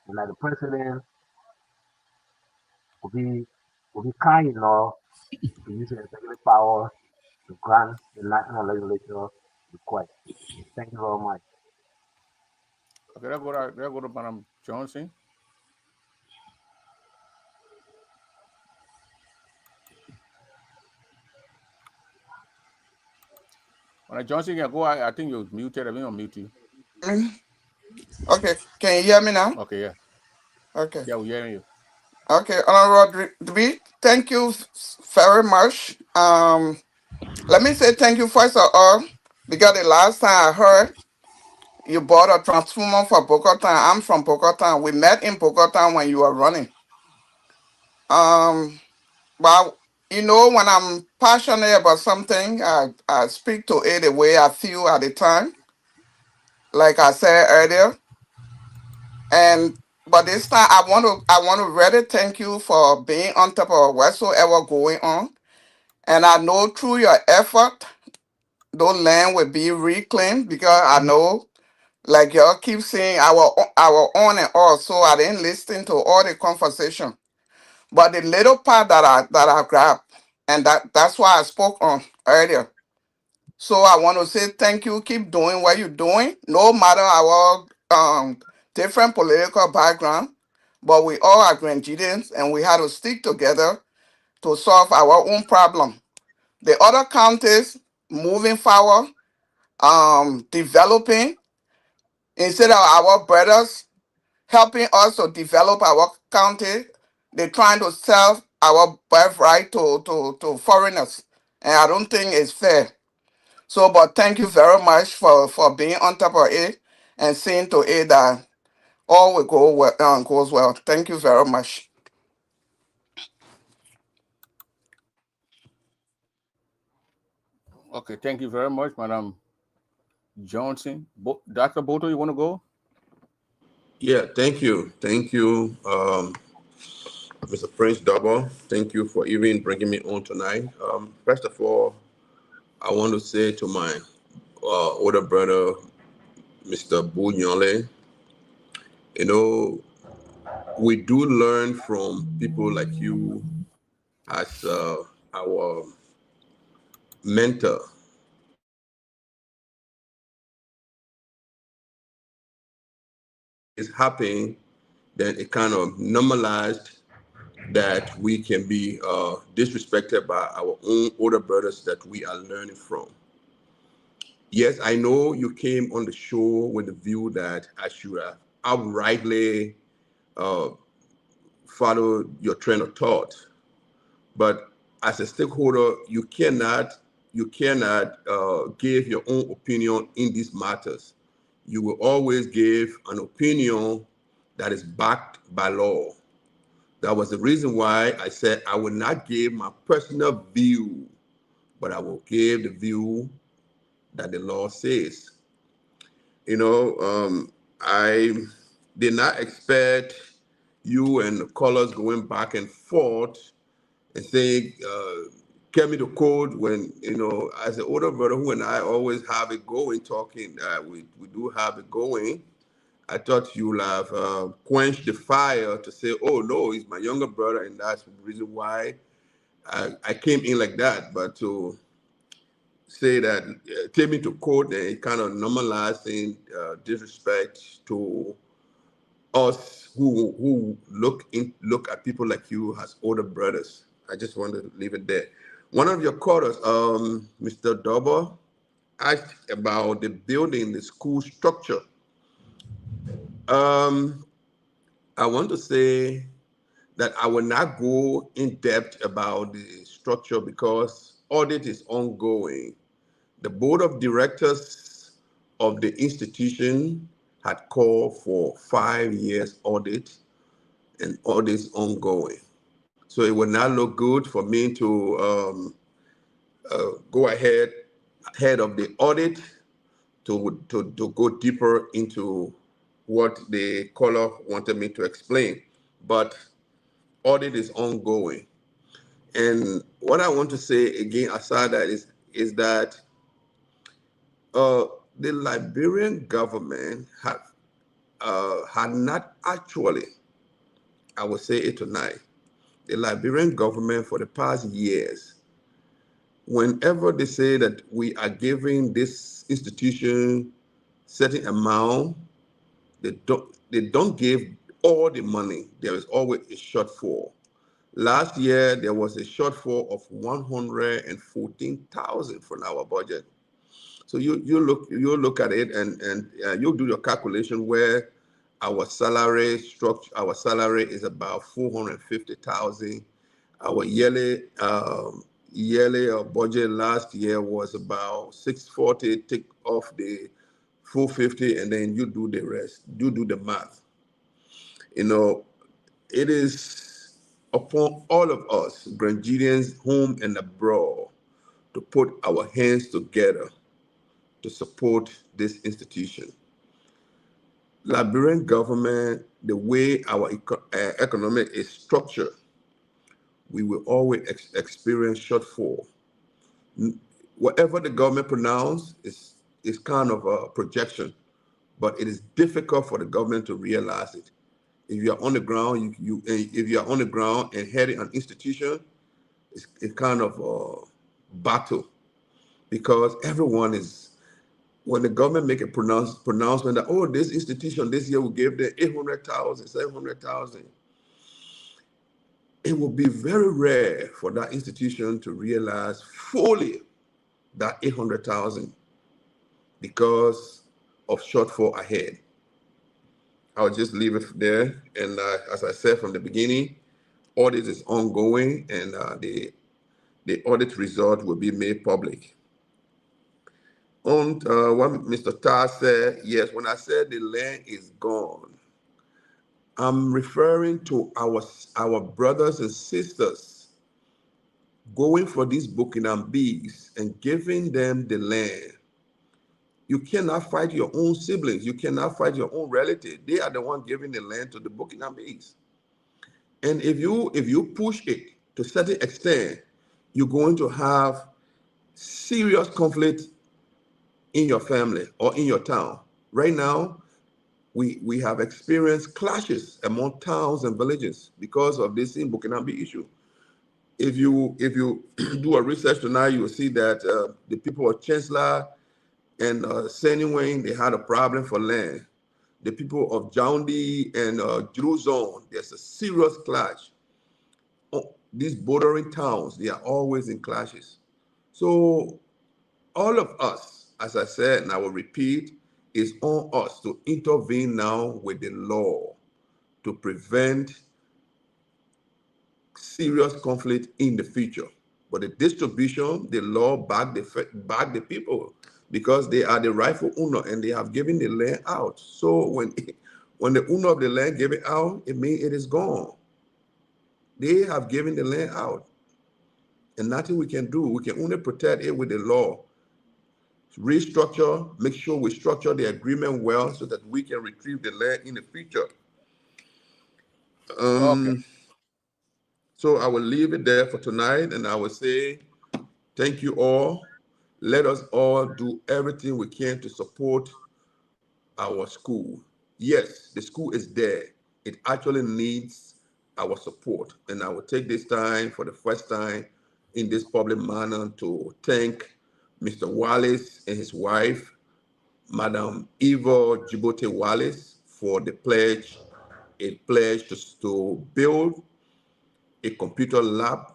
and that the president will be kind enough to use his executive power to grant the national legislature request. Thank you very much. Okay, let's go to Madam Johnson. Madam Johnson, you can go. I think you're muted. I mean, unmute you. Okay, can you hear me now? Okay, yeah. Okay. Yeah, we're hearing you. Okay, Honorable Debee, thank you very much. Let me say thank you first of all, because the last time I heard you bought a transformer for Bogota. I'm from Bogota. We met in Bogota when you were running. But you know, when I'm passionate about something, I speak to it the way I feel at the time, like I said earlier. But this time I want to really thank you for being on top of whatsoever going on. And I know through your effort, those land will be reclaimed because I know, like y'all keep saying, our on and off. So I didn't listen to all the conversation. But the little part that I grabbed, and that's why I spoke on earlier. So I want to say thank you. Keep doing what you're doing, no matter our different political background. But we all are Grandians, and we have to stick together to solve our own problem. The other counties moving forward, developing instead of our brothers helping us to develop our county, they're trying to sell our birthright to foreigners. And I don't think it's fair. So, but thank you very much for being on top of it and seeing to it that all will go well, goes well. Thank you very much. Okay, thank you very much, Madam Johnson. Dr. Boto, you want to go? Yeah, thank you. Thank you, Mr. Prince Double. Thank you for even bringing me on tonight. First of all, I want to say to my older brother, Mr. Bunyole, you know, we do learn from people like you as our mentor. It's happening, then it kind of normalized that we can be disrespected by our own older brothers that we are learning from. Yes, I know you came on the show with the view that I should outrightly uh, follow your train of thought, but as a stakeholder, you cannot give your own opinion in these matters. You will always give an opinion that is backed by law. That was the reason why I said I will not give my personal view, but I will give the view that the law says. You know, I did not expect you and the callers going back and forth and saying, "Get me the code." When as an older brother who and I always have it going, talking, we do have it going. I thought you'll have quenched the fire to say, "Oh no, he's my younger brother," and that's the reason why I came in like that. But to say that, take me to court and kind of normalizing disrespect to us who look at people like you as older brothers. I just want to leave it there. One of your callers, Mr. Dober, asked about the building, the school structure. Um, I want to say that I will not go in depth about the structure because audit is ongoing. The board of directors of the institution had called for 5 years audit, and audit is ongoing. So it would not look good for me to go ahead of the audit to go deeper into what the caller wanted me to explain. But audit is ongoing. And what I want to say again, aside that, is that the Liberian government had not actually, I will say it tonight, the Liberian government for the past years, whenever they say that we are giving this institution certain amount, they don't give all the money. There is always a shortfall. Last year there was a shortfall of 114,000 from our budget. So you look at it and you do your calculation where our salary structure, our salary is about 450,000. Our yearly budget last year was about 640. Take off the 450, and then you do the rest. You do the math. You know, it is upon all of us, Grandians, home and abroad, to put our hands together to support this institution. Liberian government, the way our economic is structured, we will always experience shortfall. Whatever the government pronounce is kind of a projection, but it is difficult for the government to realize it. If you are on the ground, if you are on the ground and heading an institution, it's kind of a battle, because everyone is, when the government make a pronouncement that, oh, this institution this year will give them 800,000, 700,000, it will be very rare for that institution to realize fully that 800,000 because of shortfall ahead. I'll just leave it there. And as I said from the beginning, audit is ongoing, and the audit result will be made public. On what Mr. Tar said, yes, when I said the land is gone, I'm referring to our brothers and sisters going for these Burkinabes and giving them the land. You cannot fight your own siblings. You cannot fight your own relative. They are the one giving the land to the Burkinabes. And if you push it to a certain extent, you're going to have serious conflict in your family or in your town. Right now, we have experienced clashes among towns and villages because of this in Burkinabe issue. If you do a research tonight, you will see that the people of Chancellor and Seniwayne, they had a problem for land. The people of Joundi and Jerusalem, there's a serious clash. Oh, these bordering towns, they are always in clashes. So all of us, as I said, and I will repeat, is on us to intervene now with the law to prevent serious conflict in the future. But the distribution, the law back the people, because they are the rightful owner and they have given the land out. So when the owner of the land gave it out, it means it is gone. They have given the land out, and nothing we can do. We can only protect it with the law. Restructure, make sure we structure the agreement well so that we can retrieve the land in the future. Okay. So I will leave it there for tonight, and I will say thank you all. Let us all do everything we can to support our school. Yes, the school is there. It actually needs our support. And I will take this time for the first time in this public manner to thank Mr. Wallace and his wife, Madam Eva Djibote Wallace, for the pledge, to build a computer lab,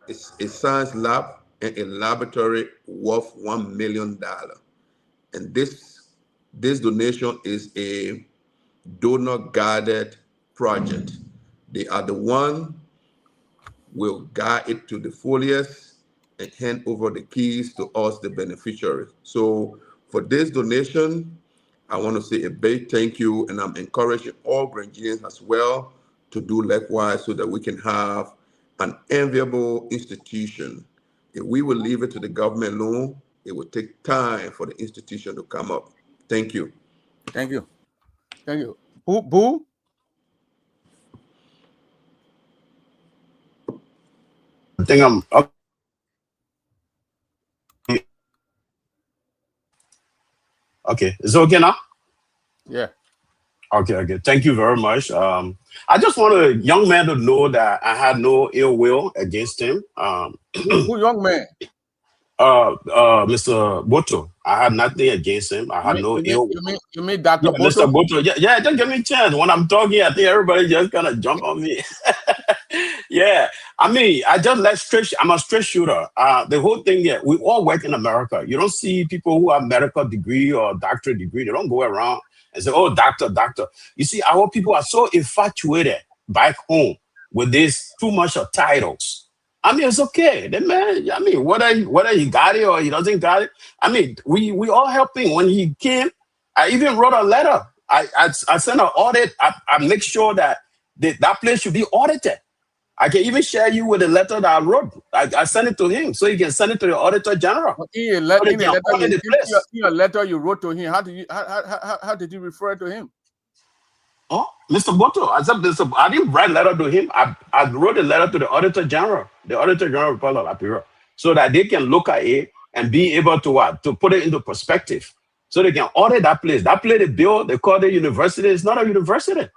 a science lab, and a laboratory worth $1 million. And this donation is a donor-guided project. They are the one will guide it to the fullest and hand over the keys to us, the beneficiaries. So for this donation, I want to say a big thank you, and I'm encouraging all Grangians as well to do likewise so that we can have an enviable institution. If we will leave it to the government alone, it will take time for the institution to come up. Thank you. Thank you. Thank you. Boo? I think I'm okay. Okay, is it okay now? Yeah. Okay. Thank you very much. I just want a young man to know that I had no ill will against him. Who young man? Mr. Boto. I had nothing against him. I had no ill will. You mean Dr. Yeah, Boto? Mr. Boto. Yeah, just give me a chance. When I'm talking, I think everybody just kind of jump on me. Yeah, I mean, I'm a straight shooter. The whole thing here, we all work in America. You don't see people who have medical degree or doctorate degree. They don't go around and say, oh, doctor. You see, our people are so infatuated back home with this too much of titles. I mean, it's okay. The man, I mean, whether he got it or he doesn't got it, I mean, we all helped him. When he came, I even wrote a letter. I sent an audit. I make sure that that place should be audited. I can even share you with the letter that I wrote. I sent it to him so he can send it to the Auditor General. In a letter you wrote to him, how did you refer to him? Oh, Mr. Boto, I didn't write a letter to him. I wrote a letter to the Auditor General, Republic of Liberia, so that they can look at it and be able to what? To put it into perspective. So they can audit that place. That place they built, they call it university. It's not a university.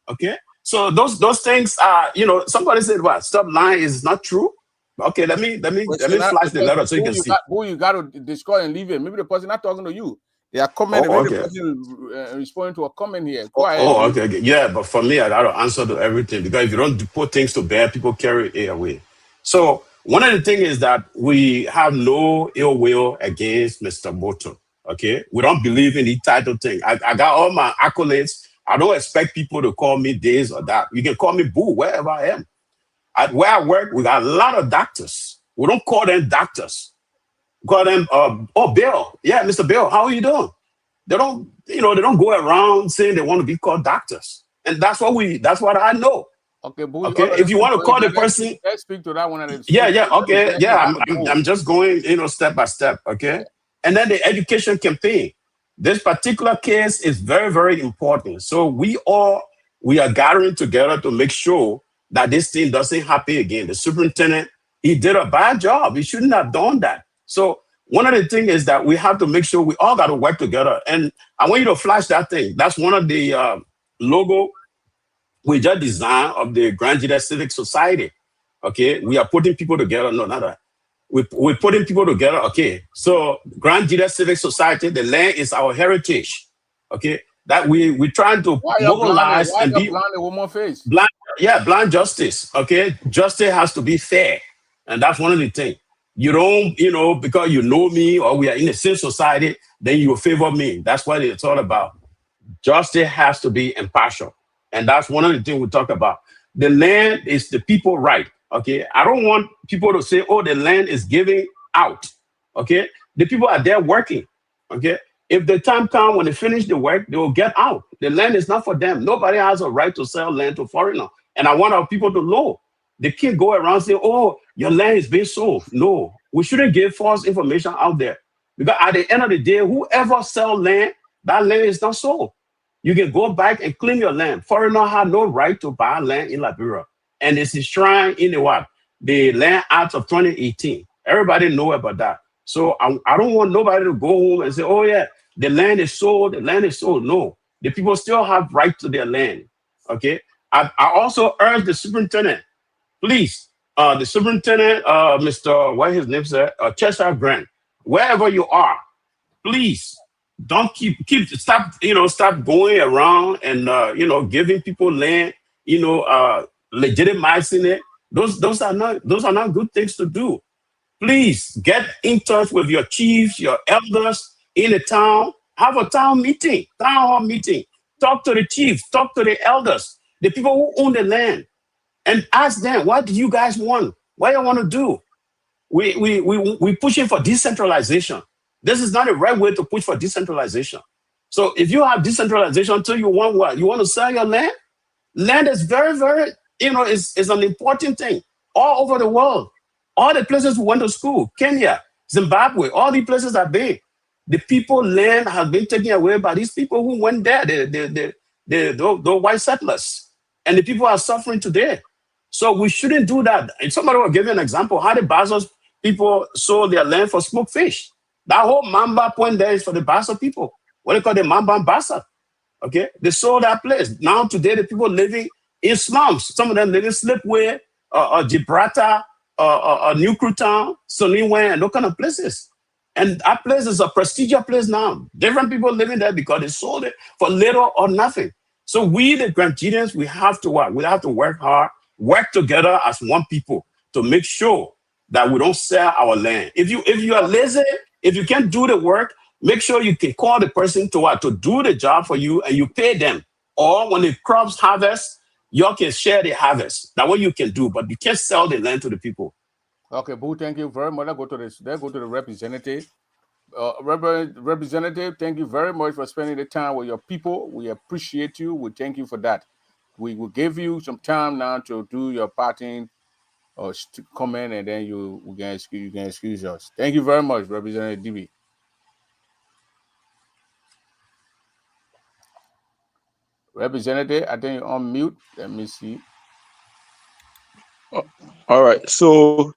Okay. So those things are, somebody said what? Stop lying is not true. Okay, let me flash the letter so you can see. You got to destroy and leave it. Maybe the person not talking to you. They are commenting. Oh, maybe okay. the person responding to a comment here. Go ahead. Oh, okay. Yeah, but for me, I got to answer to everything because if you don't put things to bear, people carry it away. So one of the things is that we have no ill will against Mr. Moto. Okay, we don't believe in the title thing. I got all my accolades. I don't expect people to call me this or that. You can call me boo wherever I am. Where I work, we got a lot of doctors. We don't call them doctors. We call them, Bill. Yeah, Mr. Bill, how are you doing? They don't go around saying they want to be called doctors. And that's what I know. Okay, but okay. If you want to call the person, let's speak to that one. Okay. Yeah, I'm just going, step by step. Okay. Yeah. And then the education campaign. This particular case is very, very important. So we are gathering together to make sure that this thing doesn't happen again. The superintendent, he did a bad job. He shouldn't have done that. So one of the things is that we have to make sure we all got to work together. And I want you to flash that thing. That's one of the logo we just designed of the Gran Gedeh Civic Society. Okay, we are putting people together. No, not that. We're putting people together. Okay, so Gran Gedeh Civic Society, the land is our heritage. Okay, that we're trying to mobilize and be blind woman face. Blind justice. Okay, justice has to be fair, and that's one of the things. You don't, because you know me or we are in the same society, then you favor me. That's what it's all about. Justice has to be impartial. And that's one of the things we talk about. The land is the people right. Okay. I don't want people to say, oh, the land is giving out. Okay. The people are there working. Okay. If the time comes when they finish the work, they will get out. The land is not for them. Nobody has a right to sell land to foreigners. And I want our people to know. They can't go around saying, oh, your land is being sold. No, we shouldn't give false information out there. Because at the end of the day, whoever sells land, that land is not sold. You can go back and claim your land. Foreigners have no right to buy land in Liberia. And it's enshrined in the Land Act of 2018. Everybody know about that. So I don't want nobody to go home and say, oh yeah, the land is sold, the land is sold. No, the people still have right to their land. Okay. I also urge the superintendent, please, the superintendent, Mr. What his name said, Cheshire Gran, wherever you are, please don't stop going around and giving people land, legitimizing it. Those are not good things to do. Please get in touch with your chiefs, your elders in the town. Have a town hall meeting. Talk to the chiefs, talk to the elders, the people who own the land, and ask them, what do you guys want? What do you want to do? We pushing for decentralization. This is not the right way to push for decentralization. So if you have decentralization, until you want what? You want to sell your land? Land is very, very, is an important thing all over the world. All the places we went to school, Kenya, Zimbabwe, all the places I've been, the people land has been taken away by these people who went there, the white settlers. And the people are suffering today. So we shouldn't do that. And somebody will give you an example how the Basel people sold their land for smoked fish. That whole Mamba point there is for the Basel people. What they call the Mamba Basel. Okay, they sold that place. Now today the people living in slums. Some of them live in Slipway, Gibraltar, New Town, Sunnywan, and those kind of places. And that place is a prestigious place now. Different people living there because they sold it for little or nothing. So we, the Gran Gedehs, we have to work. We have to work hard, work together as one people to make sure that we don't sell our land. If you are lazy, if you can't do the work, make sure you can call the person to do the job for you and you pay them. Or when the crops harvest, you all can share the harvest. That way you can do, but you can't sell the land to the people. Okay, Boo, thank you very much. Let's go to the representative. Representative, thank you very much for spending the time with your people. We appreciate you. We thank you for that. We will give you some time now to do your parting or comment, and then you can excuse us. Thank you very much, Representative Debee. Representative, I think you're on mute. Let me see. All right. So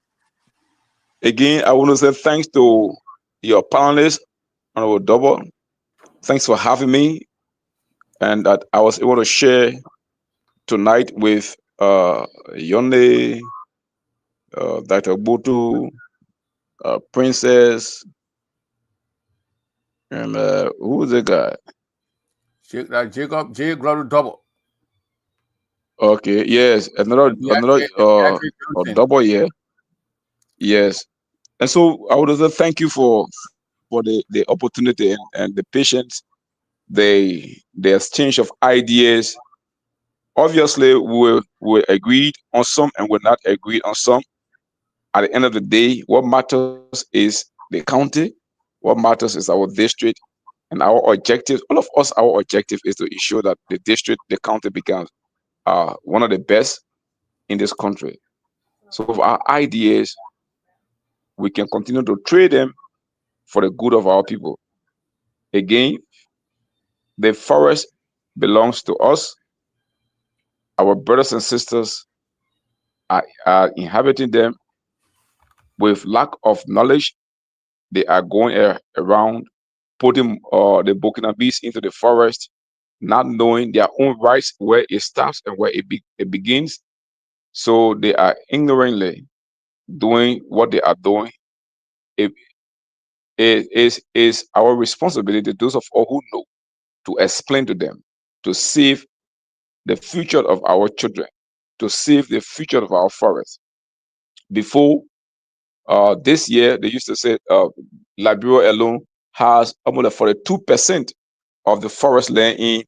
again, I want to say thanks to your panelists, Honorable Double. Thanks for having me, and that I was able to share tonight with Yone, Dr. Butu, Princess, and who was the guy? Jacob J. Glory Double. Okay, yes, another double, yeah, yes. And so I would also thank you for the opportunity and the patience, the exchange of ideas. Obviously, we agreed on some and we're not agreed on some. At the end of the day, what matters is the county. What matters is our district and our objective. All of us, our objective is to ensure that the district, the county becomes one of the best in this country. So, with our ideas, we can continue to trade them for the good of our people. Again, the forest belongs to us. Our brothers and sisters are inhabiting them with lack of knowledge. They are going around putting the Burkinabes into the forest, not knowing their own rights, where it starts and where it begins. So they are ignorantly doing what they are doing. It is our responsibility, those of all who know, to explain to them, to save the future of our children, to save the future of our forests. Before this year, they used to say Liberia alone has almost 42% of the forest land in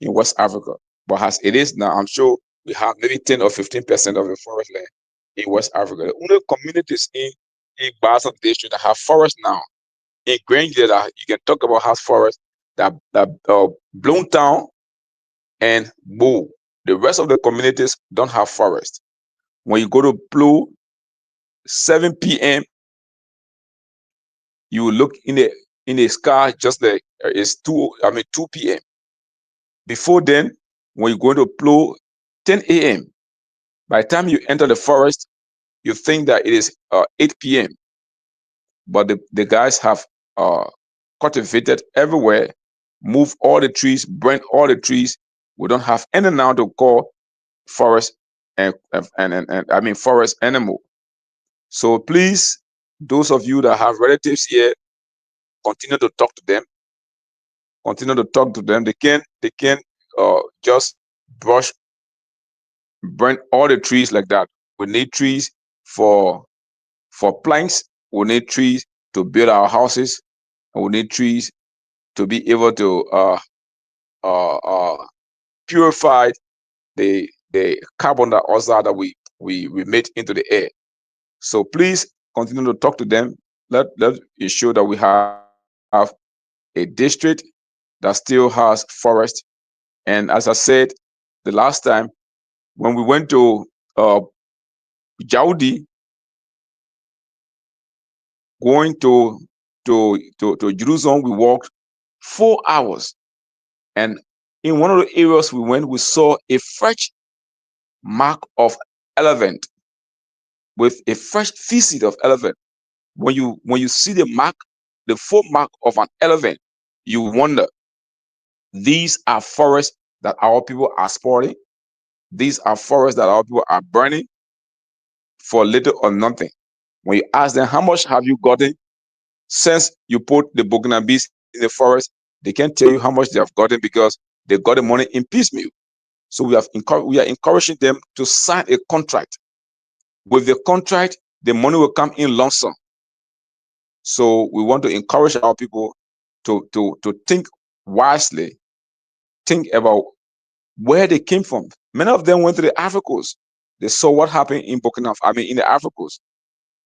West Africa. But as it is now, I'm sure we have maybe 10 or 15% of the forest land in West Africa. The only communities in Basel district that have forest now in Gran, that you can talk about has forest that blown down and Boo. The rest of the communities don't have forest. When you go to Blue, 7 p.m., you will look in the sky just like it's 2 p.m. Before then, when you go to Blue, 10 a.m. By the time you enter the forest, you think that it is 8 p.m. But the guys have cultivated everywhere, move all the trees, burn all the trees. We don't have any now to call forest and I mean forest animal. So please, those of you that have relatives here, continue to talk to them. Continue to talk to them. They can just burn all the trees like that. We need trees for planks. We need trees to build our houses. And we need trees to be able to purify the carbon dioxide that we emit into the air. So please continue to talk to them. Let ensure that we have a district that still has forest. And as I said the last time, when we went to Jaudi, going to Jerusalem, we walked 4 hours. And in one of the areas we went, we saw a fresh mark of elephant, with a fresh feces of elephant. When you see the mark, the full mark of an elephant, you wonder, these are forests that our people are spoiling. These are forests that our people are burning for little or nothing. When you ask them, how much have you gotten since you put the Burkinabes in the forest, they can't tell you how much they have gotten because they got the money in piecemeal. So we are encouraging them to sign a contract. With the contract, the money will come in lump sum. So we want to encourage our people to think wisely, think about where they came from. Many of them went to the Africans. They saw what happened in in the Africans.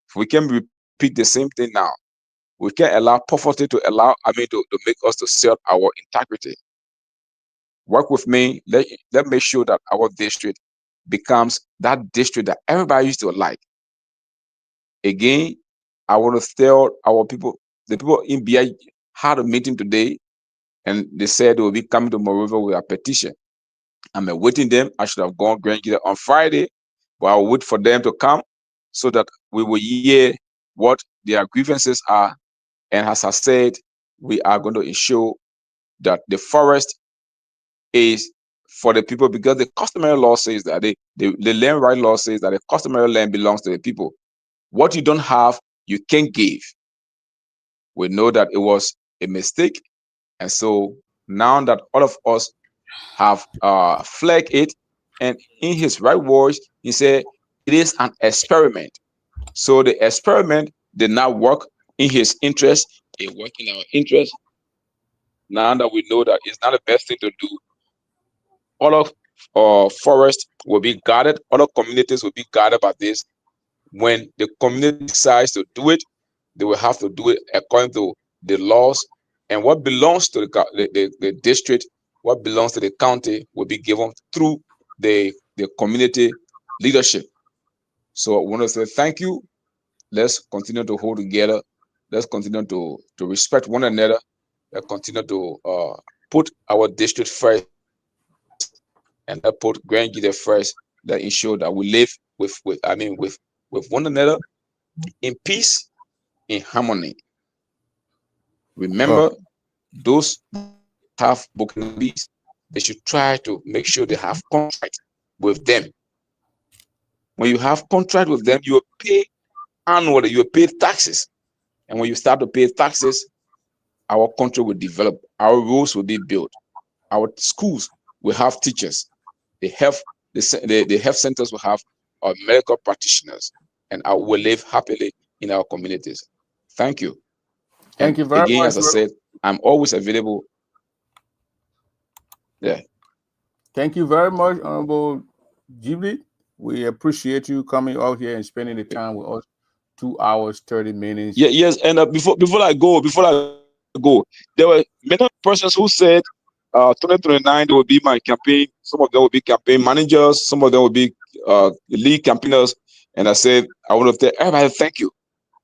If we can repeat the same thing now, we can't allow poverty to make us to sell our integrity. Work with me. Let me sure that our district becomes that district that everybody used to like. Again, I want to tell our people, the people in BI had a meeting today, and they said they will be coming to Monrovia with a petition. I'm awaiting them. I should have gone Gran Gedeh on Friday, but I'll wait for them to come so that we will hear what their grievances are. And as I said, we are going to ensure that the forest is for the people, because the customary law says that the land right law says that the customary land belongs to the people. What you don't have, you can't give. We know that it was a mistake, and so now that all of us have flagged it, and in his right words, he said it is an experiment. So the experiment did not work in his interest; it worked in our interest. Now that we know that it's not the best thing to do, all of forest will be guarded, other communities will be guarded by this. When the community decides to do it, they will have to do it according to the laws, and what belongs to the district, what belongs to the county will be given through the community leadership. So I want to say thank you. Let's continue to hold together. Let's continue to respect one another. Let's continue to put our district first, and let's put Gran Gedeh first. That ensure that we live with one another in peace, in harmony. Remember, those have Burkinabes, they should try to make sure they have contract with them. When you have contract with them, you will pay annually, you will pay taxes. And when you start to pay taxes, our country will develop, our roads will be built, our schools will have teachers, the health centers will have our medical practitioners, and I will live happily in our communities. Thank you. Thank And you very again, much. as I said, I'm always available. Yeah. Thank you very much, Honorable Debee. We appreciate you coming out here and spending the time with us. 2 hours, 30 minutes. Yeah, yes. And before I go, there were many persons who said 2029 there will be my campaign. Some of them will be campaign managers, some of them will be lead campaigners. And I said, I want to tell everybody thank you.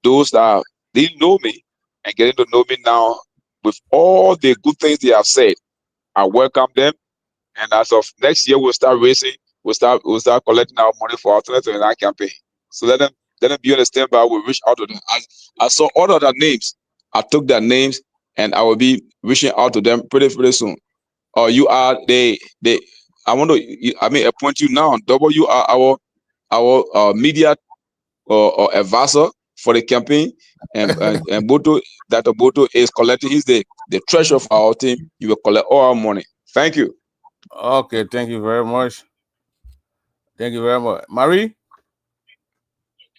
Those that didn't know me and getting to know me now with all the good things they have said, I welcome them. And as of next year, we'll start raising, we'll start collecting our money for our 2029 campaign. So let them be on the standby. We'll reach out to them. I saw all of their names. I took their names and I will be reaching out to them pretty soon. You are I want to appoint you now. You are our media or advisor for the campaign, and Boto, that Boto is collecting. He's the treasurer of our team. You will collect all our money. Thank you. Okay, thank you very much. Thank you very much. Marie?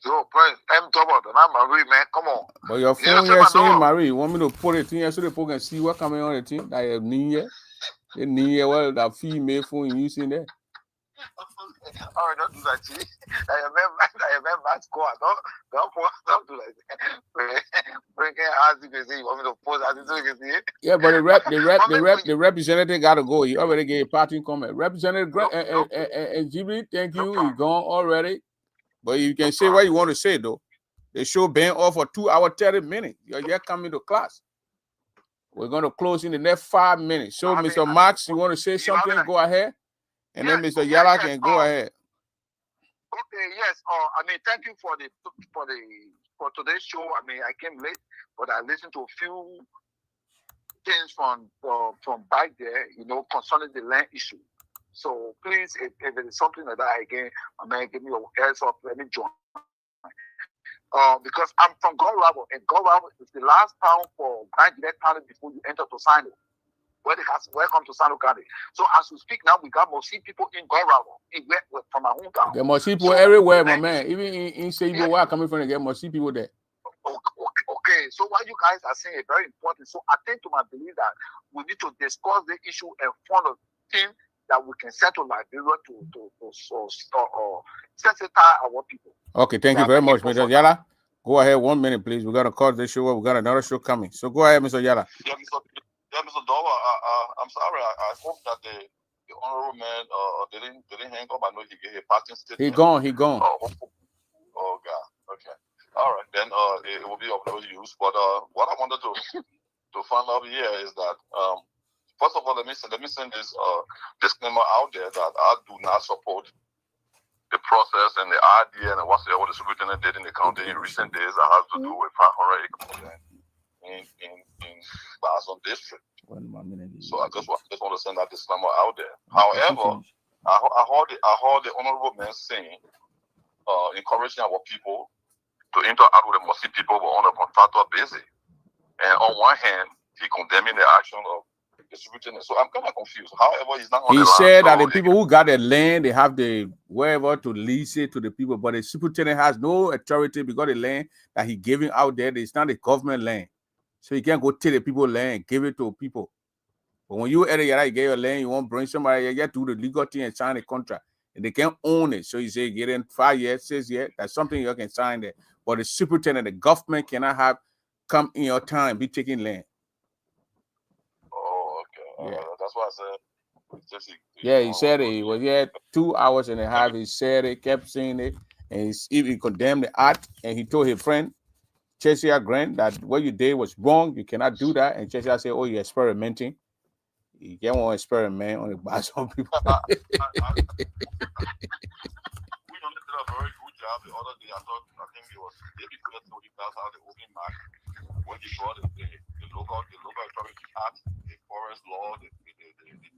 Yo, Prince, I'm double, not Marie, man. Come on. But your phone here saying Marie. You want me to put it in here so the people can see what coming on the thing? That you need here, well, that female phone you using there? All right, don't do that, G. I remember that score. Don't do that. Bring it as you can see. You want me to pose as you can see it? Yeah, but the representative got to go. He already gave a parting comment. Representative and Debee, thank you. He's gone already. But you can say what you want to say, though. The show been off for 2 hours, 30 minutes. You're coming to class. We're going to close in the next 5 minutes. So, Mr. Max, you want to say something? Go ahead. And then Mr. Yala can go ahead. Okay, yes. Thank you for today's show. I came late, but I listened to a few things from back there, concerning the land issue. So please, if it is something like that again, give me a heads up. Let me join. Because I'm from Gorabo, and Gorabo is the last town for Gran Gedeh County before you enter Tosano, where they have welcome to Sano County. So as we speak now, we got Mosi people in Gorabo, from our hometown. There must people everywhere, my man. Even in Seibo, where coming from, there must people there. Okay, so what you guys are saying is very important. So I think to my belief that we need to discuss the issue in front of things that we can settle Liberia to sensitize our people. Okay, thank you very much, Mr. Yala. Go ahead, 1 minute, please. We're gonna call this show up. We got another show coming. So go ahead, Mr. Yala. Yeah, Mr. Dover, I'm sorry. I hope that the honorable man didn't hang up. I know he gave a parting statement. He gone. Oh God. Okay. All right. Then it will be of no use. But what I wanted to find out here is that first of all, let me send this disclaimer out there that I do not support the process and the idea and whatsoever the superintendent did in the county in recent days that has to do with 500 acres in Bason district. So I just want to send that disclaimer out there. However, I heard the honorable man saying, encouraging our people to interact with the Muslim people but on a contractual basis. And on one hand, he condemning the action of the superintendent. So I'm kind of confused. However, he's not on the line. He said that the people who got the land, they have the wherever to lease it to the people, but the superintendent has no authority because the land that he giving out there, it's not the government land. So you can't go take the people land and give it to people. But when you area, you get your land, you want to bring somebody, you get to do the legal thing and sign a contract. And they can't own it. So you say, get in 5 years, 6 years, that's something you can sign there. But the superintendent, the government cannot have come in your time, be taking land. Oh, okay. Yeah. That's why I said. Yeah, he said it. He was here 2.5 hours. He said it, kept saying it, and he condemned the act. And he told his friend, Gran, that what you did was wrong. You cannot do that. And Chesia said, "Oh, you're experimenting. You can't want to experiment on the body of people." We did a very good job the other day. I think it was Debee told us how the open mark when he brought the local authority act, the forest law, the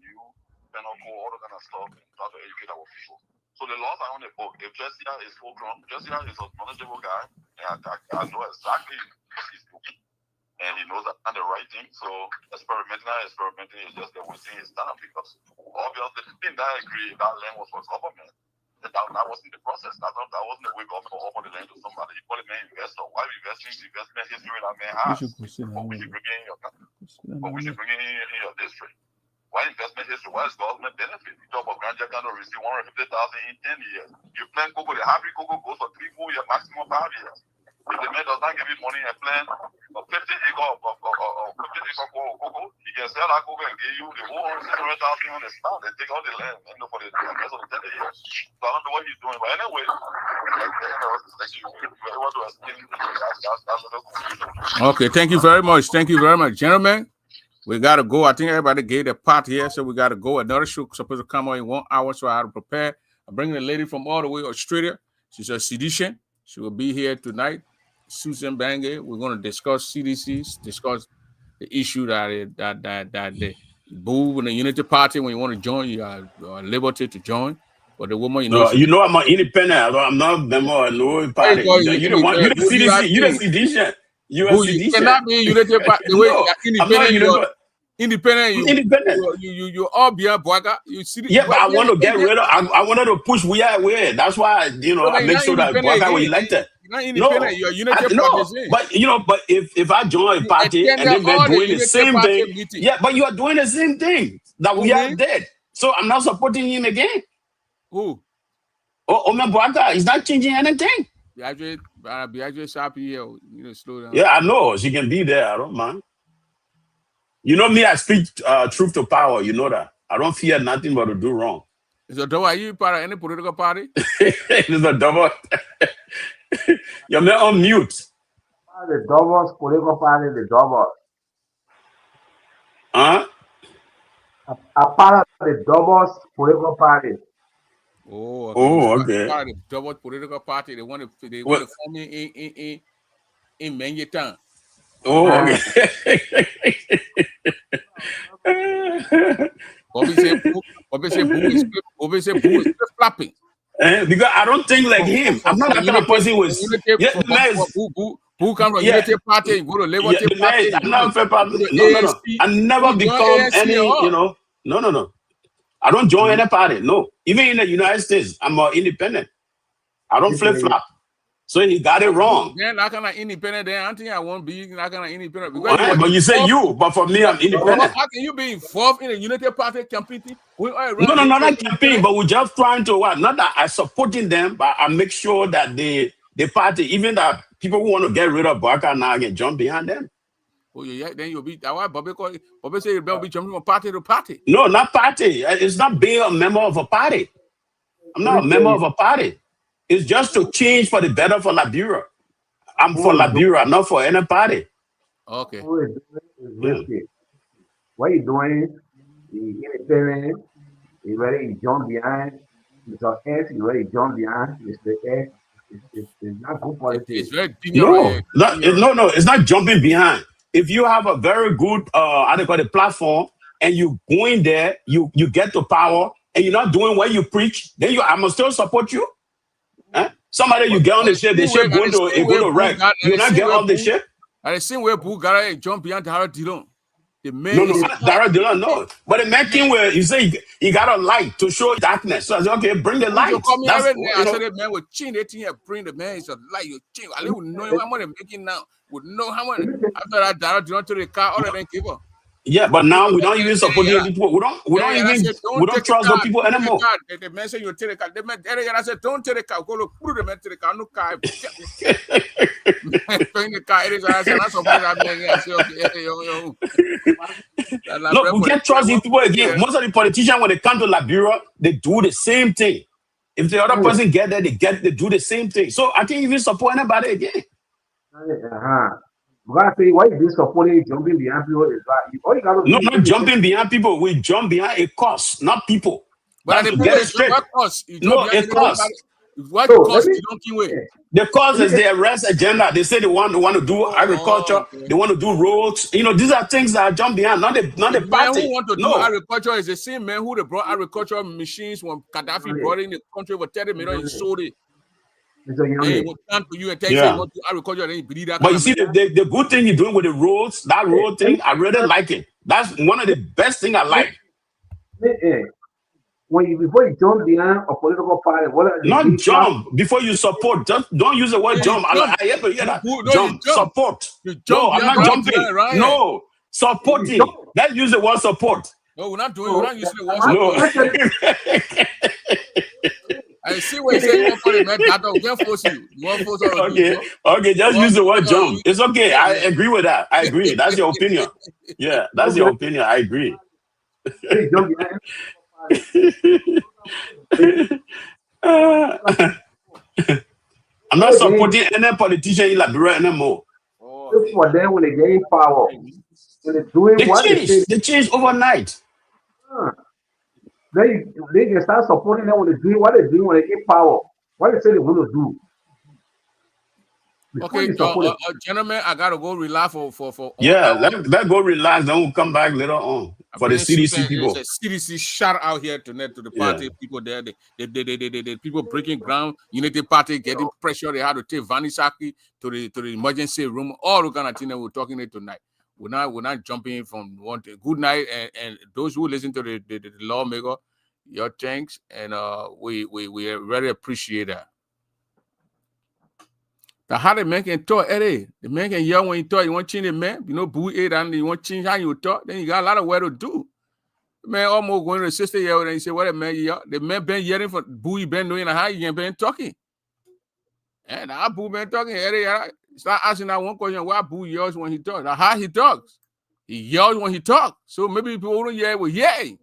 new penal code, all that kind of stuff, and try to educate our people. So the laws are on the book. If Chesia is full grown, Chesia is a knowledgeable guy, and I know exactly what he's doing. And he knows that's not the right thing. So experimenting is just the wasting his time, because obviously the thing that I agree that land was for government. That wasn't the process. That wasn't the way government offered the land to somebody. You call a man investor. Why investing the investment history that man has? But we should bring it in your country. But we should bring it in your district. Why investment history? Why is government benefit? You talk about Gran to receive 150,000 in 10 years. You plant cocoa, the hybrid cocoa goes for 3-4 years, maximum 5 years. If the man does not give you money and plant a 50 acre of 50 acre cocoa, he can sell that cocoa and give you the whole 600,000 on the start and take all the land for the rest of the 10 years. So I don't know what he's doing. But anyway, Okay, thank you very much. Thank you very much, gentlemen. We got to go. I think everybody gave their part here, so we got to go. Another show supposed to come out in 1 hour, so I had to prepare. I'm bringing a lady from all the way Australia. She's a seditious. She will be here tonight. Susan Bange. We're going to discuss CDCs, discuss the issue that the boo in the Unity Party, when you want to join, you are liberty to join. But the woman, I'm an independent. I'm not a member of no party. You the one. You the CDC. You the sedition. You a sedition. You cannot be Unity Party. The way independent. Independent. You all be a Boaga. You see. Yeah, but I want to get rid of. I wanted to push we are away. That's why I make sure that Boaga was elected. Not independent. You're Unity Party. But if I join a party and then they're doing the same thing, yeah, but you are doing the same thing that we are dead. So I'm not supporting him again. Who? Omer Boaga is not changing anything. Beatrice happy here. You know, slow down. Yeah, I know she can be there. I don't mind. You know me, I speak truth to power. You know that. I don't fear nothing but to do wrong. So, are you part of any political party? It's a double. You're not on mute. The doubles political party, the doubles. Huh? A part of the doubles political party. Oh, okay. Part of the double political party. They want to form in Manhattan. Oh, okay. Bobby said boo is flapping. Because I don't think like him. I'm not that kind of person with Boo come from Unity Party, go to Liberty Party. No. I never become any, No. I don't join any party. No. Even in the United States, I'm independent. I don't flip-flop. So he got it wrong. Then that kind of independent, then I think I won't be that kind of independent. But you say you, but for me, I'm independent. How can you be involved in a Unity Party campaign? No, not campaign, but we're just trying to not that I'm supporting them, but I make sure that the party, even that people who want to get rid of Boaga now can jump behind them. Oh yeah, then you'll be that why Bobby say you'll be jumping from party to party. No, not party. It's not being a member of a party. I'm not a member of a party. It's just to change for the better for Liberia. I'm for Liberia, not for any party. Okay. What are you doing? independent, he ready to jump behind. Mr. S, he ready to jump behind. Mr. S, it's not good It's politics. very dangerous. No, no, it's not jumping behind. If you have a very good how they call it platform and you go in there, you get to power and you're not doing what you preach, then I must still support you. Huh? Somebody you get on the ship going to wreck. You not get off the ship. And the same way Boo Gara jump behind the Harold Dillon. The man No, is Dara Dillon, no. But the man thing where you say he got a light to show darkness. So I said, okay, bring the light. That's, I said the man would chin 18 and bring the man is a light. You chin. I would know how much they're making now. Would know how much after that Dara Dillon to the car, all of them give up. Yeah, but now we don't even support the people. We don't trust the people anymore. The man said you take the car. The man I said, don't take the car. Go look, put the man to the car. No car. Bring the car. It is I said, I support that man. I said, okay, Look, we can't trust these people again. Most of the politicians, when they come to Liberia, they do the same thing. If the other person get there, they do the same thing. So I can't even support anybody again. Why you supporting jumping behind people? No, not jumping behind people. We jump behind a cause, not people. But the get it straight. No, a cause. What cause you don't keep away? The cause is the arrest agenda. They say they want to do agriculture. Okay. They want to do roads. You know, these are things that are jump behind, not the party. Who want to do agriculture is the same man who they brought agricultural machines when Gaddafi brought in the country for 30 million and sold it. They will come to you and tell you you want to agriculture, then you believe that. But you see, the good thing you're doing with the roads, that road thing, I really like it. That's one of the best things I like. Before you jump behind a political party, not jump before you support. Just don't use the word jump. I ever hear that. Jump. Support. No, I'm not jumping. No, supporting. Let's use the word support. No, we're not doing. We're not using the word support. I see what you say. You want to man that don't get force you. You want force okay. Just use the word jump. It's okay. I agree with that. I agree. That's your opinion. Yeah, that's your opinion. I agree. I'm not supporting any politician in Liberia anymore. For them when they gain power, when they're doing they change overnight. They can start supporting them when they do what they do when they get power. What they say they want to do. Okay, gentlemen, I gotta go relax for let's go relax. Then we'll come back later on for the CDC people. CDC shout out here tonight to the party people there. The people breaking ground. Unity Party getting pressure. They had to take Vanisaki to the emergency room. All the kind of thing that we're talking about tonight. We're not jumping from one thing. Good night, and those who listen to the lawmaker, your thanks, and we really appreciate that. How the man can talk, the man can yell when you talk. You want to change the man, boo it, and you want to change how you talk. Then you got a lot of work to do. Man, almost going to 60-year-old and you say, what a man yell. The man been yelling for boo, been doing how you been talking. And how boo been talking, start asking that one question, why boo yells when he talks. Now, how he talks. He yells when he talks. So maybe people don't yell with yay.